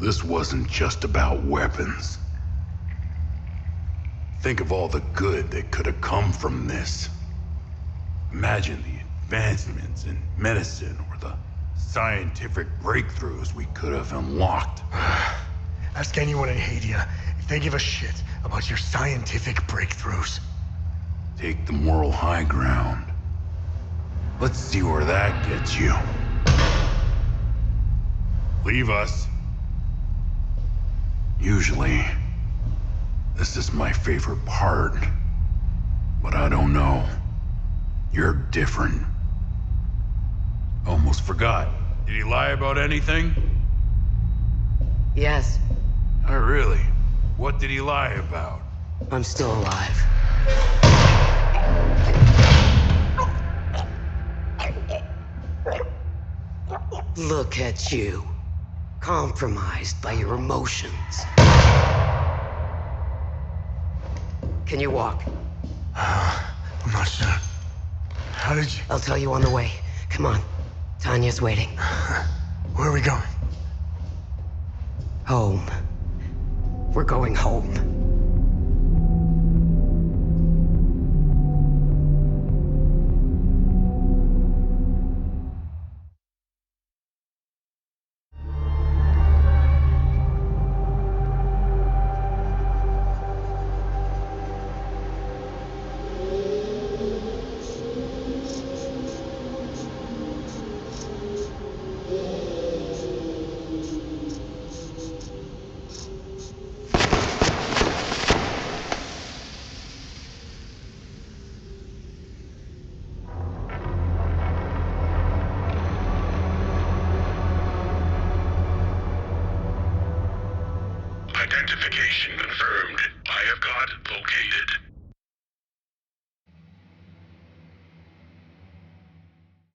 This wasn't just about weapons. Think of all the good that could have come from this. Imagine the advancements in medicine or the scientific breakthroughs we could have unlocked. Ask anyone in Hadia if they give a shit about your scientific breakthroughs. Take the moral high ground. Let's see where that gets you. Leave us. Usually, this is my favorite part. But I don't know. You're different. Almost forgot. Did he lie about anything? Yes. Oh, really? What did he lie about? I'm still alive. Look at you. Compromised by your emotions. Can you walk? I'm not sure. How did you... I'll tell you on the way. Come on. Tanya's waiting. Where are we going? Home. We're going home. Identification confirmed. I have got located.